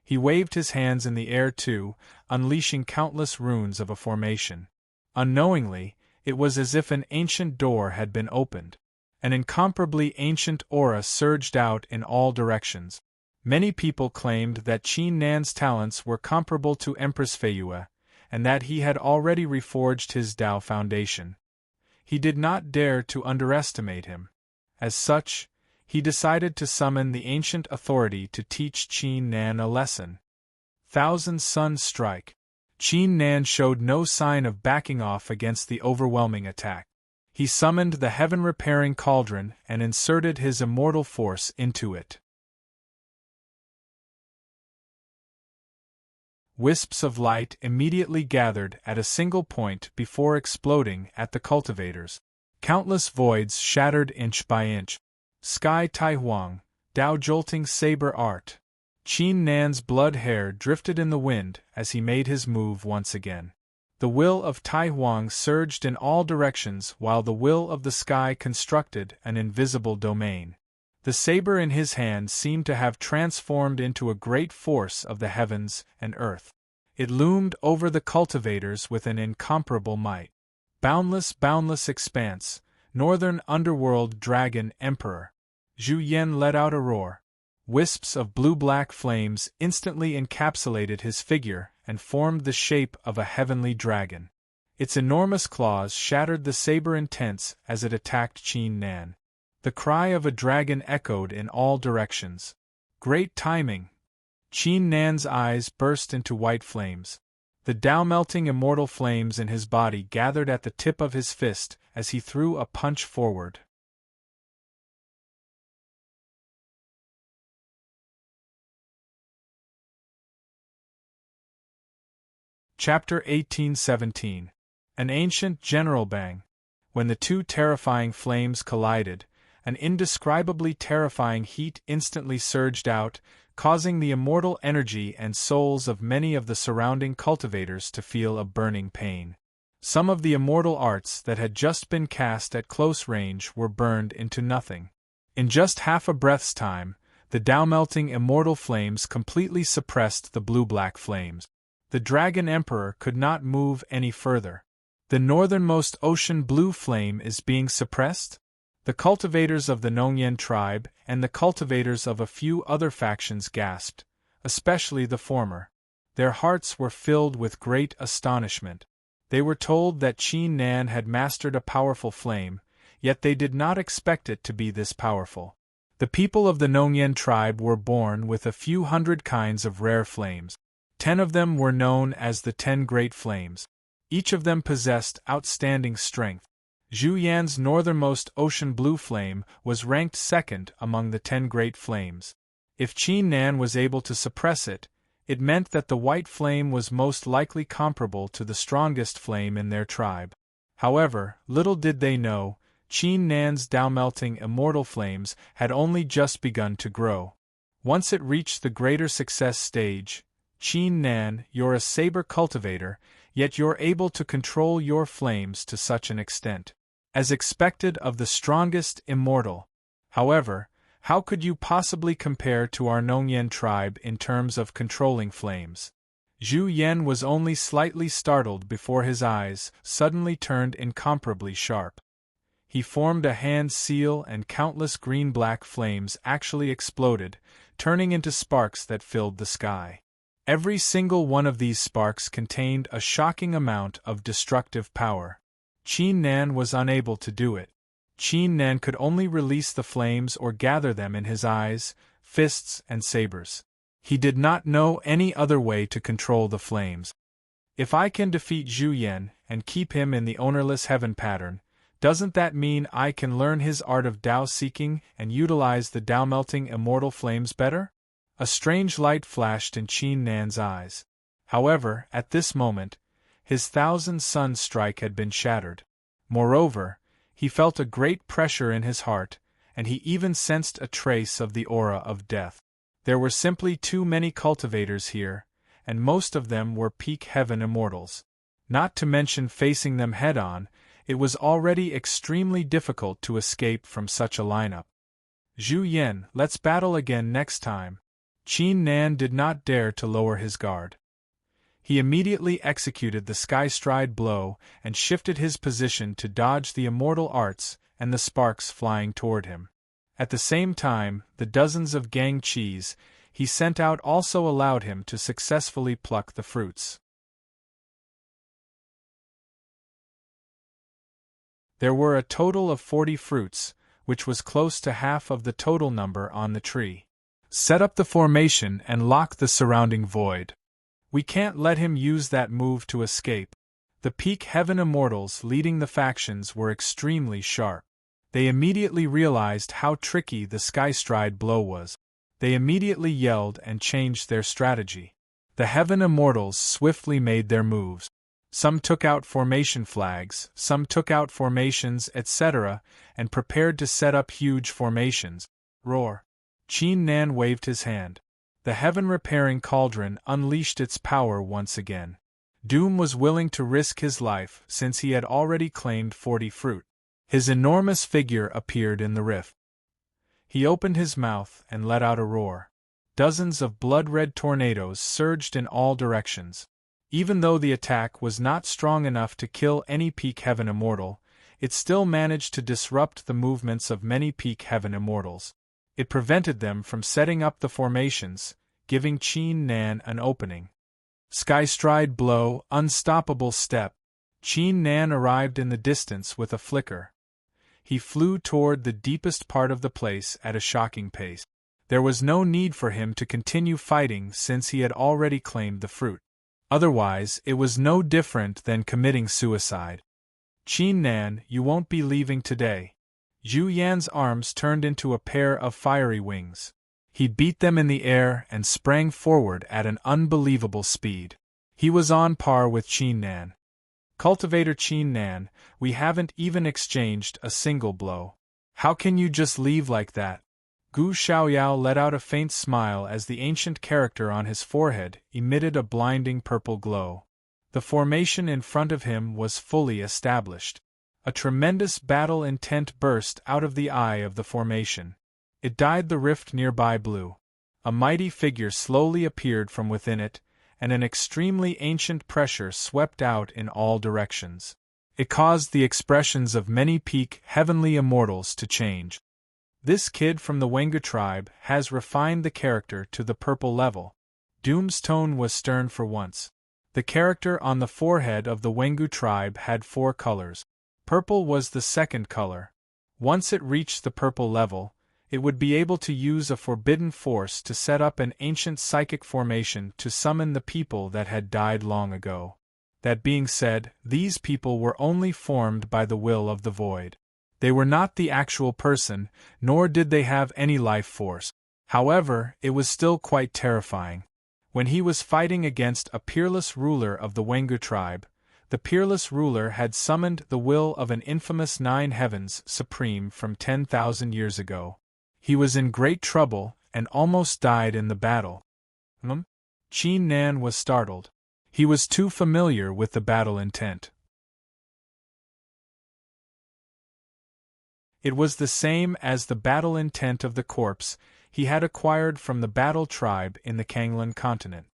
He waved his hands in the air too, unleashing countless runes of a formation. Unknowingly, it was as if an ancient door had been opened. An incomparably ancient aura surged out in all directions. Many people claimed that Qin Nan's talents were comparable to Empress Feiyue, and that he had already reforged his Tao foundation. He did not dare to underestimate him. As such, he decided to summon the ancient authority to teach Qin Nan a lesson. Thousand Sun Strike. Qin Nan showed no sign of backing off against the overwhelming attack. He summoned the heaven-repairing cauldron and inserted his immortal force into it. Wisps of light immediately gathered at a single point before exploding at the cultivators. Countless voids shattered inch by inch. Sky Tai Huang, Dao jolting saber art. Qin Nan's blood hair drifted in the wind as he made his move once again. The will of Tai Huang surged in all directions while the will of the sky constructed an invisible domain. The saber in his hand seemed to have transformed into a great force of the heavens and earth. It loomed over the cultivators with an incomparable might. Boundless expanse, northern underworld dragon emperor. Zhu Yan let out a roar. Wisps of blue-black flames instantly encapsulated his figure and formed the shape of a heavenly dragon. Its enormous claws shattered the saber intense as it attacked Qin Nan. The cry of a dragon echoed in all directions. Great timing! Qin Nan's eyes burst into white flames. The Tao-melting immortal flames in his body gathered at the tip of his fist as he threw a punch forward. Chapter 1817. An ancient general bang. When the two terrifying flames collided, an indescribably terrifying heat instantly surged out, causing the immortal energy and souls of many of the surrounding cultivators to feel a burning pain. Some of the immortal arts that had just been cast at close range were burned into nothing. In just half a breath's time, the Tao-melting immortal flames completely suppressed the blue-black flames. The Dragon Emperor could not move any further. The northernmost ocean blue flame is being suppressed? The cultivators of the Nongyan tribe and the cultivators of a few other factions gasped, especially the former. Their hearts were filled with great astonishment. They were told that Qin Nan had mastered a powerful flame, yet they did not expect it to be this powerful. The people of the Nongyan tribe were born with a few hundred kinds of rare flames. 10 of them were known as the 10 Great Flames. Each of them possessed outstanding strength. Zhu Yan's northernmost ocean blue flame was ranked second among the 10 Great Flames. If Qin Nan was able to suppress it, it meant that the white flame was most likely comparable to the strongest flame in their tribe. However, little did they know, Qin Nan's Tao-melting immortal flames had only just begun to grow. Once it reached the greater success stage, Qin Nan, you're a saber cultivator, yet you're able to control your flames to such an extent. As expected of the strongest immortal. However, how could you possibly compare to our Nongyan tribe in terms of controlling flames? Zhu Yan was only slightly startled before his eyes suddenly turned incomparably sharp. He formed a hand seal and countless green-black flames actually exploded, turning into sparks that filled the sky. Every single one of these sparks contained a shocking amount of destructive power. Qin Nan was unable to do it. Qin Nan could only release the flames or gather them in his eyes, fists, and sabers. He did not know any other way to control the flames. If I can defeat Zhu Yan and keep him in the ownerless heaven pattern, doesn't that mean I can learn his art of Tao seeking and utilize the Tao melting immortal flames better? A strange light flashed in Qin Nan's eyes. However, at this moment, his 1,000-sun strike had been shattered. Moreover, he felt a great pressure in his heart, and he even sensed a trace of the aura of death. There were simply too many cultivators here, and most of them were peak heaven immortals. Not to mention facing them head-on, it was already extremely difficult to escape from such a lineup. Zhu Yan, let's battle again next time. Qin Nan did not dare to lower his guard. He immediately executed the sky stride blow and shifted his position to dodge the immortal arts and the sparks flying toward him. At the same time, the dozens of gang qis he sent out also allowed him to successfully pluck the fruits. There were a total of 40 fruits, which was close to half of the total number on the tree. Set up the formation and lock the surrounding void. We can't let him use that move to escape. The peak heaven immortals leading the factions were extremely sharp. They immediately realized how tricky the skystride blow was. They immediately yelled and changed their strategy. The heaven immortals swiftly made their moves. Some took out formation flags, some took out formations, etc., and prepared to set up huge formations. Roar! Qin Nan waved his hand. The heaven-repairing cauldron unleashed its power once again. Doom was willing to risk his life since he had already claimed 40 fruit. His enormous figure appeared in the rift. He opened his mouth and let out a roar. Dozens of blood-red tornadoes surged in all directions. Even though the attack was not strong enough to kill any peak heaven immortal, it still managed to disrupt the movements of many peak heaven immortals. It prevented them from setting up the formations, giving Qin Nan an opening. Skystride blow, unstoppable step. Qin Nan arrived in the distance with a flicker. He flew toward the deepest part of the place at a shocking pace. There was no need for him to continue fighting since he had already claimed the fruit. Otherwise, it was no different than committing suicide. Qin Nan, you won't be leaving today. Zhu Yan's arms turned into a pair of fiery wings. He beat them in the air and sprang forward at an unbelievable speed. He was on par with Qin Nan. Cultivator Qin Nan, we haven't even exchanged a single blow. How can you just leave like that? Gu Xiaoyao let out a faint smile as the ancient character on his forehead emitted a blinding purple glow. The formation in front of him was fully established. A tremendous battle intent burst out of the eye of the formation. It dyed the rift nearby blue. A mighty figure slowly appeared from within it, and an extremely ancient pressure swept out in all directions. It caused the expressions of many peak heavenly immortals to change. This kid from the Wengu tribe has refined the character to the purple level. Doom's tone was stern for once. The character on the forehead of the Wengu tribe had 4 colors. Purple was the second color. Once it reached the purple level, it would be able to use a forbidden force to set up an ancient psychic formation to summon the people that had died long ago. That being said, these people were only formed by the will of the void. They were not the actual person, nor did they have any life force. However, it was still quite terrifying. When he was fighting against a peerless ruler of the Wengu tribe, the peerless ruler had summoned the will of an infamous 9 heavens supreme from 10,000 years ago. He was in great trouble and almost died in the battle. Qin Nan was startled. He was too familiar with the battle intent. It was the same as the battle intent of the corpse he had acquired from the battle tribe in the Kanglan continent.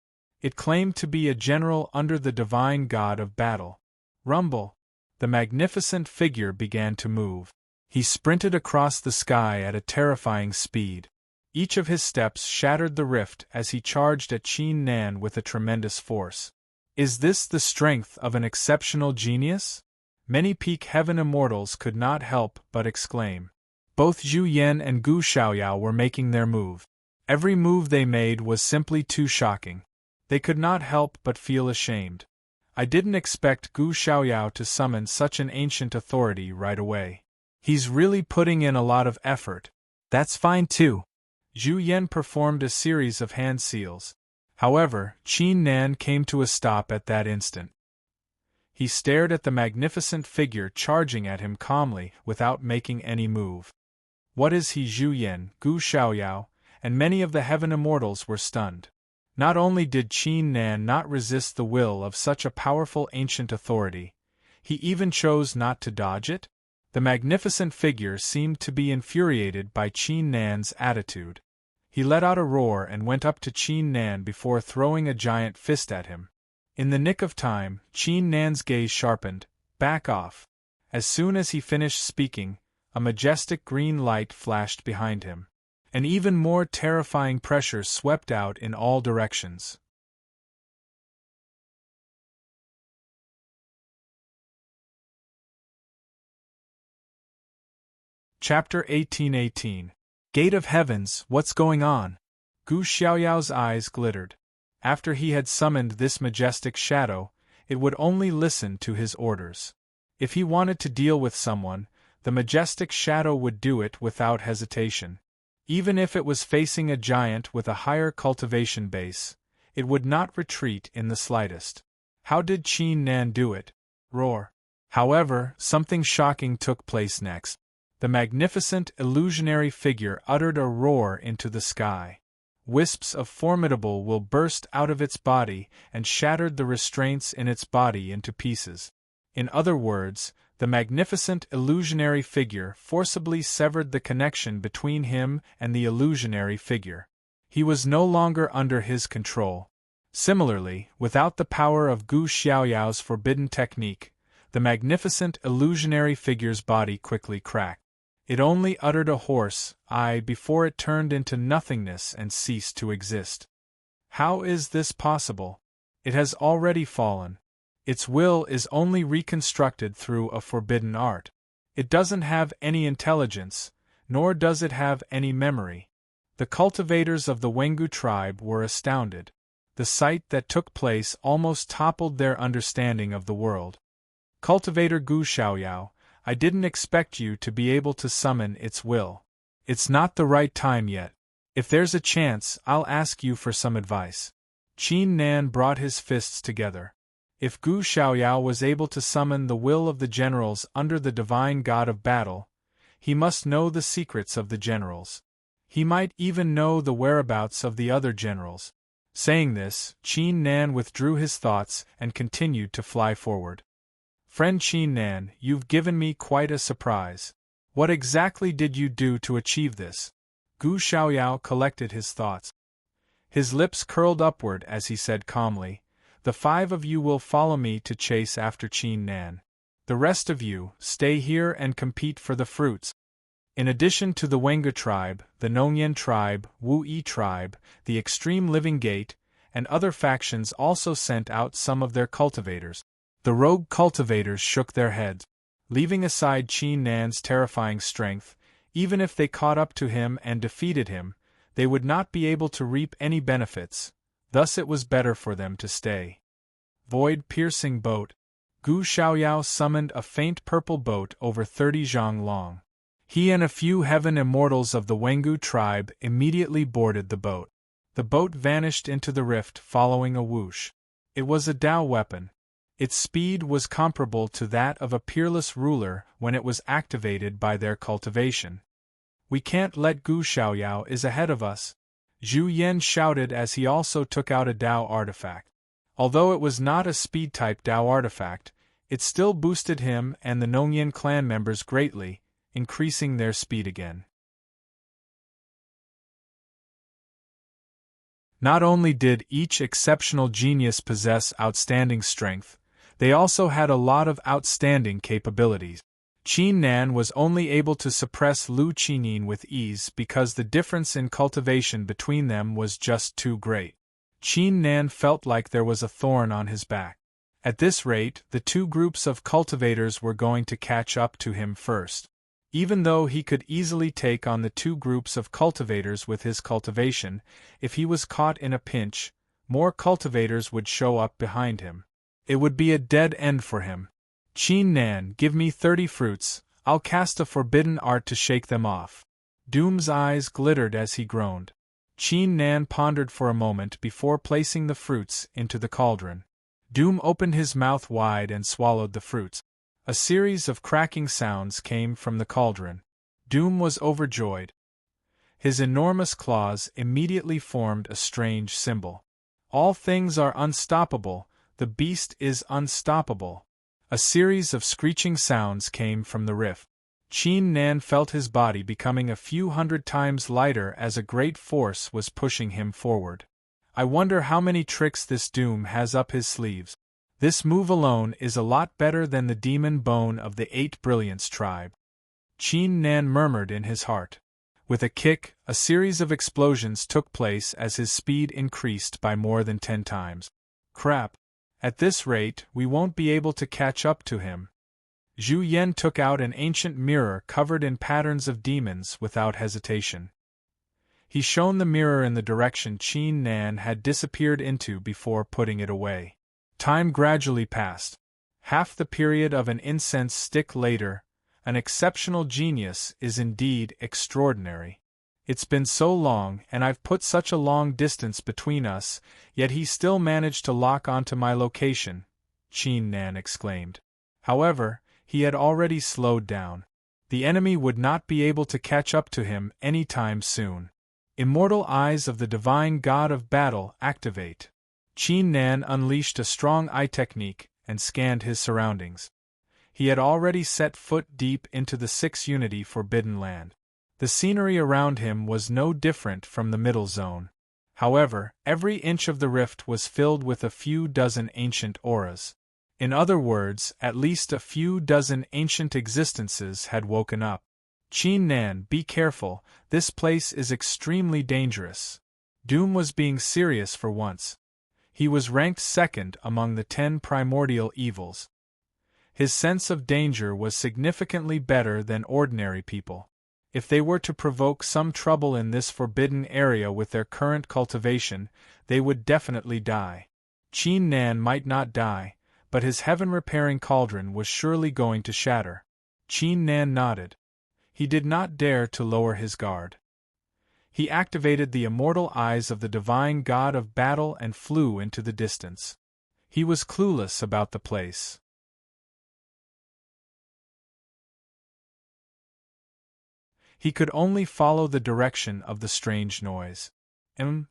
It claimed to be a general under the divine god of battle. Rumble! The magnificent figure began to move. He sprinted across the sky at a terrifying speed. Each of his steps shattered the rift as he charged at Qin Nan with a tremendous force. Is this the strength of an exceptional genius? Many peak heaven immortals could not help but exclaim. Both Zhu Yan and Gu Xiaoyao were making their move. Every move they made was simply too shocking. They could not help but feel ashamed. I didn't expect Gu Xiaoyao to summon such an ancient authority right away. He's really putting in a lot of effort. That's fine too. Zhu Yan performed a series of hand seals. However, Qin Nan came to a stop at that instant. He stared at the magnificent figure charging at him calmly without making any move. What is he? Zhu Yan, Gu Xiaoyao, and many of the heaven immortals were stunned. Not only did Qin Nan not resist the will of such a powerful ancient authority, he even chose not to dodge it? The magnificent figure seemed to be infuriated by Qin Nan's attitude. He let out a roar and went up to Qin Nan before throwing a giant fist at him. In the nick of time, Qin Nan's gaze sharpened. Back off. As soon as he finished speaking, a majestic green light flashed behind him. An even more terrifying pressure swept out in all directions. Chapter 1818. Gate of Heavens, what's going on? Gu Xiaoyao's eyes glittered. After he had summoned this majestic shadow, it would only listen to his orders. If he wanted to deal with someone, the majestic shadow would do it without hesitation. Even if it was facing a giant with a higher cultivation base, it would not retreat in the slightest. How did Qin Nan do it? Roar. However, something shocking took place next. The magnificent illusionary figure uttered a roar into the sky. Wisps of formidable will burst out of its body and shattered the restraints in its body into pieces. In other words, the magnificent illusionary figure forcibly severed the connection between him and the illusionary figure. He was no longer under his control. Similarly, without the power of Gu Xiaoyao's forbidden technique, the magnificent illusionary figure's body quickly cracked. It only uttered a hoarse "I" before it turned into nothingness and ceased to exist. How is this possible? It has already fallen. Its will is only reconstructed through a forbidden art. It doesn't have any intelligence, nor does it have any memory. The cultivators of the Wengu tribe were astounded. The sight that took place almost toppled their understanding of the world. Cultivator Gu Xiaoyao, I didn't expect you to be able to summon its will. It's not the right time yet. If there's a chance, I'll ask you for some advice. Qin Nan brought his fists together. If Gu Xiaoyao was able to summon the will of the generals under the divine god of battle, he must know the secrets of the generals. He might even know the whereabouts of the other generals. Saying this, Qin Nan withdrew his thoughts and continued to fly forward. Friend Qin Nan, you've given me quite a surprise. What exactly did you do to achieve this? Gu Xiaoyao collected his thoughts. His lips curled upward as he said calmly, "The 5 of you will follow me to chase after Qin Nan. The rest of you, stay here and compete for the fruits." In addition to the Wenga tribe, the Nongyan tribe, Wu Yi tribe, the Extreme Living Gate, and other factions also sent out some of their cultivators. The rogue cultivators shook their heads. Leaving aside Qin Nan's terrifying strength, even if they caught up to him and defeated him, they would not be able to reap any benefits, thus it was better for them to stay. Void-piercing boat. Gu Xiaoyao summoned a faint purple boat over 30 zhang long. He and a few heaven immortals of the Wengu tribe immediately boarded the boat. The boat vanished into the rift following a whoosh. It was a Dao weapon. Its speed was comparable to that of a peerless ruler when it was activated by their cultivation. "We can't let Gu Xiaoyao is ahead of us," Zhu Yan shouted as he also took out a Dao artifact. Although it was not a speed-type Dao artifact, it still boosted him and the Nongyan clan members greatly, increasing their speed again. Not only did each exceptional genius possess outstanding strength, they also had a lot of outstanding capabilities. Qin Nan was only able to suppress Lu Qinin with ease because the difference in cultivation between them was just too great. Qin Nan felt like there was a thorn on his back. At this rate, the two groups of cultivators were going to catch up to him first. Even though he could easily take on the two groups of cultivators with his cultivation, if he was caught in a pinch, more cultivators would show up behind him. It would be a dead end for him. Qin Nan, give me 30 fruits, I'll cast a forbidden art to shake them off. Doom's eyes glittered as he groaned. Qin Nan pondered for a moment before placing the fruits into the cauldron. Doom opened his mouth wide and swallowed the fruits. A series of cracking sounds came from the cauldron. Doom was overjoyed. His enormous claws immediately formed a strange symbol. All things are unstoppable, the beast is unstoppable. A series of screeching sounds came from the rift. Qin Nan felt his body becoming a few hundred times lighter as a great force was pushing him forward. I wonder how many tricks this Doom has up his sleeves. This move alone is a lot better than the demon bone of the 8 Brilliance tribe. Qin Nan murmured in his heart. With a kick, a series of explosions took place as his speed increased by more than 10 times. Crap! At this rate, we won't be able to catch up to him. Zhu Yan took out an ancient mirror covered in patterns of demons without hesitation. He shone the mirror in the direction Qin Nan had disappeared into before putting it away. Time gradually passed. Half the period of an incense stick later, an exceptional genius is indeed extraordinary. It's been so long and I've put such a long distance between us, yet he still managed to lock onto my location, Qin Nan exclaimed. However, he had already slowed down. The enemy would not be able to catch up to him any time soon. Immortal eyes of the divine god of battle activate. Qin Nan unleashed a strong eye technique and scanned his surroundings. He had already set foot deep into the 6 Unity Forbidden Land. The scenery around him was no different from the middle zone. However, every inch of the rift was filled with a few dozen ancient auras. In other words, at least a few dozen ancient existences had woken up. Qin Nan, be careful, this place is extremely dangerous. Doom was being serious for once. He was ranked second among the 10 primordial evils. His sense of danger was significantly better than ordinary people. If they were to provoke some trouble in this forbidden area with their current cultivation, they would definitely die. Qin Nan might not die, but his heaven-repairing cauldron was surely going to shatter. Qin Nan nodded. He did not dare to lower his guard. He activated the immortal eyes of the divine god of battle and flew into the distance. He was clueless about the place. He could only follow the direction of the strange noise. Qin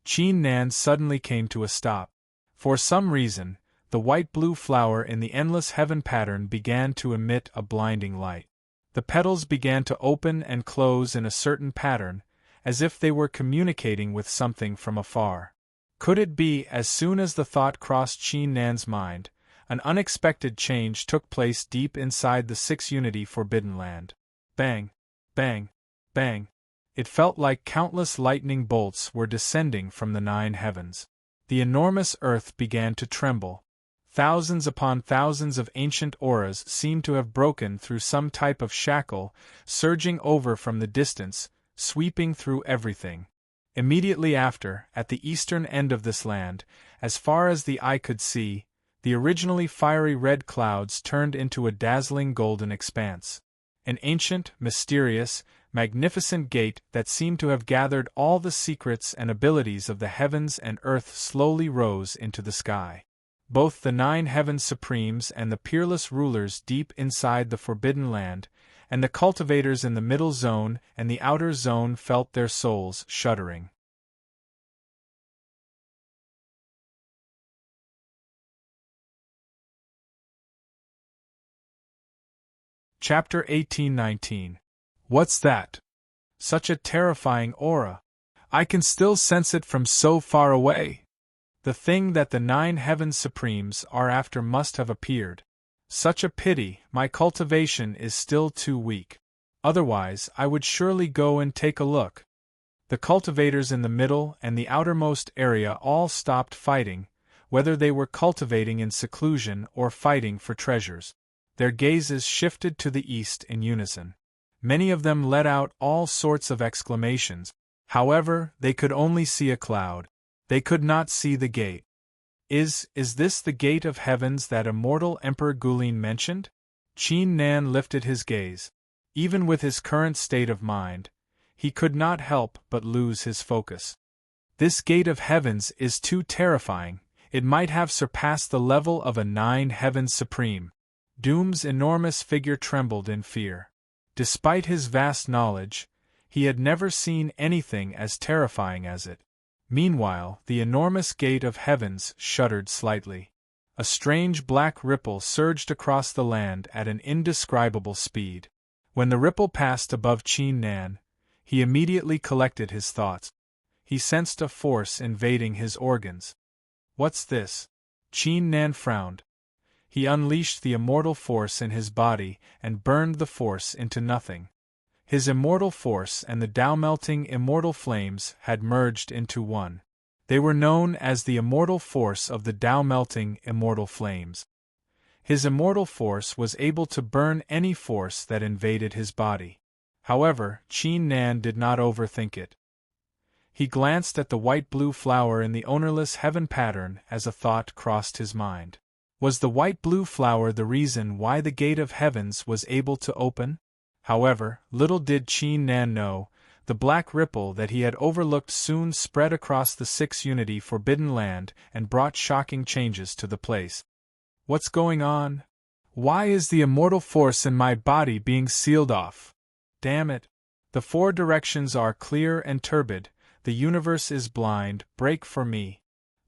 Nan suddenly came to a stop. For some reason, the white-blue flower in the endless heaven pattern began to emit a blinding light. The petals began to open and close in a certain pattern, as if they were communicating with something from afar. Could it be, as soon as the thought crossed Qin Nan's mind, an unexpected change took place deep inside the 6 Unity Forbidden Land. Bang! Bang! Bang! It felt like countless lightning bolts were descending from the 9 heavens. The enormous earth began to tremble. Thousands upon thousands of ancient auras seemed to have broken through some type of shackle, surging over from the distance, sweeping through everything. Immediately after, at the eastern end of this land, as far as the eye could see, the originally fiery red clouds turned into a dazzling golden expanse. An ancient, mysterious, magnificent gate that seemed to have gathered all the secrets and abilities of the heavens and earth slowly rose into the sky. Both the 9 heavens supremes and the peerless rulers deep inside the Forbidden Land, and the cultivators in the middle zone and the outer zone felt their souls shuddering. Chapter 1819. What's that? Such a terrifying aura. I can still sense it from so far away. The thing that the 9 heavens supremes are after must have appeared. Such a pity, my cultivation is still too weak. Otherwise, I would surely go and take a look. The cultivators in the middle and the outermost area all stopped fighting, whether they were cultivating in seclusion or fighting for treasures. Their gazes shifted to the east in unison. Many of them let out all sorts of exclamations. However, they could only see a cloud. They could not see the gate. Is this the gate of heavens that immortal Emperor Gulin mentioned? Qin Nan lifted his gaze. Even with his current state of mind, he could not help but lose his focus. This gate of heavens is too terrifying. It might have surpassed the level of a 9 heavens supreme. Doom's enormous figure trembled in fear. Despite his vast knowledge, he had never seen anything as terrifying as it. Meanwhile, the enormous gate of heavens shuddered slightly. A strange black ripple surged across the land at an indescribable speed. When the ripple passed above Qin Nan, he immediately collected his thoughts. He sensed a force invading his organs. What's this? Qin Nan frowned. He unleashed the immortal force in his body and burned the force into nothing. His immortal force and the Tao-melting immortal flames had merged into one. They were known as the immortal force of the Tao-melting immortal flames. His immortal force was able to burn any force that invaded his body. However, Qin Nan did not overthink it. He glanced at the white-blue flower in the ownerless heaven pattern as a thought crossed his mind. Was the white-blue flower the reason why the gate of heavens was able to open? However, little did Qin Nan know, the black ripple that he had overlooked soon spread across the 6 Unity Forbidden Land and brought shocking changes to the place. What's going on? Why is the immortal force in my body being sealed off? Damn it! The 4 directions are clear and turbid, the universe is blind, break for me.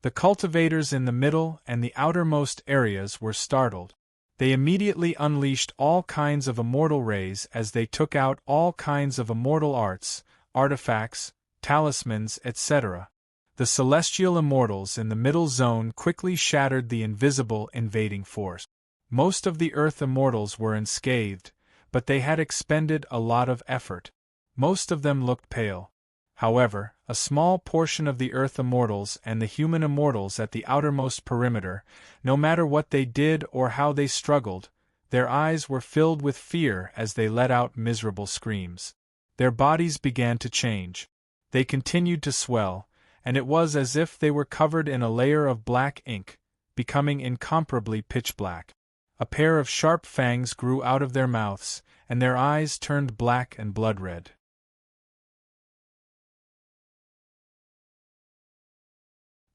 The cultivators in the middle and the outermost areas were startled. They immediately unleashed all kinds of immortal rays as they took out all kinds of immortal arts, artifacts, talismans, etc. The celestial immortals in the middle zone quickly shattered the invisible invading force. Most of the earth immortals were unscathed, but they had expended a lot of effort. Most of them looked pale. However, a small portion of the earth immortals and the human immortals at the outermost perimeter, no matter what they did or how they struggled, their eyes were filled with fear as they let out miserable screams. Their bodies began to change. They continued to swell, and it was as if they were covered in a layer of black ink, becoming incomparably pitch black. A pair of sharp fangs grew out of their mouths, and their eyes turned black and blood-red.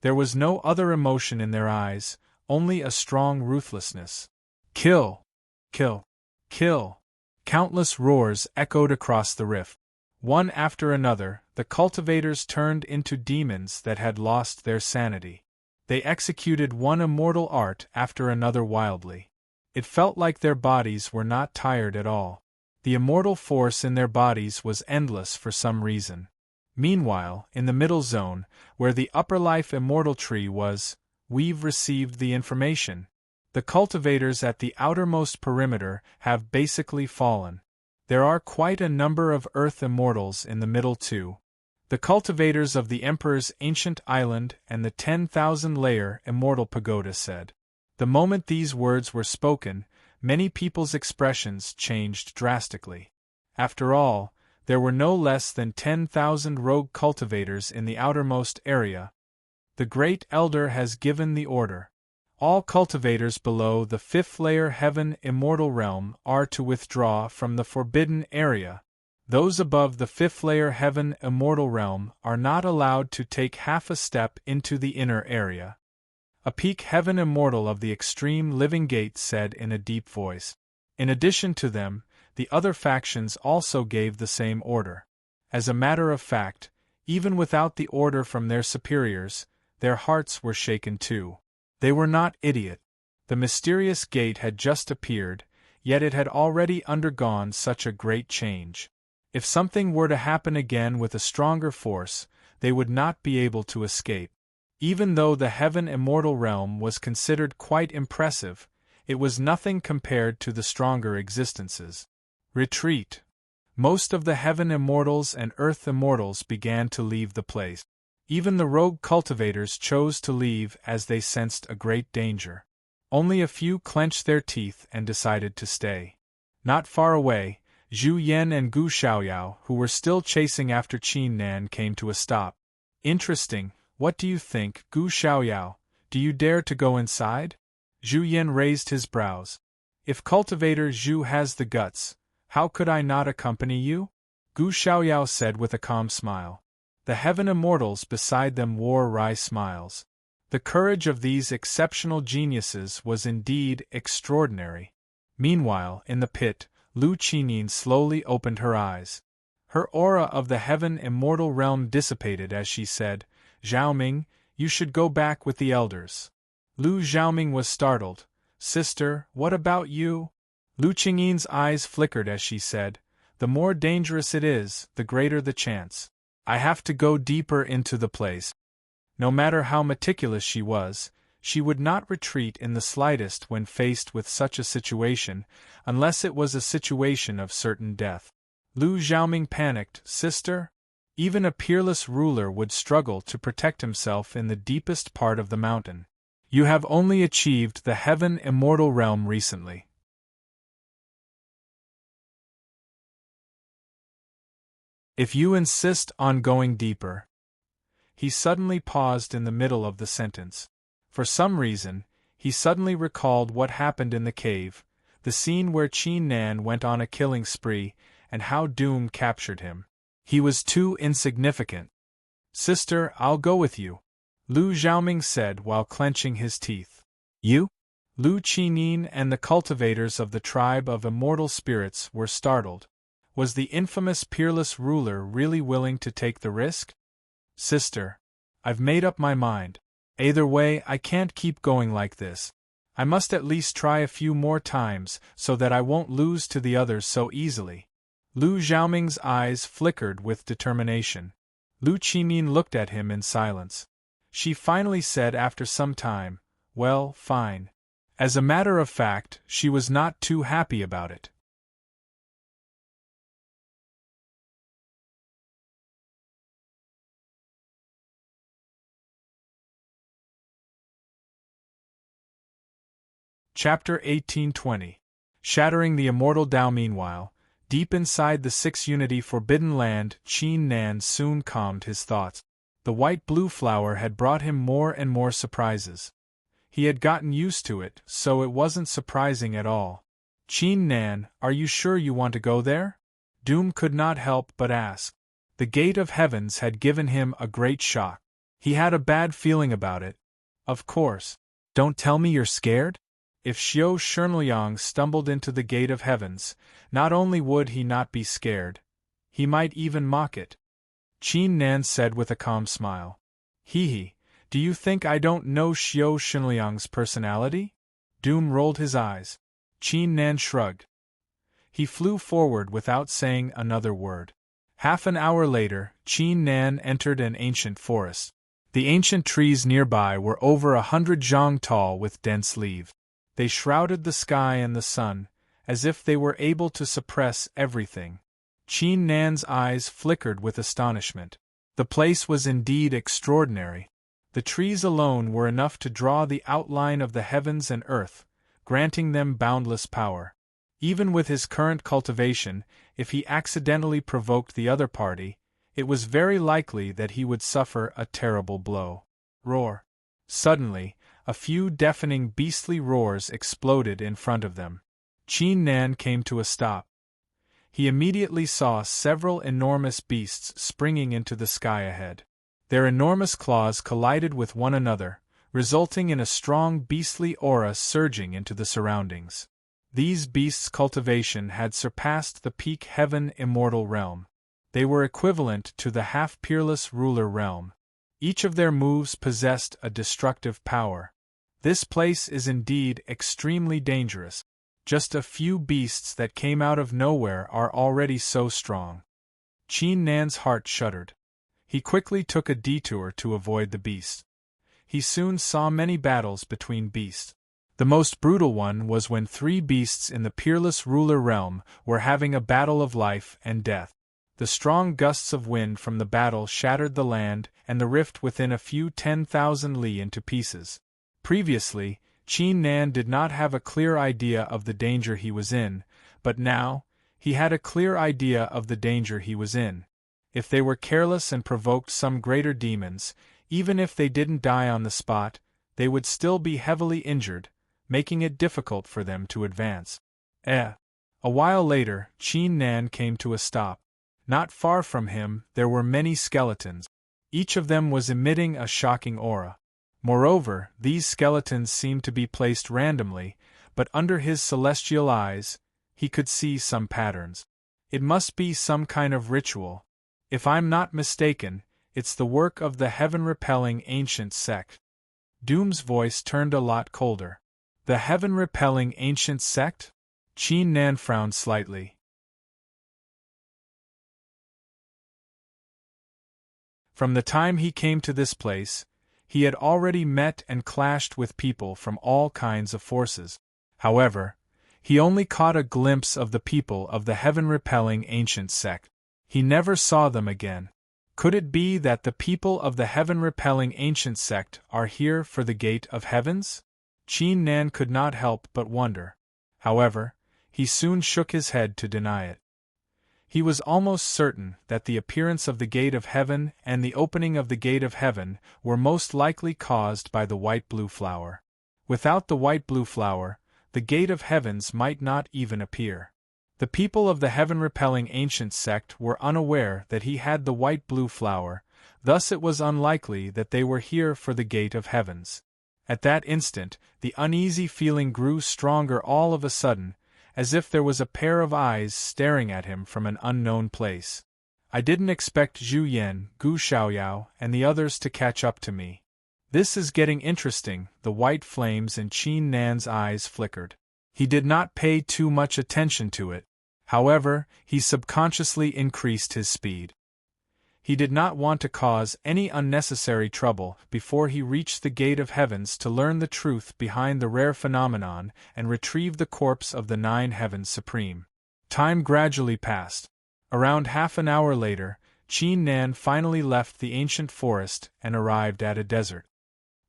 There was no other emotion in their eyes, only a strong ruthlessness. Kill! Kill! Kill! Countless roars echoed across the rift. One after another, the cultivators turned into demons that had lost their sanity. They executed one immortal art after another wildly. It felt like their bodies were not tired at all. The immortal force in their bodies was endless for some reason. Meanwhile, in the middle zone, where the upper life immortal tree was, we've received the information. The cultivators at the outermost perimeter have basically fallen. There are quite a number of earth immortals in the middle too. The cultivators of the Emperor's ancient island and the 10,000-layer immortal pagoda said. The moment these words were spoken, many people's expressions changed drastically. After all, there were no less than 10,000 rogue cultivators in the outermost area. The Great Elder has given the order. All cultivators below the 5th-layer heaven immortal realm are to withdraw from the forbidden area. Those above the 5th-layer heaven immortal realm are not allowed to take half a step into the inner area. A peak heaven immortal of the extreme living gate said in a deep voice. In addition to them, the other factions also gave the same order. As a matter of fact, even without the order from their superiors, their hearts were shaken too. They were not idiot. The mysterious gate had just appeared, yet it had already undergone such a great change. If something were to happen again with a stronger force, they would not be able to escape. Even though the heaven immortal realm was considered quite impressive, it was nothing compared to the stronger existences. Retreat. Most of the heaven immortals and earth immortals began to leave the place. Even the rogue cultivators chose to leave as they sensed a great danger. Only a few clenched their teeth and decided to stay. Not far away, Zhu Yan and Gu Xiaoyao, who were still chasing after Qin Nan, came to a stop. Interesting, what do you think, Gu Xiaoyao? Do you dare to go inside? Zhu Yan raised his brows. If cultivator Zhu has the guts, how could I not accompany you? Gu Xiaoyao said with a calm smile. The heaven immortals beside them wore wry smiles. The courage of these exceptional geniuses was indeed extraordinary. Meanwhile, in the pit, Lu Qinyin slowly opened her eyes. Her aura of the heaven immortal realm dissipated as she said, "Xiaoming, you should go back with the elders." Lu Xiaoming was startled. "Sister, what about you?" Lu Qingyin's eyes flickered as she said, "The more dangerous it is, the greater the chance. I have to go deeper into the place." No matter how meticulous she was, she would not retreat in the slightest when faced with such a situation, unless it was a situation of certain death. Lu Xiaoming panicked. "Sister?" Even a peerless ruler would struggle to protect himself in the deepest part of the mountain. You have only achieved the heaven immortal realm recently. If you insist on going deeper. He suddenly paused in the middle of the sentence. For some reason, he suddenly recalled what happened in the cave, the scene where Qin Nan went on a killing spree, and how doom captured him. He was too insignificant. "Sister, I'll go with you," Lu Xiaoming said while clenching his teeth. "You?" Lu Qinyin and the cultivators of the tribe of immortal spirits were startled. Was the infamous peerless ruler really willing to take the risk? "Sister, I've made up my mind. Either way, I can't keep going like this. I must at least try a few more times so that I won't lose to the others so easily." Lu Xiaoming's eyes flickered with determination. Lu Qinyin looked at him in silence. She finally said after some time, "Well, fine." As a matter of fact, she was not too happy about it. Chapter 1820. Shattering the Immortal Tao. Meanwhile, deep inside the Six-Unity Forbidden Land, Qin Nan soon calmed his thoughts. The white-blue flower had brought him more and more surprises. He had gotten used to it, so it wasn't surprising at all. "Qin Nan, are you sure you want to go there?" Doom could not help but ask. The gate of heavens had given him a great shock. He had a bad feeling about it. Of course. "Don't tell me you're scared?" If Xiao Shernliang stumbled into the gate of heavens, not only would he not be scared, he might even mock it. Qin Nan said with a calm smile. "Hee, do you think I don't know Xiao Shernliang's personality?" Doom rolled his eyes. Qin Nan shrugged. He flew forward without saying another word. Half an hour later, Qin Nan entered an ancient forest. The ancient trees nearby were over 100 zhang tall with dense leaves. They shrouded the sky and the sun, as if they were able to suppress everything. Qin Nan's eyes flickered with astonishment. The place was indeed extraordinary. The trees alone were enough to draw the outline of the heavens and earth, granting them boundless power. Even with his current cultivation, if he accidentally provoked the other party, it was very likely that he would suffer a terrible blow. Roar! Suddenly, a few deafening beastly roars exploded in front of them. Qin Nan came to a stop. He immediately saw several enormous beasts springing into the sky ahead. Their enormous claws collided with one another, resulting in a strong beastly aura surging into the surroundings. These beasts' cultivation had surpassed the peak heaven immortal realm. They were equivalent to the half-peerless ruler realm. Each of their moves possessed a destructive power. This place is indeed extremely dangerous. Just a few beasts that came out of nowhere are already so strong. Qin Nan's heart shuddered. He quickly took a detour to avoid the beasts. He soon saw many battles between beasts. The most brutal one was when 3 beasts in the peerless ruler realm were having a battle of life and death. The strong gusts of wind from the battle shattered the land and the rift within a few 10,000 li into pieces. Previously, Qin Nan did not have a clear idea of the danger he was in, but now, he had a clear idea of the danger he was in. If they were careless and provoked some greater demons, even if they didn't die on the spot, they would still be heavily injured, making it difficult for them to advance. A while later, Qin Nan came to a stop. Not far from him, there were many skeletons. Each of them was emitting a shocking aura. Moreover, these skeletons seemed to be placed randomly, but under his celestial eyes, he could see some patterns. It must be some kind of ritual. If I'm not mistaken, it's the work of the heaven-repelling ancient sect. Doom's voice turned a lot colder. The heaven-repelling ancient sect? Qin Nan frowned slightly. From the time he came to this place, he had already met and clashed with people from all kinds of forces. However, he only caught a glimpse of the people of the heaven-repelling ancient sect. He never saw them again. Could it be that the people of the heaven-repelling ancient sect are here for the gate of heavens? Qin Nan could not help but wonder. However, he soon shook his head to deny it. He was almost certain that the appearance of the gate of heaven and the opening of the gate of heaven were most likely caused by the white-blue flower. Without the white-blue flower, the gate of heavens might not even appear. The people of the heaven-repelling ancient sect were unaware that he had the white-blue flower, thus it was unlikely that they were here for the gate of heavens. At that instant, the uneasy feeling grew stronger all of a sudden, as if there was a pair of eyes staring at him from an unknown place. I didn't expect Zhu Yan, Gu Xiaoyao, and the others to catch up to me. This is getting interesting. The white flames in Qin Nan's eyes flickered. He did not pay too much attention to it. However, he subconsciously increased his speed. He did not want to cause any unnecessary trouble before he reached the gate of heavens to learn the truth behind the rare phenomenon and retrieve the corpse of the 9 heavens supreme. Time gradually passed. Around half an hour later, Qin Nan finally left the ancient forest and arrived at a desert.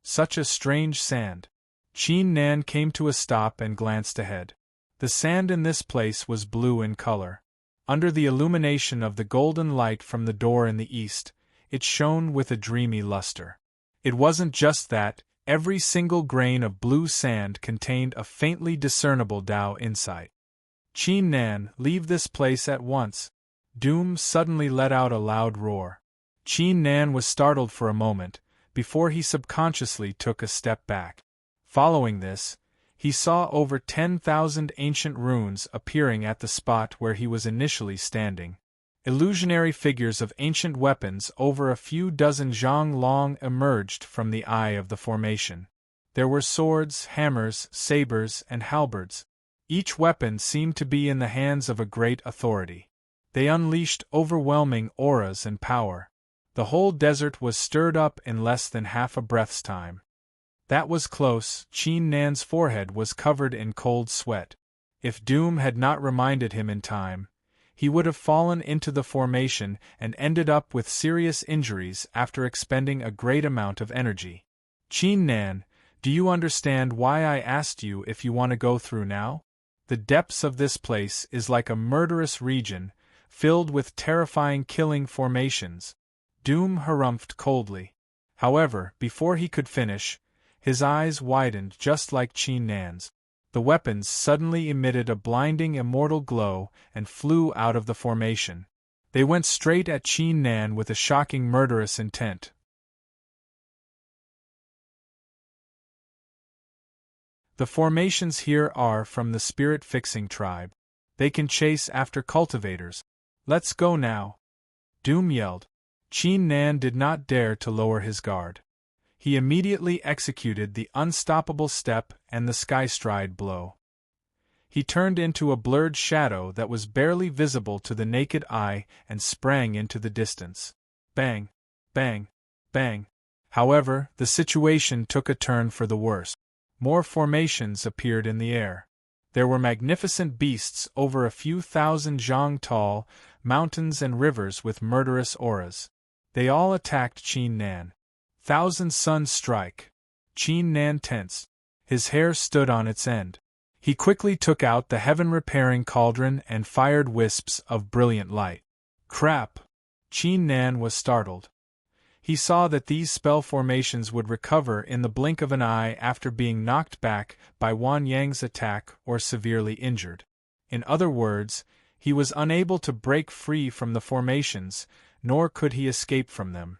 Such a strange sand. Qin Nan came to a stop and glanced ahead. The sand in this place was blue in color. Under the illumination of the golden light from the door in the east, it shone with a dreamy luster. It wasn't just that, every single grain of blue sand contained a faintly discernible Tao insight. Qin Nan, leave this place at once. Doom suddenly let out a loud roar. Qin Nan was startled for a moment, before he subconsciously took a step back. Following this, he saw over 10,000 ancient runes appearing at the spot where he was initially standing. Illusionary figures of ancient weapons over a few dozen zhang long emerged from the eye of the formation. There were swords, hammers, sabers, and halberds. Each weapon seemed to be in the hands of a great authority. They unleashed overwhelming auras and power. The whole desert was stirred up in less than half a breath's time. That was close. Qin Nan's forehead was covered in cold sweat. If Doom had not reminded him in time, he would have fallen into the formation and ended up with serious injuries after expending a great amount of energy. Qin Nan, do you understand why I asked you if you want to go through now? The depths of this place is like a murderous region, filled with terrifying killing formations. Doom harumphed coldly. However, before he could finish, his eyes widened just like Qin Nan's. The weapons suddenly emitted a blinding immortal glow and flew out of the formation. They went straight at Qin Nan with a shocking murderous intent. The formations here are from the spirit-fixing tribe. They can chase after cultivators. Let's go now. Doom yelled. Qin Nan did not dare to lower his guard. He immediately executed the unstoppable step and the skystride blow. He turned into a blurred shadow that was barely visible to the naked eye and sprang into the distance. Bang! Bang! Bang! However, the situation took a turn for the worse. More formations appeared in the air. There were magnificent beasts over a few thousand zhang tall, mountains and rivers with murderous auras. They all attacked Qin Nan. Thousand suns strike. Qin Nan tensed. His hair stood on its end. He quickly took out the heaven-repairing cauldron and fired wisps of brilliant light. Crap! Qin Nan was startled. He saw that these spell formations would recover in the blink of an eye after being knocked back by Wan Yang's attack or severely injured. In other words, he was unable to break free from the formations, nor could he escape from them.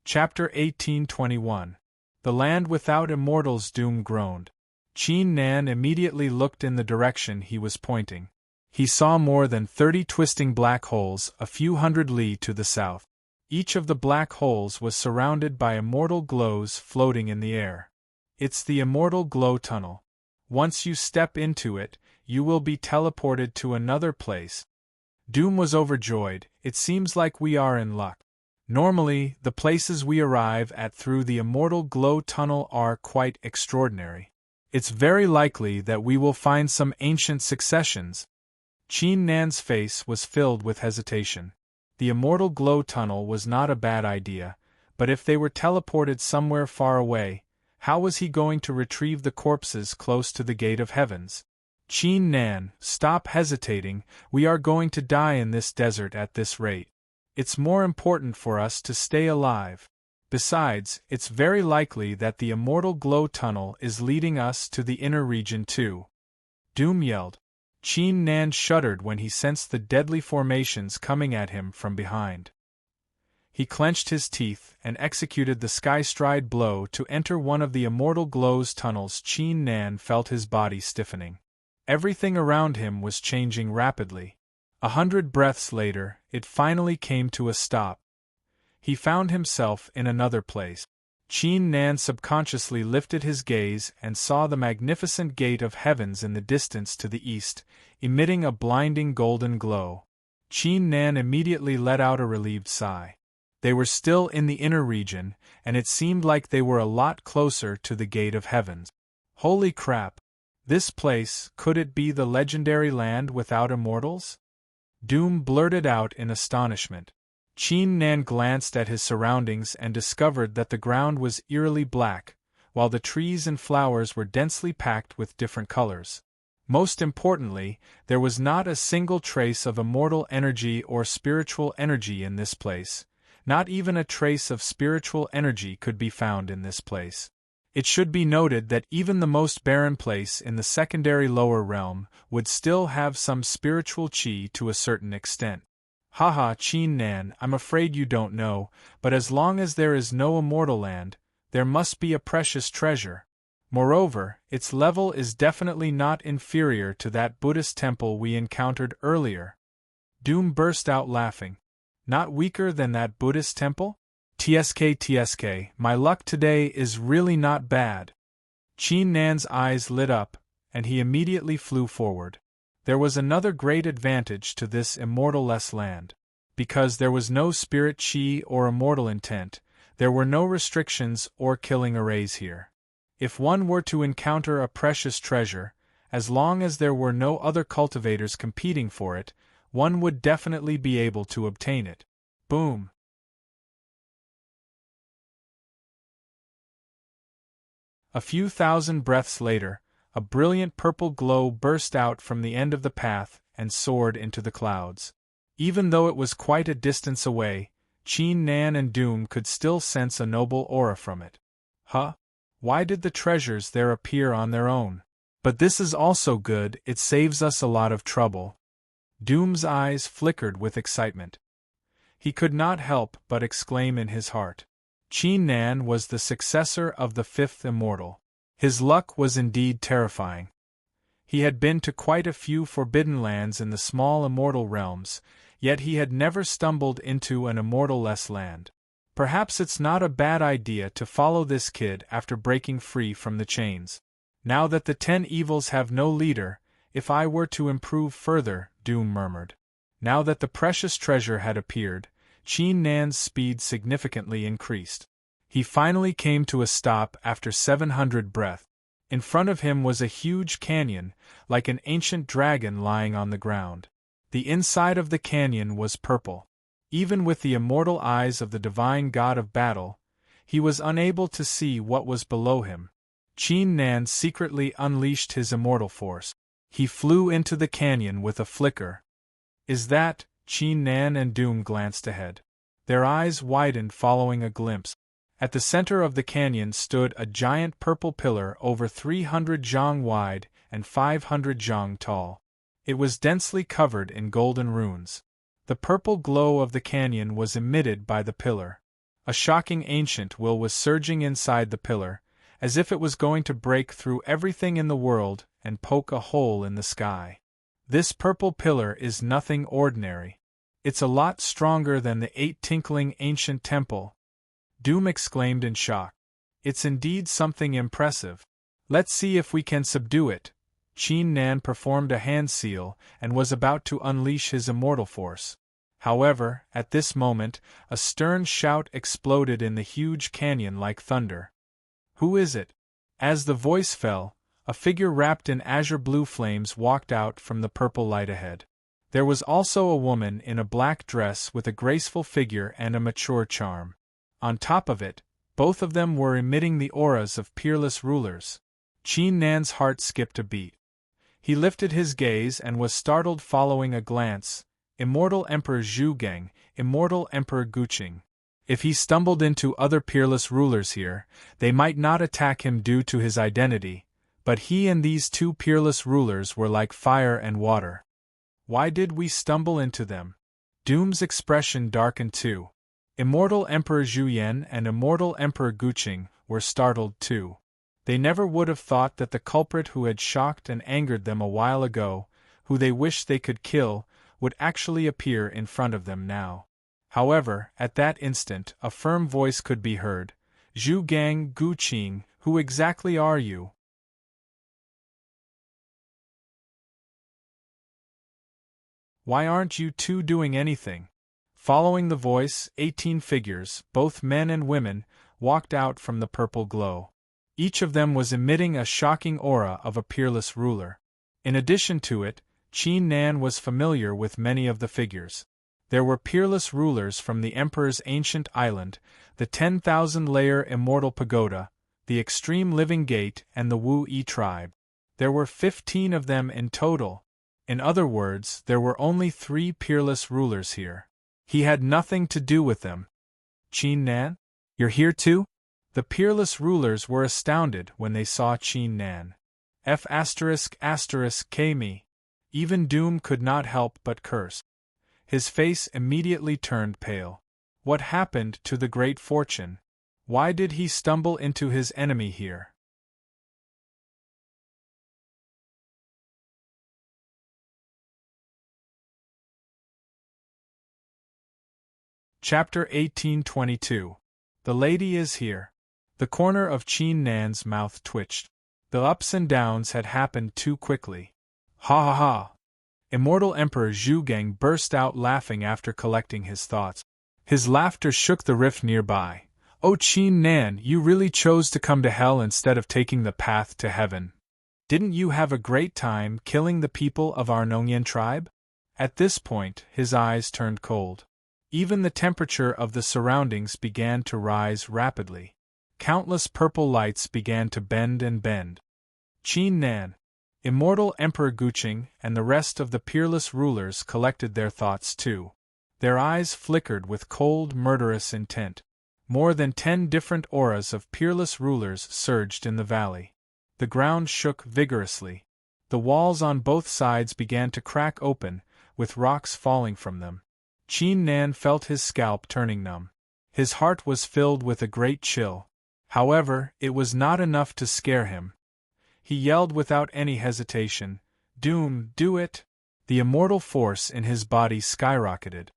Chapter 1821. The Land Without Immortals. Doom groaned. Qin Nan immediately looked in the direction he was pointing. He saw more than 30 twisting black holes a few hundred li to the south. Each of the black holes was surrounded by immortal glows floating in the air. It's the Immortal Glow Tunnel. Once you step into it, you will be teleported to another place. Doom was overjoyed. It seems like we are in luck. Normally, the places we arrive at through the Immortal Glow Tunnel are quite extraordinary. It's very likely that we will find some ancient successions. Qin Nan's face was filled with hesitation. The Immortal Glow Tunnel was not a bad idea, but if they were teleported somewhere far away, how was he going to retrieve the corpses close to the Gate of Heavens? Qin Nan, stop hesitating, we are going to die in this desert at this rate. It's more important for us to stay alive. Besides, it's very likely that the Immortal Glow Tunnel is leading us to the inner region too. Doom yelled. Qin Nan shuddered when he sensed the deadly formations coming at him from behind. He clenched his teeth and executed the sky-stride blow to enter one of the Immortal Glow's tunnels. Qin Nan felt his body stiffening. Everything around him was changing rapidly. 100 breaths later, it finally came to a stop. He found himself in another place. Qin Nan subconsciously lifted his gaze and saw the magnificent Gate of Heavens in the distance to the east, emitting a blinding golden glow. Qin Nan immediately let out a relieved sigh. They were still in the inner region, and it seemed like they were a lot closer to the Gate of Heavens. Holy crap! This place, could it be the legendary land without immortals? Doom blurted out in astonishment. Qin Nan glanced at his surroundings and discovered that the ground was eerily black, while the trees and flowers were densely packed with different colors. Most importantly, there was not a single trace of immortal energy or spiritual energy in this place. Not even a trace of spiritual energy could be found in this place. It should be noted that even the most barren place in the secondary lower realm would still have some spiritual qi to a certain extent. Haha, Qin Nan, I'm afraid you don't know, but as long as there is no immortal land, there must be a precious treasure. Moreover, its level is definitely not inferior to that Buddhist temple we encountered earlier. Doom burst out laughing. Not weaker than that Buddhist temple? TSK, my luck today is really not bad. Qin Nan's eyes lit up, and he immediately flew forward. There was another great advantage to this immortal-less land. Because there was no spirit chi or immortal intent, there were no restrictions or killing arrays here. If one were to encounter a precious treasure, as long as there were no other cultivators competing for it, one would definitely be able to obtain it. Boom! A few thousand breaths later, a brilliant purple glow burst out from the end of the path and soared into the clouds. Even though it was quite a distance away, Qin Nan and Doom could still sense a noble aura from it. Huh? Why did the treasures there appear on their own? But this is also good, it saves us a lot of trouble. Doom's eyes flickered with excitement. He could not help but exclaim in his heart. Qin Nan was the successor of the fifth immortal. His luck was indeed terrifying. He had been to quite a few forbidden lands in the small immortal realms, yet he had never stumbled into an immortal-less land. Perhaps it's not a bad idea to follow this kid after breaking free from the chains. Now that the 10 evils have no leader, if I were to improve further, Doom murmured. Now that the precious treasure had appeared, Qin Nan's speed significantly increased. He finally came to a stop after 700 breaths. In front of him was a huge canyon, like an ancient dragon lying on the ground. The inside of the canyon was purple. Even with the immortal eyes of the divine god of battle, he was unable to see what was below him. Qin Nan secretly unleashed his immortal force. He flew into the canyon with a flicker. Is that? Qin Nan and Doom glanced ahead. Their eyes widened following a glimpse. At the center of the canyon stood a giant purple pillar over 300 zhang wide and 500 zhang tall. It was densely covered in golden runes. The purple glow of the canyon was emitted by the pillar. A shocking ancient will was surging inside the pillar, as if it was going to break through everything in the world and poke a hole in the sky. This purple pillar is nothing ordinary. It's a lot stronger than the 8 tinkling ancient temple. Doom exclaimed in shock. It's indeed something impressive. Let's see if we can subdue it. Qin Nan performed a hand seal and was about to unleash his immortal force. However, at this moment, a stern shout exploded in the huge canyon like thunder. Who is it? As the voice fell, a figure wrapped in azure blue flames walked out from the purple light ahead. There was also a woman in a black dress with a graceful figure and a mature charm. On top of it, both of them were emitting the auras of peerless rulers. Qin Nan's heart skipped a beat. He lifted his gaze and was startled following a glance. Immortal Emperor Zhu Gang, Immortal Emperor Guqing. If he stumbled into other peerless rulers here, they might not attack him due to his identity, but he and these 2 peerless rulers were like fire and water. Why did we stumble into them? Doom's expression darkened too. Immortal Emperor Zhu Yan and Immortal Emperor Guqing were startled too. They never would have thought that the culprit who had shocked and angered them a while ago, who they wished they could kill, would actually appear in front of them now. However, at that instant, a firm voice could be heard. Zhu Gang, Guqing, who exactly are you? Why aren't you 2 doing anything? Following the voice, 18 figures, both men and women, walked out from the purple glow. Each of them was emitting a shocking aura of a peerless ruler. In addition to it, Qin Nan was familiar with many of the figures. There were peerless rulers from the Emperor's ancient island, the 10,000-layer immortal pagoda, the extreme living gate and the Wu Yi tribe. There were 15 of them in total. In other words, there were only 3 peerless rulers here. He had nothing to do with them. Qin Nan? You're here too? The peerless rulers were astounded when they saw Qin Nan. K me. Even Doom could not help but curse. His face immediately turned pale. What happened to the great fortune? Why did he stumble into his enemy here? Chapter 1822. The lady is here. The corner of Qin Nan's mouth twitched. The ups and downs had happened too quickly. Ha ha ha! Immortal Emperor Zhu Gang burst out laughing after collecting his thoughts. His laughter shook the rift nearby. Oh Qin Nan, you really chose to come to hell instead of taking the path to heaven. Didn't you have a great time killing the people of our Nongyan tribe? At this point, his eyes turned cold. Even the temperature of the surroundings began to rise rapidly. Countless purple lights began to bend and bend. Qin Nan, Immortal Emperor Guqing, and the rest of the peerless rulers collected their thoughts too. Their eyes flickered with cold, murderous intent. More than 10 different auras of peerless rulers surged in the valley. The ground shook vigorously. The walls on both sides began to crack open, with rocks falling from them. Qin Nan felt his scalp turning numb. His heart was filled with a great chill. However, it was not enough to scare him. He yelled without any hesitation, "Doom, do it!" The immortal force in his body skyrocketed.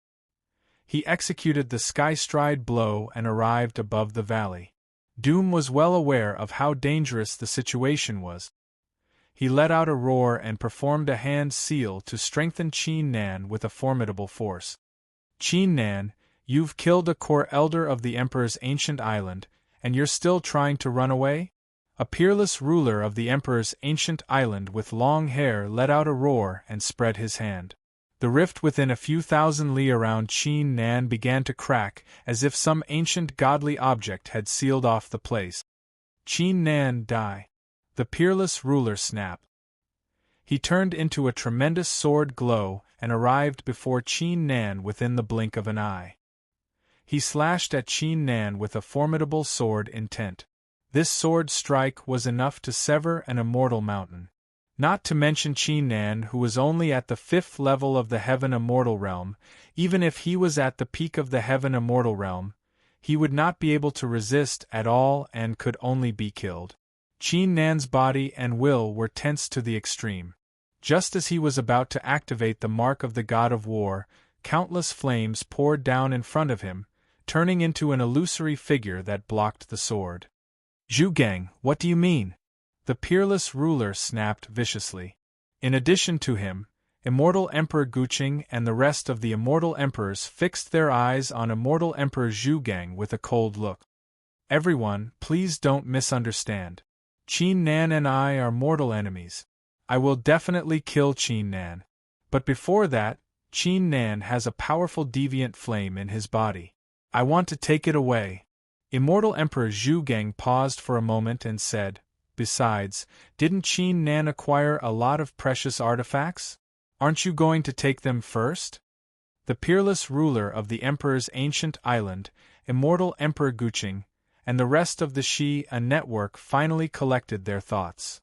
He executed the sky-stride blow and arrived above the valley. Doom was well aware of how dangerous the situation was. He let out a roar and performed a hand seal to strengthen Qin Nan with a formidable force. Qin Nan, you've killed a core elder of the Emperor's ancient island, And you're still trying to run away? A peerless ruler of the Emperor's ancient island with long hair let out a roar and spread his hand. The rift within a few thousand li around Qin Nan began to crack as if some ancient godly object had sealed off the place. Qin Nan, die! The peerless ruler snapped. He turned into a tremendous sword glow and arrived before Qin Nan within the blink of an eye. He slashed at Qin Nan with a formidable sword intent. This sword strike was enough to sever an immortal mountain. Not to mention Qin Nan, who was only at the 5th level of the Heaven Immortal Realm. Even if he was at the peak of the Heaven Immortal Realm, he would not be able to resist at all and could only be killed. Qin Nan's body and will were tense to the extreme. Just as he was about to activate the mark of the God of War, countless flames poured down in front of him, turning into an illusory figure that blocked the sword. Zhu Gang, what do you mean? The peerless ruler snapped viciously. In addition to him, Immortal Emperor Guqing and the rest of the Immortal Emperors fixed their eyes on Immortal Emperor Zhu Gang with a cold look. Everyone, please don't misunderstand. Qin Nan and I are mortal enemies. I will definitely kill Qin Nan. But before that, Qin Nan has a powerful deviant flame in his body. I want to take it away. Immortal Emperor Zhu Gang paused for a moment and said, besides, didn't Qin Nan acquire a lot of precious artifacts? Aren't you going to take them first? The peerless ruler of the Emperor's ancient island, Immortal Emperor Guqing, and the rest of the Xi-A network finally collected their thoughts.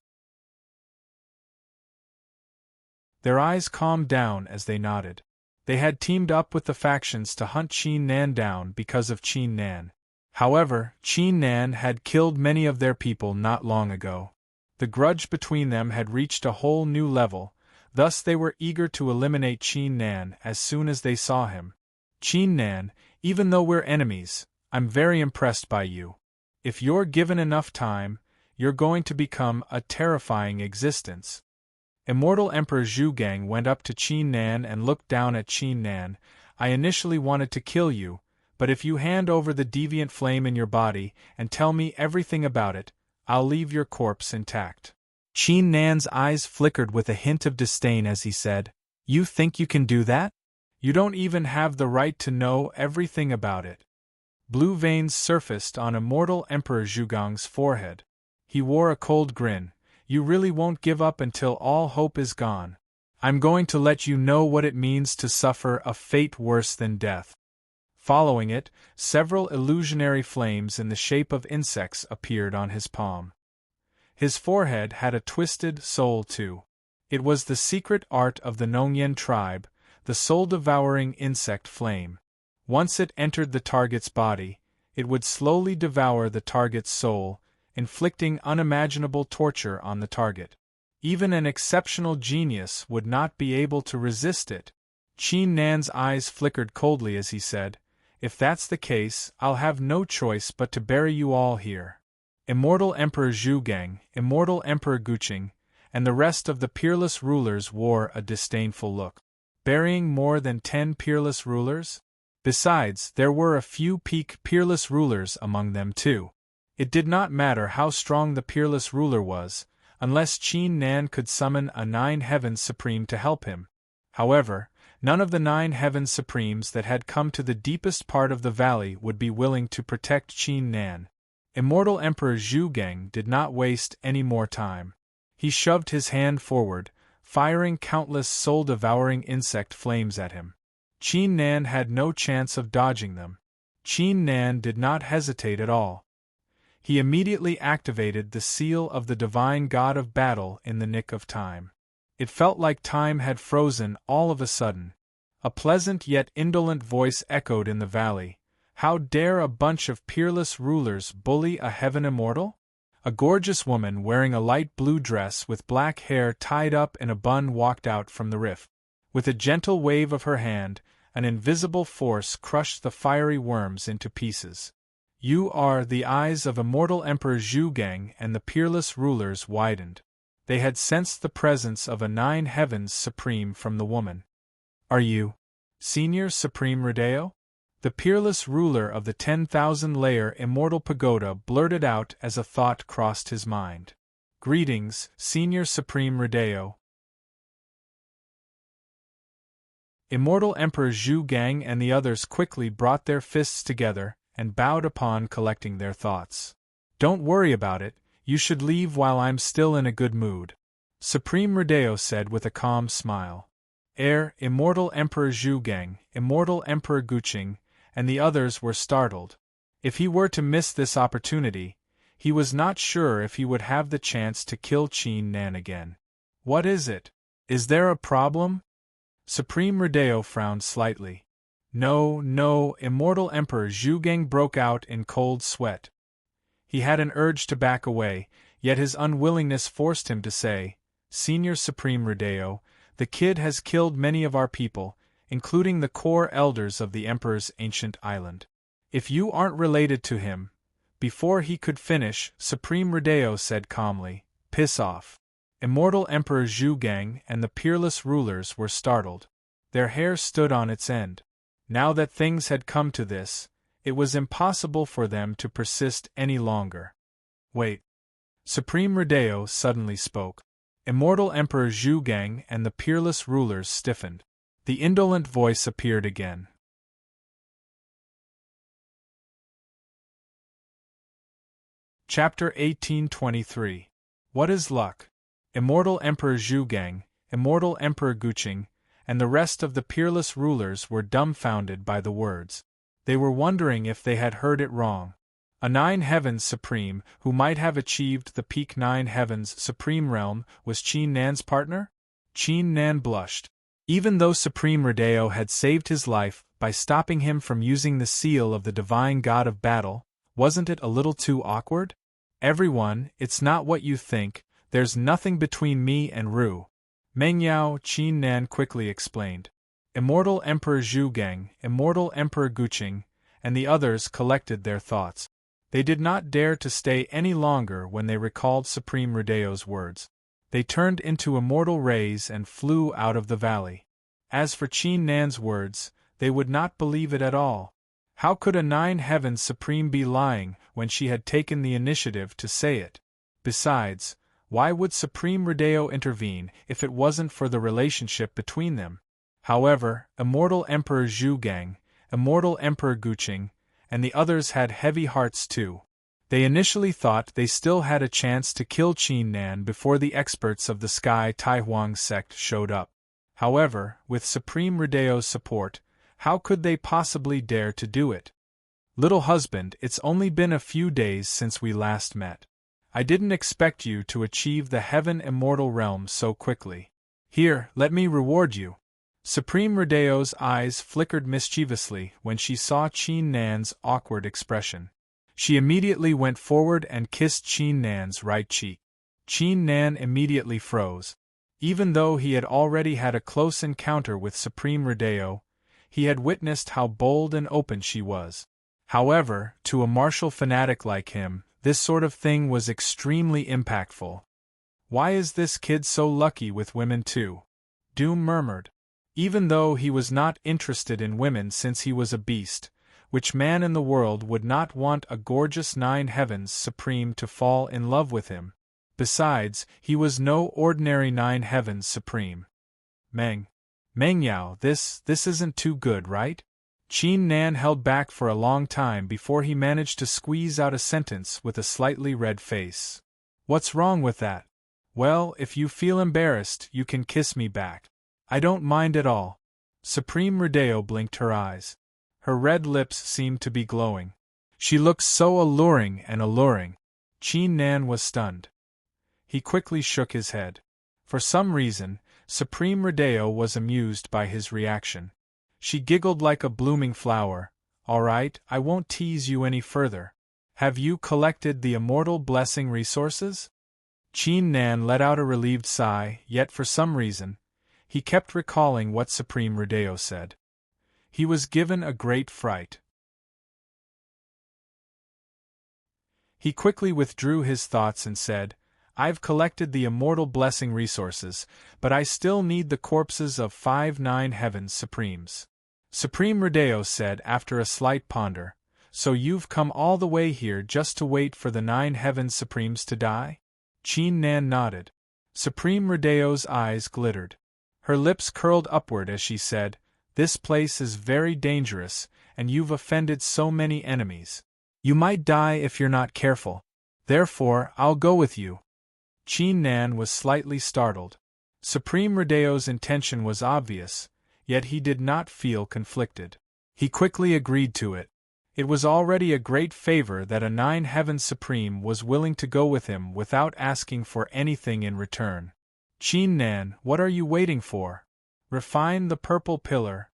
Their eyes calmed down as they nodded. They had teamed up with the factions to hunt Qin Nan down because of Qin Nan. However, Qin Nan had killed many of their people not long ago. The grudge between them had reached a whole new level, thus they were eager to eliminate Qin Nan as soon as they saw him. Qin Nan, even though we're enemies, I'm very impressed by you. If you're given enough time, you're going to become a terrifying existence. Immortal Emperor Zhu Gang went up to Qin Nan and looked down at Qin Nan. I initially wanted to kill you, but if you hand over the deviant flame in your body and tell me everything about it, I'll leave your corpse intact. Qin Nan's eyes flickered with a hint of disdain as he said, You think you can do that? You don't even have the right to know everything about it. Blue veins surfaced on Immortal Emperor Zhu Gang's forehead. He wore a cold grin. You really won't give up until all hope is gone. I'm going to let you know what it means to suffer a fate worse than death. Following it, several illusionary flames in the shape of insects appeared on his palm. His forehead had a twisted soul too. It was the secret art of the Nongyan tribe, the soul-devouring insect flame. Once it entered the target's body, it would slowly devour the target's soul, inflicting unimaginable torture on the target. Even an exceptional genius would not be able to resist it. Qin Nan's eyes flickered coldly as he said, If that's the case, I'll have no choice but to bury you all here. Immortal Emperor Zhu Gang, Immortal Emperor Guqing, and the rest of the peerless rulers wore a disdainful look. Burying more than 10 peerless rulers? Besides, there were a few peak peerless rulers among them too. It did not matter how strong the peerless ruler was, unless Qin Nan could summon a 9 Heavens Supreme to help him. However, none of the 9 Heavens Supremes that had come to the deepest part of the valley would be willing to protect Qin Nan. Immortal Emperor Zhu Gang did not waste any more time. He shoved his hand forward, firing countless soul-devouring insect flames at him. Qin Nan had no chance of dodging them. Qin Nan did not hesitate at all. He immediately activated the seal of the divine god of battle in the nick of time. It felt like time had frozen all of a sudden. A pleasant yet indolent voice echoed in the valley. How dare a bunch of peerless rulers bully a heaven immortal? A gorgeous woman wearing a light blue dress with black hair tied up in a bun walked out from the rift. With a gentle wave of her hand, an invisible force crushed the fiery worms into pieces. You are the eyes of Immortal Emperor Zhu Gang, and the peerless rulers widened. They had sensed the presence of a 9 Heavens Supreme from the woman. Are you Senior Supreme Rodeo? The peerless ruler of the 10,000-layer immortal pagoda blurted out as a thought crossed his mind. Greetings, Senior Supreme Redeo. Immortal Emperor Zhu Gang and the others quickly brought their fists together and bowed upon collecting their thoughts. Don't worry about it, you should leave while I'm still in a good mood, Supreme Redeo said with a calm smile. Immortal Emperor Zhu Gang, Immortal Emperor Guqing, and the others were startled. If he were to miss this opportunity, he was not sure if he would have the chance to kill Qin Nan again. What is it? Is there a problem? Supreme Redeo frowned slightly. No, Immortal Emperor Zhu Gang broke out in cold sweat. He had an urge to back away, yet his unwillingness forced him to say, Senior Supreme Redeo, the kid has killed many of our people, including the core elders of the Emperor's ancient island. If you aren't related to him, before he could finish, Supreme Redeo said calmly, piss off. Immortal Emperor Zhu Gang and the peerless rulers were startled. Their hair stood on its end. Now that things had come to this, it was impossible for them to persist any longer. Wait. Supreme Redeo suddenly spoke. Immortal Emperor Zhu Gang and the peerless rulers stiffened. The indolent voice appeared again. Chapter 1823. What is luck? Immortal Emperor Zhu Gang, Immortal Emperor Guqing, and the rest of the peerless rulers were dumbfounded by the words. They were wondering if they had heard it wrong. A Nine Heavens Supreme, who might have achieved the peak Nine Heavens Supreme realm, was Qin Nan's partner? Qin Nan blushed. Even though Supreme Redeo had saved his life by stopping him from using the seal of the divine god of battle, wasn't it a little too awkward? Everyone, it's not what you think, there's nothing between me and Ru. Mengyao, Qin Nan quickly explained. Immortal Emperor Zhu Gang, Immortal Emperor Guqing, and the others collected their thoughts. They did not dare to stay any longer when they recalled Supreme Redeo's words. They turned into immortal rays and flew out of the valley. As for Qin Nan's words, they would not believe it at all. How could a Nine Heavens Supreme be lying when she had taken the initiative to say it? Besides, why would Supreme Redeo intervene if it wasn't for the relationship between them? However, Immortal Emperor Zhu Gang, Immortal Emperor Guqing, and the others had heavy hearts too. They initially thought they still had a chance to kill Qin Nan before the experts of the Sky Taihuang sect showed up. However, with Supreme Redeo's support, how could they possibly dare to do it? Little husband, it's only been a few days since we last met. I didn't expect you to achieve the Heaven Immortal realm so quickly. Here, let me reward you. Supreme Redeo's eyes flickered mischievously when she saw Qin Nan's awkward expression. She immediately went forward and kissed Qin Nan's right cheek. Qin Nan immediately froze. Even though he had already had a close encounter with Supreme Redeo, he had witnessed how bold and open she was. However, to a martial fanatic like him, this sort of thing was extremely impactful. Why is this kid so lucky with women too? Doom murmured. Even though he was not interested in women since he was a beast, which man in the world would not want a gorgeous Nine Heavens Supreme to fall in love with him? Besides, he was no ordinary Nine Heavens Supreme. Mengyao, this isn't too good, right? Qin Nan held back for a long time before he managed to squeeze out a sentence with a slightly red face. What's wrong with that? Well, if you feel embarrassed, you can kiss me back. I don't mind at all. Supreme Redeo blinked her eyes. Her red lips seemed to be glowing. She looked so alluring. Qin Nan was stunned. He quickly shook his head. For some reason, Supreme Redeo was amused by his reaction. She giggled like a blooming flower. All right, I won't tease you any further. Have you collected the immortal blessing resources? Qin Nan let out a relieved sigh, yet for some reason, he kept recalling what Supreme Redeo said. He was given a great fright. He quickly withdrew his thoughts and said, I've collected the immortal blessing resources, but I still need the corpses of 5 Nine Heavens Supremes. Supreme Rodeo said after a slight ponder. So you've come all the way here just to wait for the 9 Heaven Supremes to die? Qin Nan nodded. Supreme Rodeo's eyes glittered. Her lips curled upward as she said, "This place is very dangerous, and you've offended so many enemies. You might die if you're not careful. Therefore, I'll go with you." Qin Nan was slightly startled. Supreme Rodeo's intention was obvious, yet he did not feel conflicted. He quickly agreed to it. It was already a great favor that a 9 Heaven Supreme was willing to go with him without asking for anything in return. "Qin Nan, what are you waiting for? Refine the purple pillar."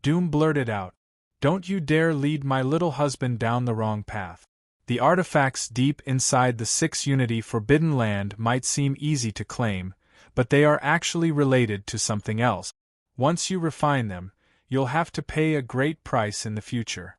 Doom blurted out. "Don't you dare lead my little husband down the wrong path." The artifacts deep inside the 6 Unity Forbidden Land might seem easy to claim, but they are actually related to something else. Once you refine them, you'll have to pay a great price in the future.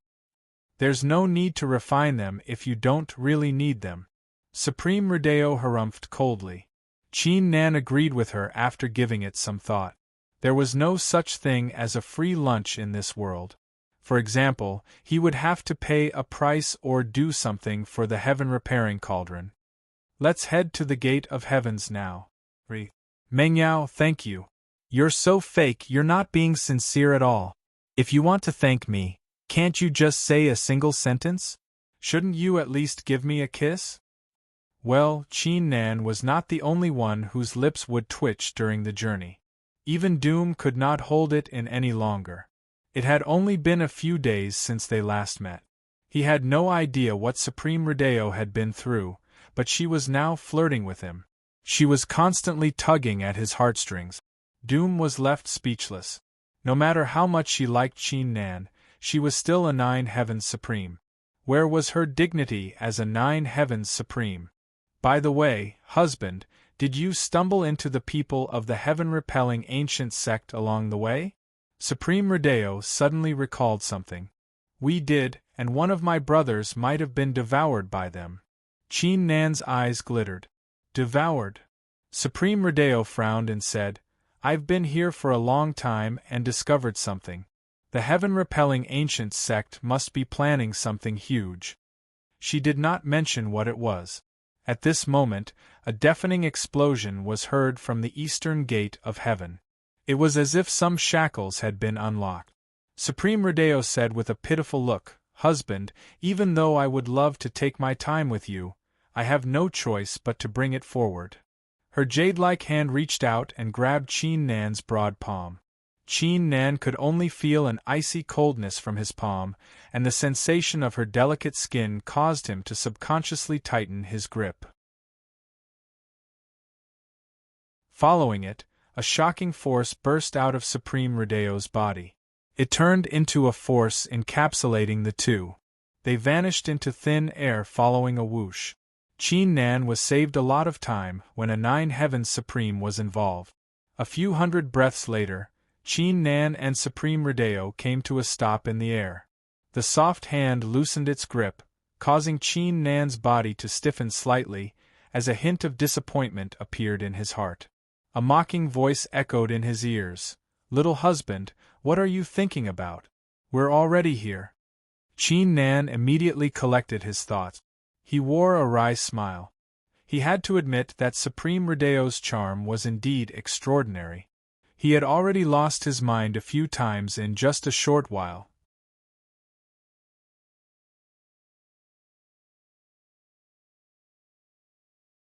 There's no need to refine them if you don't really need them. Supreme Rodeo harumphed coldly. Qin Nan agreed with her after giving it some thought. There was no such thing as a free lunch in this world. For example, he would have to pay a price or do something for the heaven repairing cauldron. "Let's head to the Gate of Heavens now." Mengyao, thank you. You're so fake you're not being sincere at all. If you want to thank me, can't you just say a single sentence? Shouldn't you at least give me a kiss? Well, Qin Nan was not the only one whose lips would twitch during the journey. Even Doom could not hold it in any longer. It had only been a few days since they last met. He had no idea what Supreme Rodeo had been through, but she was now flirting with him. She was constantly tugging at his heartstrings. Doom was left speechless. No matter how much she liked Qin Nan, she was still a 9 Heavens Supreme. Where was her dignity as a 9 Heavens Supreme? By the way, husband, did you stumble into the people of the heaven-repelling ancient sect along the way? Supreme Rodeo suddenly recalled something. We did, and one of my brothers might have been devoured by them. Qin Nan's eyes glittered. Devoured? Supreme Rodeo frowned and said, I've been here for a long time and discovered something. The heaven-repelling ancient sect must be planning something huge. She did not mention what it was. At this moment, a deafening explosion was heard from the eastern gate of heaven. It was as if some shackles had been unlocked. Supreme Rodeo said with a pitiful look, Husband, even though I would love to take my time with you, I have no choice but to bring it forward. Her jade-like hand reached out and grabbed Qin Nan's broad palm. Qin Nan could only feel an icy coldness from his palm, and the sensation of her delicate skin caused him to subconsciously tighten his grip. Following it, a shocking force burst out of Supreme Rodeo's body. It turned into a force encapsulating the two. They vanished into thin air following a whoosh. Qin Nan was saved a lot of time when a 9 Heavens Supreme was involved. A few hundred breaths later, Qin Nan and Supreme Rodeo came to a stop in the air. The soft hand loosened its grip, causing Qin Nan's body to stiffen slightly, as a hint of disappointment appeared in his heart. A mocking voice echoed in his ears. Little husband, what are you thinking about? We're already here. Qin Nan immediately collected his thoughts. He wore a wry smile. He had to admit that Supreme Rodeo's charm was indeed extraordinary. He had already lost his mind a few times in just a short while.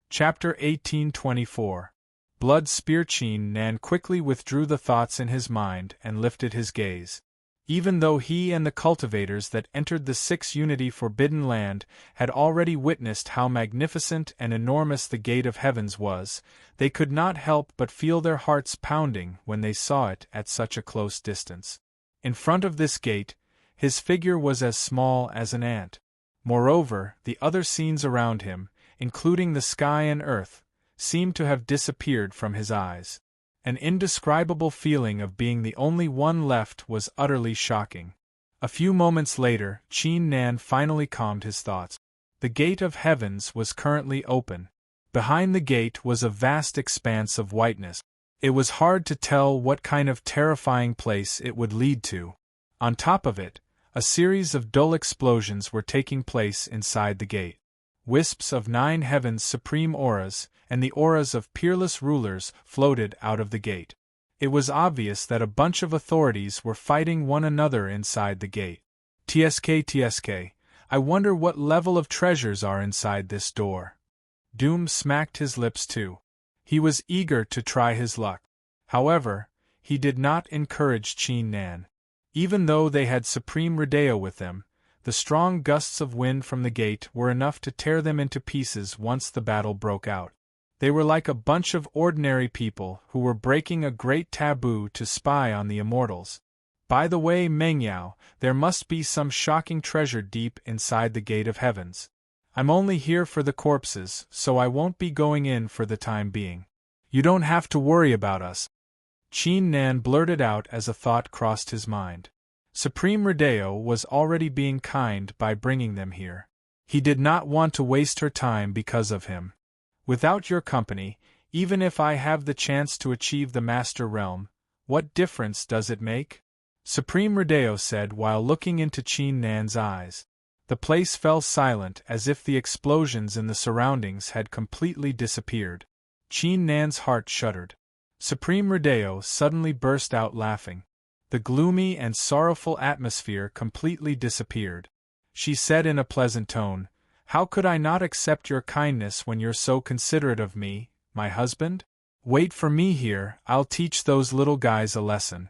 Chapter 1824. Blood Spear. Qin Nan quickly withdrew the thoughts in his mind and lifted his gaze. Even though he and the cultivators that entered the 6 Unity Forbidden Land had already witnessed how magnificent and enormous the Gate of Heavens was, they could not help but feel their hearts pounding when they saw it at such a close distance. In front of this gate, his figure was as small as an ant. Moreover, the other scenes around him, including the sky and earth, seemed to have disappeared from his eyes. An indescribable feeling of being the only one left was utterly shocking. A few moments later, Qin Nan finally calmed his thoughts. The Gate of Heavens was currently open. Behind the gate was a vast expanse of whiteness. It was hard to tell what kind of terrifying place it would lead to. On top of it, a series of dull explosions were taking place inside the gate. Wisps of 9 heavens' supreme auras, and the auras of peerless rulers, floated out of the gate. It was obvious that a bunch of authorities were fighting one another inside the gate. TSK, I wonder what level of treasures are inside this door. Doom smacked his lips too. He was eager to try his luck. However, he did not encourage Qin Nan. Even though they had Supreme Rodeo with them, the strong gusts of wind from the gate were enough to tear them into pieces once the battle broke out. They were like a bunch of ordinary people who were breaking a great taboo to spy on the immortals. By the way, Mengyao, there must be some shocking treasure deep inside the Gate of Heavens. I'm only here for the corpses, so I won't be going in for the time being. You don't have to worry about us. Qin Nan blurted out as a thought crossed his mind. Supreme Rodeo was already being kind by bringing them here. He did not want to waste her time because of him. Without your company, even if I have the chance to achieve the Master Realm, what difference does it make? Supreme Rodeo said while looking into Qin Nan's eyes. The place fell silent as if the explosions in the surroundings had completely disappeared. Qin Nan's heart shuddered. Supreme Rodeo suddenly burst out laughing. The gloomy and sorrowful atmosphere completely disappeared. She said in a pleasant tone, "How could I not accept your kindness when you're so considerate of me, my husband? Wait for me here, I'll teach those little guys a lesson."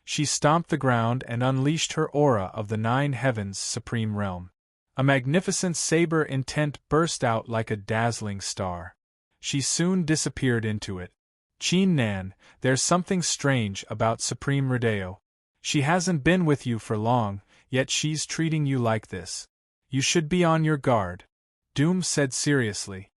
She stomped the ground and unleashed her aura of the 9 heavens' supreme realm. A magnificent saber intent burst out like a dazzling star. She soon disappeared into it. Qin Nan, there's something strange about Supreme Rodeo. She hasn't been with you for long, yet she's treating you like this. You should be on your guard, Doom said seriously.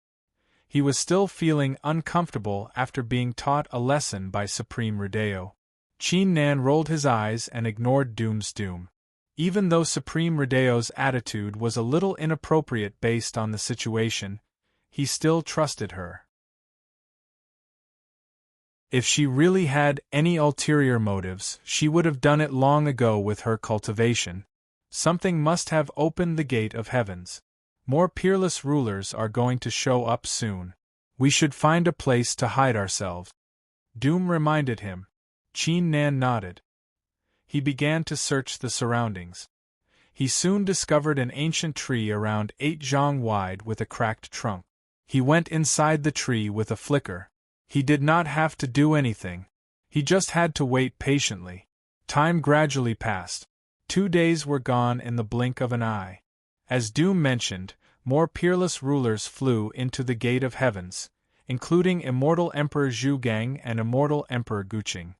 He was still feeling uncomfortable after being taught a lesson by Supreme Rodeo. Qin Nan rolled his eyes and ignored Doom's doom. Even though Supreme Rodeo's attitude was a little inappropriate based on the situation, he still trusted her. If she really had any ulterior motives, she would have done it long ago with her cultivation. Something must have opened the Gate of Heavens. More peerless rulers are going to show up soon. We should find a place to hide ourselves. Doom reminded him. Qin Nan nodded. He began to search the surroundings. He soon discovered an ancient tree around 8 zhang wide with a cracked trunk. He went inside the tree with a flicker. He did not have to do anything. He just had to wait patiently. Time gradually passed. 2 days were gone in the blink of an eye. As Doom mentioned, more peerless rulers flew into the Gate of Heavens, including Immortal Emperor Zhugang and Immortal Emperor Guqing.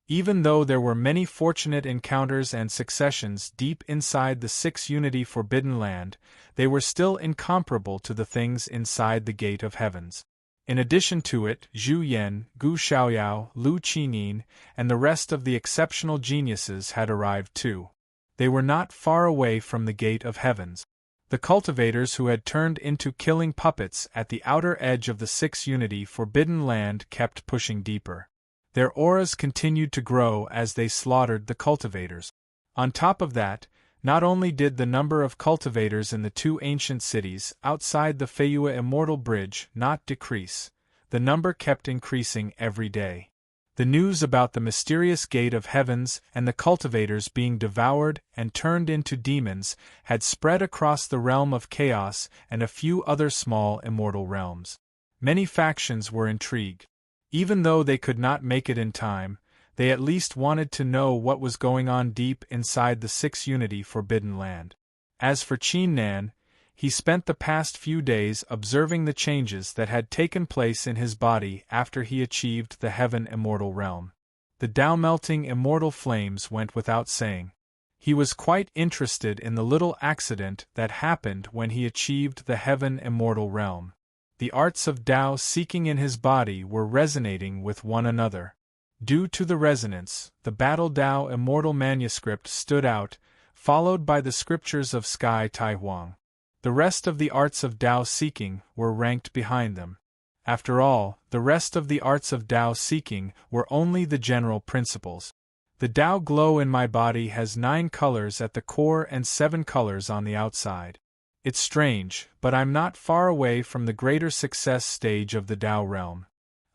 Even though there were many fortunate encounters and successions deep inside the 6 Unity Forbidden Land, they were still incomparable to the things inside the Gate of Heavens. In addition to it, Zhu Yan, Gu Xiaoyao, Lu Qingyin, and the rest of the exceptional geniuses had arrived too. They were not far away from the Gate of Heavens. The cultivators who had turned into killing puppets at the outer edge of the 6 Unity Forbidden Land kept pushing deeper. Their auras continued to grow as they slaughtered the cultivators. On top of that, not only did the number of cultivators in the 2 ancient cities outside the Feiyue Immortal Bridge not decrease, the number kept increasing every day. The news about the mysterious Gate of Heavens and the cultivators being devoured and turned into demons had spread across the realm of chaos and a few other small immortal realms. Many factions were intrigued. Even though they could not make it in time, they at least wanted to know what was going on deep inside the 6 Unity Forbidden Land. As for Qin Nan, he spent the past few days observing the changes that had taken place in his body after he achieved the Heaven Immortal Realm. The Tao-melting immortal flames went without saying. He was quite interested in the little accident that happened when he achieved the Heaven Immortal Realm. The arts of Tao seeking in his body were resonating with one another. Due to the resonance, the Battle Tao Immortal Manuscript stood out, followed by the scriptures of Sky Tai Huang. The rest of the arts of Tao seeking were ranked behind them. After all, the rest of the arts of Tao seeking were only the general principles. The Tao glow in my body has 9 colors at the core and 7 colors on the outside. It's strange, but I'm not far away from the greater success stage of the Tao realm.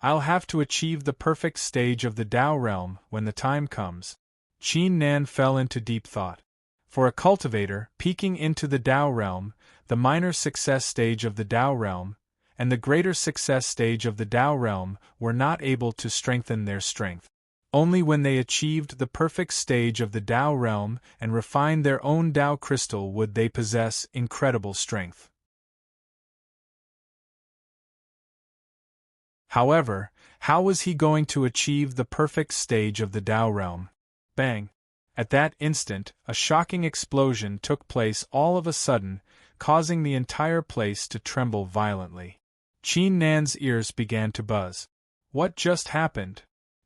I'll have to achieve the perfect stage of the Tao realm when the time comes. Qin Nan fell into deep thought. For a cultivator, peeking into the Tao realm, the minor success stage of the Tao realm, and the greater success stage of the Tao realm were not able to strengthen their strength. Only when they achieved the perfect stage of the Tao realm and refined their own Tao crystal would they possess incredible strength. However, how was he going to achieve the perfect stage of the Tao realm? Bang! At that instant, a shocking explosion took place all of a sudden, causing the entire place to tremble violently. Qin Nan's ears began to buzz. What just happened?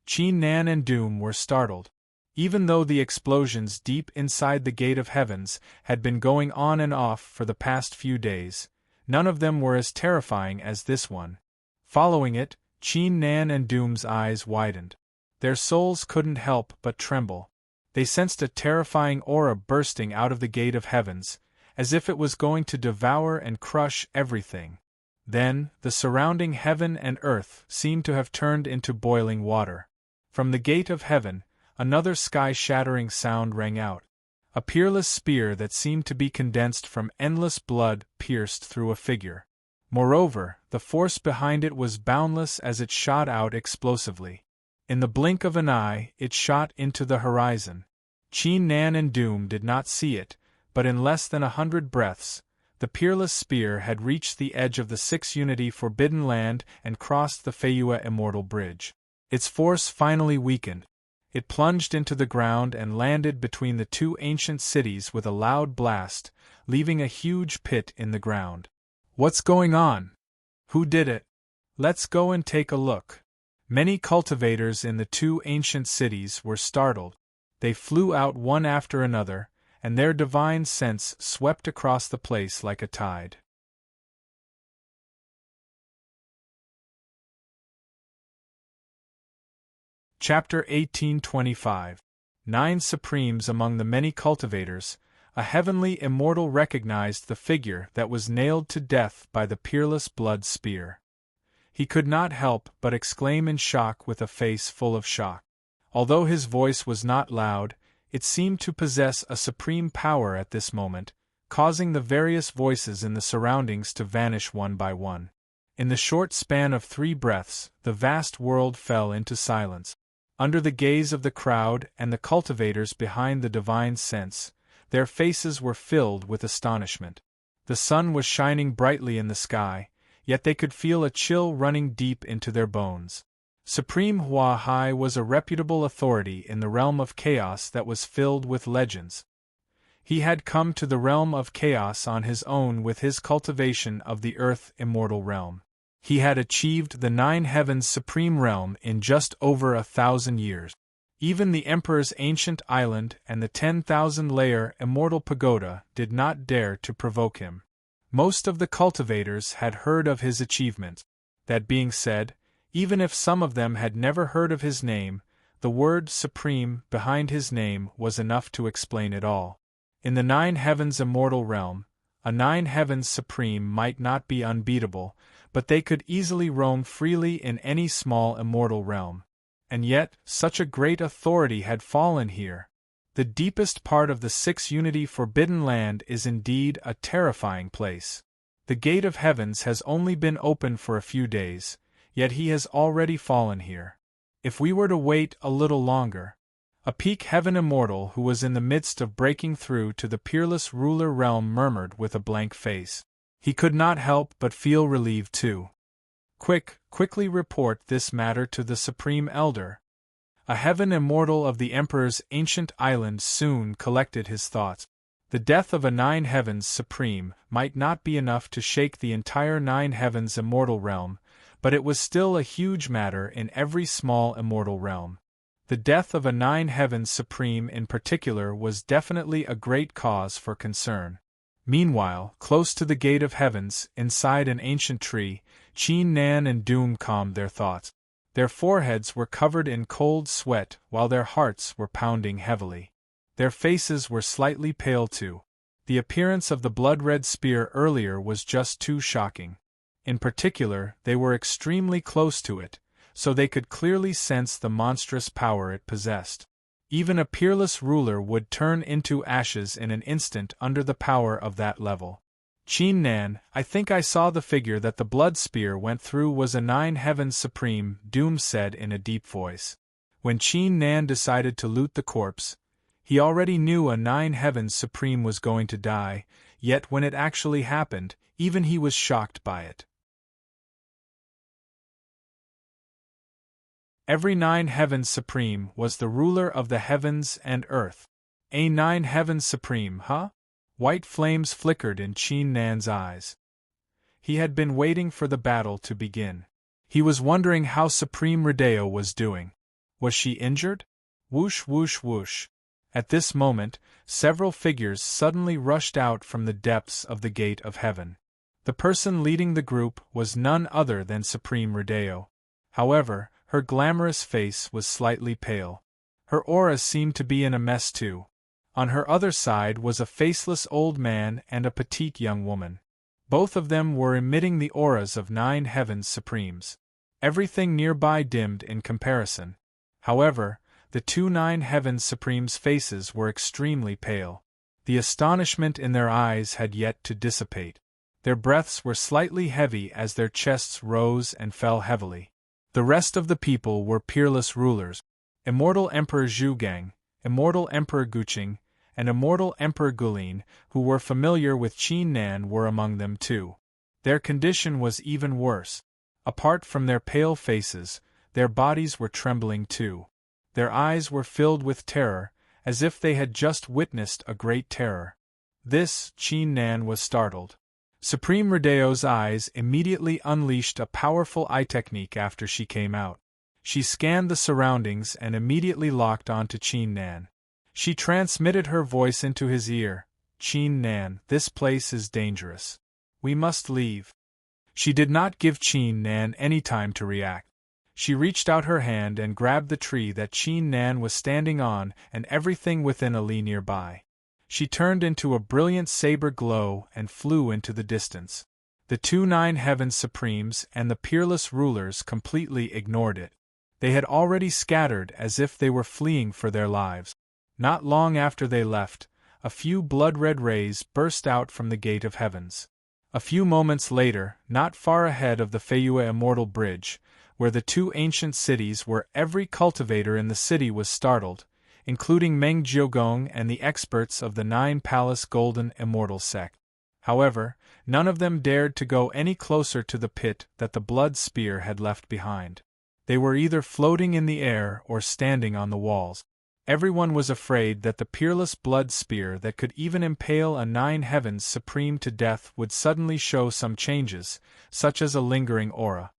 Qin Nan and Doom were startled. Even though the explosions deep inside the Gate of Heavens had been going on and off for the past few days, none of them were as terrifying as this one. Following it, Qin Nan and Doom's eyes widened. Their souls couldn't help but tremble. They sensed a terrifying aura bursting out of the Gate of Heavens, as if it was going to devour and crush everything. Then, the surrounding heaven and earth seemed to have turned into boiling water. From the Gate of Heaven, another sky-shattering sound rang out. A peerless spear that seemed to be condensed from endless blood pierced through a figure. Moreover, the force behind it was boundless as it shot out explosively. In the blink of an eye, it shot into the horizon. Qin Nan and Doom did not see it, but in less than 100 breaths, the peerless spear had reached the edge of the Six-Unity Forbidden Land and crossed the Feiyue Immortal Bridge. Its force finally weakened. It plunged into the ground and landed between the 2 ancient cities with a loud blast, leaving a huge pit in the ground. What's going on? Who did it? Let's go and take a look. Many cultivators in the 2 ancient cities were startled. They flew out one after another, and their divine sense swept across the place like a tide. Chapter 1825. 9 Supremes. Among the many cultivators, a heavenly immortal recognized the figure that was nailed to death by the peerless blood spear. He could not help but exclaim in shock with a face full of shock. Although his voice was not loud, it seemed to possess a supreme power at this moment, causing the various voices in the surroundings to vanish one by one. In the short span of 3 breaths, the vast world fell into silence. Under the gaze of the crowd and the cultivators behind the divine sense, their faces were filled with astonishment. The sun was shining brightly in the sky, yet they could feel a chill running deep into their bones. Supreme Hua Hai was a reputable authority in the realm of chaos that was filled with legends. He had come to the realm of chaos on his own with his cultivation of the Earth Immortal Realm. He had achieved the 9 Heavens Supreme Realm in just over 1,000 years. Even the Emperor's ancient island and the 10,000-layer Immortal Pagoda did not dare to provoke him. Most of the cultivators had heard of his achievements. That being said, even if some of them had never heard of his name, the word Supreme behind his name was enough to explain it all. In the 9 Heavens Immortal Realm, a 9 Heavens Supreme might not be unbeatable, but they could easily roam freely in any small immortal realm. And yet, such a great authority had fallen here. The deepest part of the Six-Unity Forbidden Land is indeed a terrifying place. The Gate of Heavens has only been open for a few days, yet he has already fallen here. If we were to wait a little longer... A peak heaven immortal who was in the midst of breaking through to the peerless ruler realm murmured with a blank face. He could not help but feel relieved too. Quickly report this matter to the Supreme Elder. A heaven immortal of the Emperor's ancient island soon collected his thoughts. The death of a 9 Heavens Supreme might not be enough to shake the entire 9 Heavens Immortal Realm, but it was still a huge matter in every small immortal realm. The death of a 9 Heavens Supreme in particular was definitely a great cause for concern. Meanwhile, close to the Gate of Heavens, inside an ancient tree, Qin Nan and Doom calmed their thoughts. Their foreheads were covered in cold sweat while their hearts were pounding heavily. Their faces were slightly pale too. The appearance of the blood-red spear earlier was just too shocking. In particular, they were extremely close to it, so they could clearly sense the monstrous power it possessed. Even a peerless ruler would turn into ashes in an instant under the power of that level. Qin Nan, I think I saw the figure that the blood spear went through was a Nine Heavens Supreme, Doom said in a deep voice. When Qin Nan decided to loot the corpse, he already knew a Nine Heavens Supreme was going to die, yet when it actually happened, even he was shocked by it. Every Nine Heavens Supreme was the ruler of the heavens and earth. A Nine Heavens Supreme, huh? White flames flickered in Qin Nan's eyes. He had been waiting for the battle to begin. He was wondering how Supreme Redeo was doing. Was she injured? Whoosh whoosh whoosh. At this moment, several figures suddenly rushed out from the depths of the gate of heaven. The person leading the group was none other than Supreme Redeo. However, her glamorous face was slightly pale. Her aura seemed to be in a mess too. On her other side was a faceless old man and a petite young woman. Both of them were emitting the auras of Nine Heavens Supremes. Everything nearby dimmed in comparison. However, the two Nine Heavens Supremes' faces were extremely pale. The astonishment in their eyes had yet to dissipate. Their breaths were slightly heavy as their chests rose and fell heavily. The rest of the people were peerless rulers. Immortal Emperor Zhugang, Immortal Emperor Guqing, and Immortal Emperor Gulin, who were familiar with Qin Nan, were among them too. Their condition was even worse. Apart from their pale faces, their bodies were trembling too. Their eyes were filled with terror, as if they had just witnessed a great terror. This, Qin Nan was startled. Supreme Redeo's eyes immediately unleashed a powerful eye technique after she came out. She scanned the surroundings and immediately locked onto Qin Nan. She transmitted her voice into his ear. Qin Nan, this place is dangerous. We must leave. She did not give Qin Nan any time to react. She reached out her hand and grabbed the tree that Qin Nan was standing on and everything within a li nearby. She turned into a brilliant saber glow and flew into the distance. The two Nine Heavens Supremes and the peerless rulers completely ignored it. They had already scattered as if they were fleeing for their lives. Not long after they left, a few blood-red rays burst out from the Gate of Heavens. A few moments later, not far ahead of the Feiyue Immortal Bridge, where the two ancient cities were, every cultivator in the city was startled, including Meng Jiugong and the experts of the Nine Palace Golden Immortal Sect. However, none of them dared to go any closer to the pit that the blood spear had left behind. They were either floating in the air or standing on the walls. Everyone was afraid that the peerless blood spear that could even impale a Nine Heavens Supreme to death would suddenly show some changes, such as a lingering aura.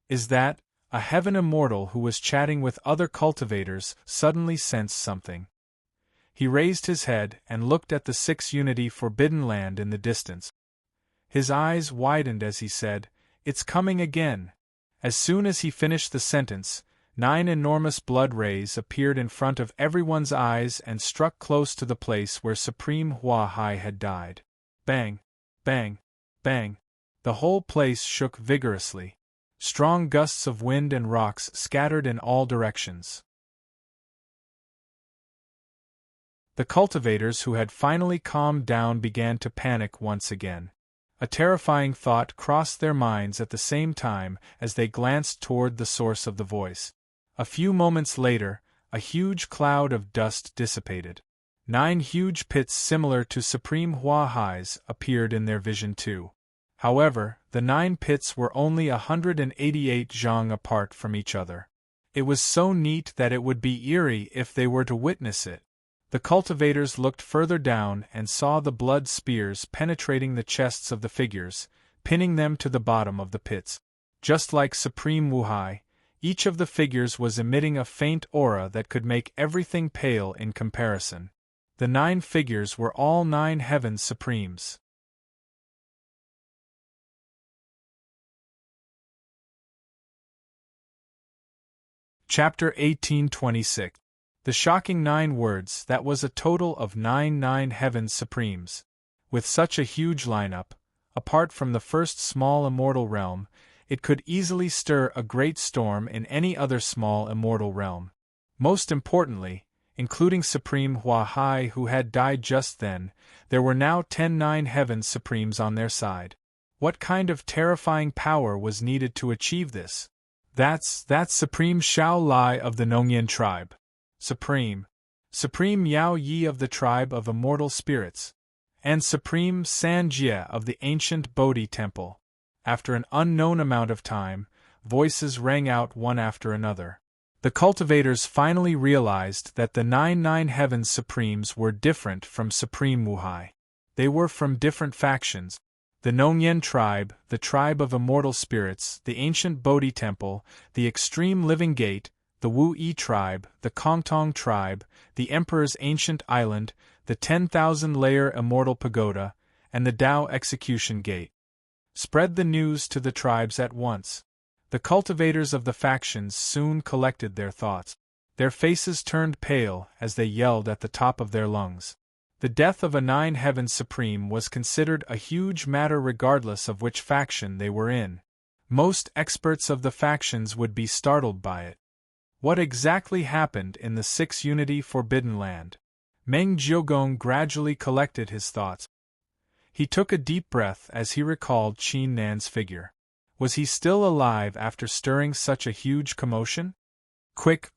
Is that, a heaven immortal who was chatting with other cultivators suddenly sensed something. He raised his head and looked at the Six Unity Forbidden Land in the distance. His eyes widened as he said, "It's coming again." As soon as he finished the sentence, 9 enormous blood rays appeared in front of everyone's eyes and struck close to the place where Supreme Hua Hai had died. Bang! Bang! Bang! The whole place shook vigorously. Strong gusts of wind and rocks scattered in all directions. The cultivators who had finally calmed down began to panic once again. A terrifying thought crossed their minds at the same time as they glanced toward the source of the voice. A few moments later, a huge cloud of dust dissipated. 9 huge pits similar to Supreme Hua Hai's appeared in their vision too. However, the 9 pits were only 188 zhang apart from each other. It was so neat that it would be eerie if they were to witness it. The cultivators looked further down and saw the blood spears penetrating the chests of the figures, pinning them to the bottom of the pits. Just like Supreme Wu Hai, each of the figures was emitting a faint aura that could make everything pale in comparison. The 9 figures were all 9 Heavens Supremes. Chapter 1826. The shocking 9 words. That was a total of 9 Heavens Supremes. With such a huge lineup, apart from the first small immortal realm, it could easily stir a great storm in any other small immortal realm. Most importantly, including Supreme Hua Hai who had died just then, there were now 9 Heavens Supremes on their side. What kind of terrifying power was needed to achieve this? That's Supreme Xiao Lai of the Nongyan tribe. Supreme Yao Yi of the tribe of immortal spirits. And Supreme San Jie of the ancient Bodhi temple. After an unknown amount of time, voices rang out one after another. The cultivators finally realized that the 9 Heavens Supremes were different from Supreme Wuhai. They were from different factions. The Nongyan tribe, the tribe of immortal spirits, the ancient Bodhi temple, the extreme living gate, the Wu Yi tribe, the Kongtong tribe, the Emperor's ancient island, the 10,000-layer immortal pagoda, and the Tao execution gate. Spread the news to the tribes at once. The cultivators of the factions soon collected their thoughts. Their faces turned pale as they yelled at the top of their lungs. The death of a 9 Heavens Supreme was considered a huge matter regardless of which faction they were in. Most experts of the factions would be startled by it. What exactly happened in the 6 Unity Forbidden Land? Meng Jiugong gradually collected his thoughts. He took a deep breath as he recalled Qin Nan's figure. Was he still alive after stirring such a huge commotion? Quick,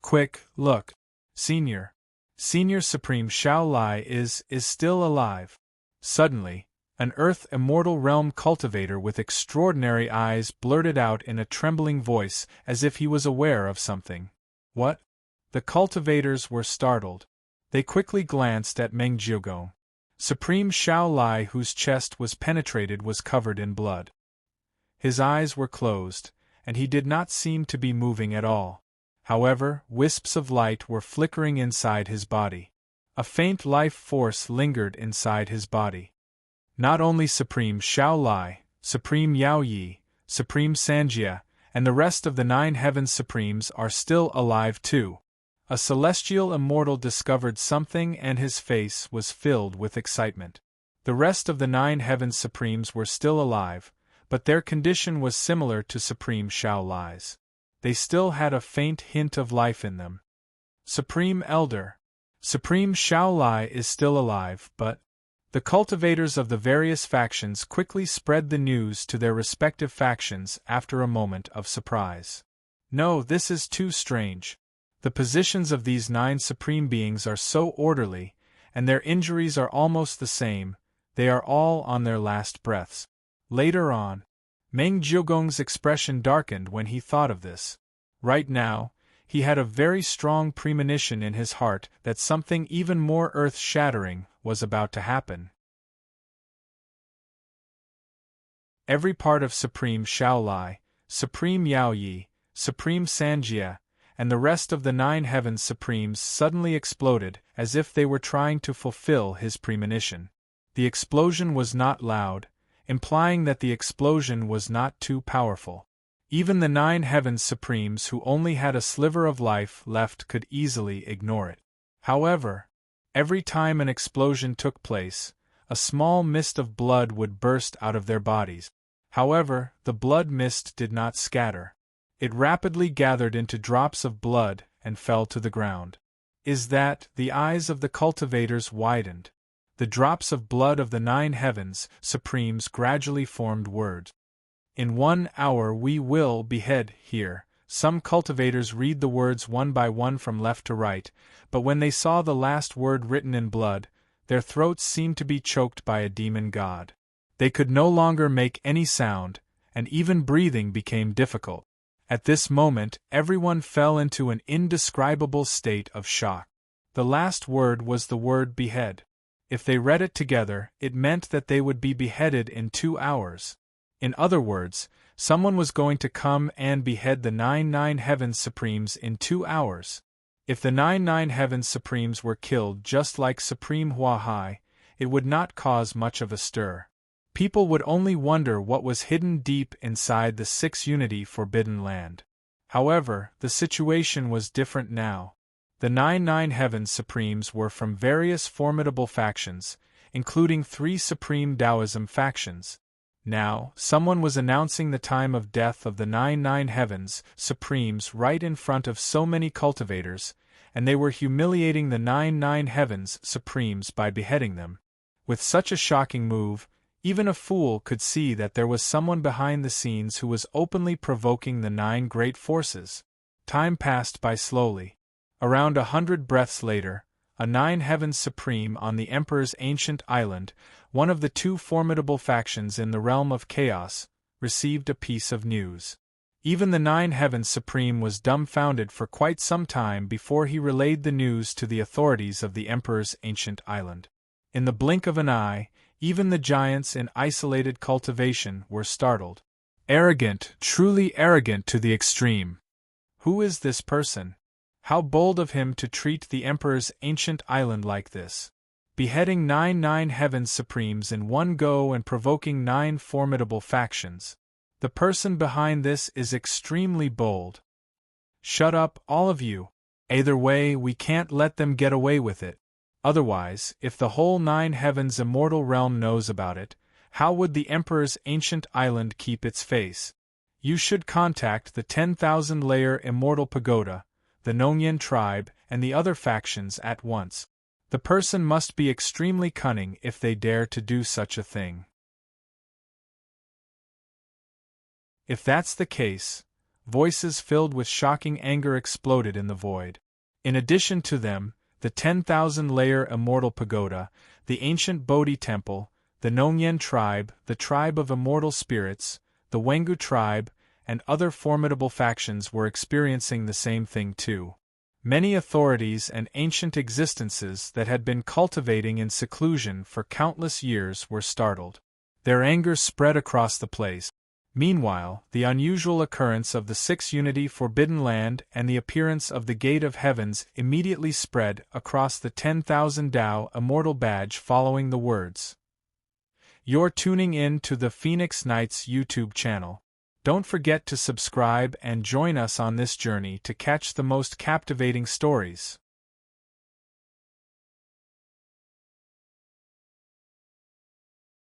look. Senior Supreme Xiao Lai is still alive. Suddenly, an Earth Immortal Realm cultivator with extraordinary eyes blurted out in a trembling voice as if he was aware of something. What? The cultivators were startled. They quickly glanced at Meng Jiugong. Supreme Xiao Lai, whose chest was penetrated, was covered in blood. His eyes were closed, and he did not seem to be moving at all. However, wisps of light were flickering inside his body. A faint life force lingered inside his body. Not only Supreme Xiao Lai, Supreme Yao Yi, Supreme Sanjia, and the rest of the 9 Heavens Supremes are still alive too. A celestial immortal discovered something and his face was filled with excitement. The rest of the 9 Heavens Supremes were still alive, but their condition was similar to Supreme Xiao Lai's. They still had a faint hint of life in them. Supreme Elder. Supreme Xiao Lai is still alive, but... The cultivators of the various factions quickly spread the news to their respective factions after a moment of surprise. No, this is too strange. The positions of these 9 supreme beings are so orderly, and their injuries are almost the same. They are all on their last breaths. Later on, Meng Jiugong's expression darkened when he thought of this. Right now, he had a very strong premonition in his heart that something even more earth-shattering was about to happen. Every part of Supreme Xiao Lai, Supreme Yao Yi, Supreme Sanjia, and the rest of the 9 Heavens Supremes suddenly exploded as if they were trying to fulfill his premonition. The explosion was not loud, implying that the explosion was not too powerful. Even the 9 Heavens Supremes who only had a sliver of life left could easily ignore it. However, every time an explosion took place, a small mist of blood would burst out of their bodies. However, the blood mist did not scatter. It rapidly gathered into drops of blood and fell to the ground. The eyes of the cultivators widened. The drops of blood of the 9 Heavens Supremes gradually formed words. In 1 hour we will behead here. Some cultivators read the words one by one from left to right, but when they saw the last word written in blood, their throats seemed to be choked by a demon god. They could no longer make any sound, and even breathing became difficult. At this moment, everyone fell into an indescribable state of shock. The last word was the word behead. If they read it together, it meant that they would be beheaded in 2 hours. In other words, someone was going to come and behead the 9 Heavens Supremes in 2 hours. If the 9 Heavens Supremes were killed just like Supreme Hua Hai, it would not cause much of a stir. People would only wonder what was hidden deep inside the 6 Unity Forbidden Land. However, the situation was different now. The 99 Heavens Supremes were from various formidable factions, including 3 Supreme Taoism factions. Now, someone was announcing the time of death of the 99 Heavens Supremes right in front of so many cultivators, and they were humiliating the 99 Heavens Supremes by beheading them. With such a shocking move, even a fool could see that there was someone behind the scenes who was openly provoking the 9 great forces. Time passed by slowly. Around 100 breaths later, a 9 Heavens Supreme on the Emperor's ancient island, one of the 2 formidable factions in the realm of chaos, received a piece of news. Even the 9 Heavens Supreme was dumbfounded for quite some time before he relayed the news to the authorities of the Emperor's ancient island. In the blink of an eye, even the giants in isolated cultivation were startled. Arrogant, truly arrogant to the extreme. Who is this person? How bold of him to treat the Emperor's ancient island like this. Beheading 9 Heavens Supremes in one go and provoking 9 formidable factions. The person behind this is extremely bold. Shut up, all of you. Either way, we can't let them get away with it. Otherwise, if the whole 9 Heavens immortal realm knows about it, how would the Emperor's ancient island keep its face? You should contact the 10,000-layer immortal pagoda, the Nongyen tribe, and the other factions at once. The person must be extremely cunning if they dare to do such a thing. If that's the case, voices filled with shocking anger exploded in the void. In addition to them, the 10,000-layer immortal pagoda, the ancient Bodhi temple, the Nongyen tribe, the tribe of immortal spirits, the Wengu tribe, and other formidable factions were experiencing the same thing too. Many authorities and ancient existences that had been cultivating in seclusion for countless years were startled. Their anger spread across the place. Meanwhile, the unusual occurrence of the 6 Unity Forbidden Land and the appearance of the Gate of Heavens immediately spread across the 10,000 Tao Immortal Badge following the words. You're tuning in to the Phoenix Knights YouTube channel. Don't forget to subscribe and join us on this journey to catch the most captivating stories.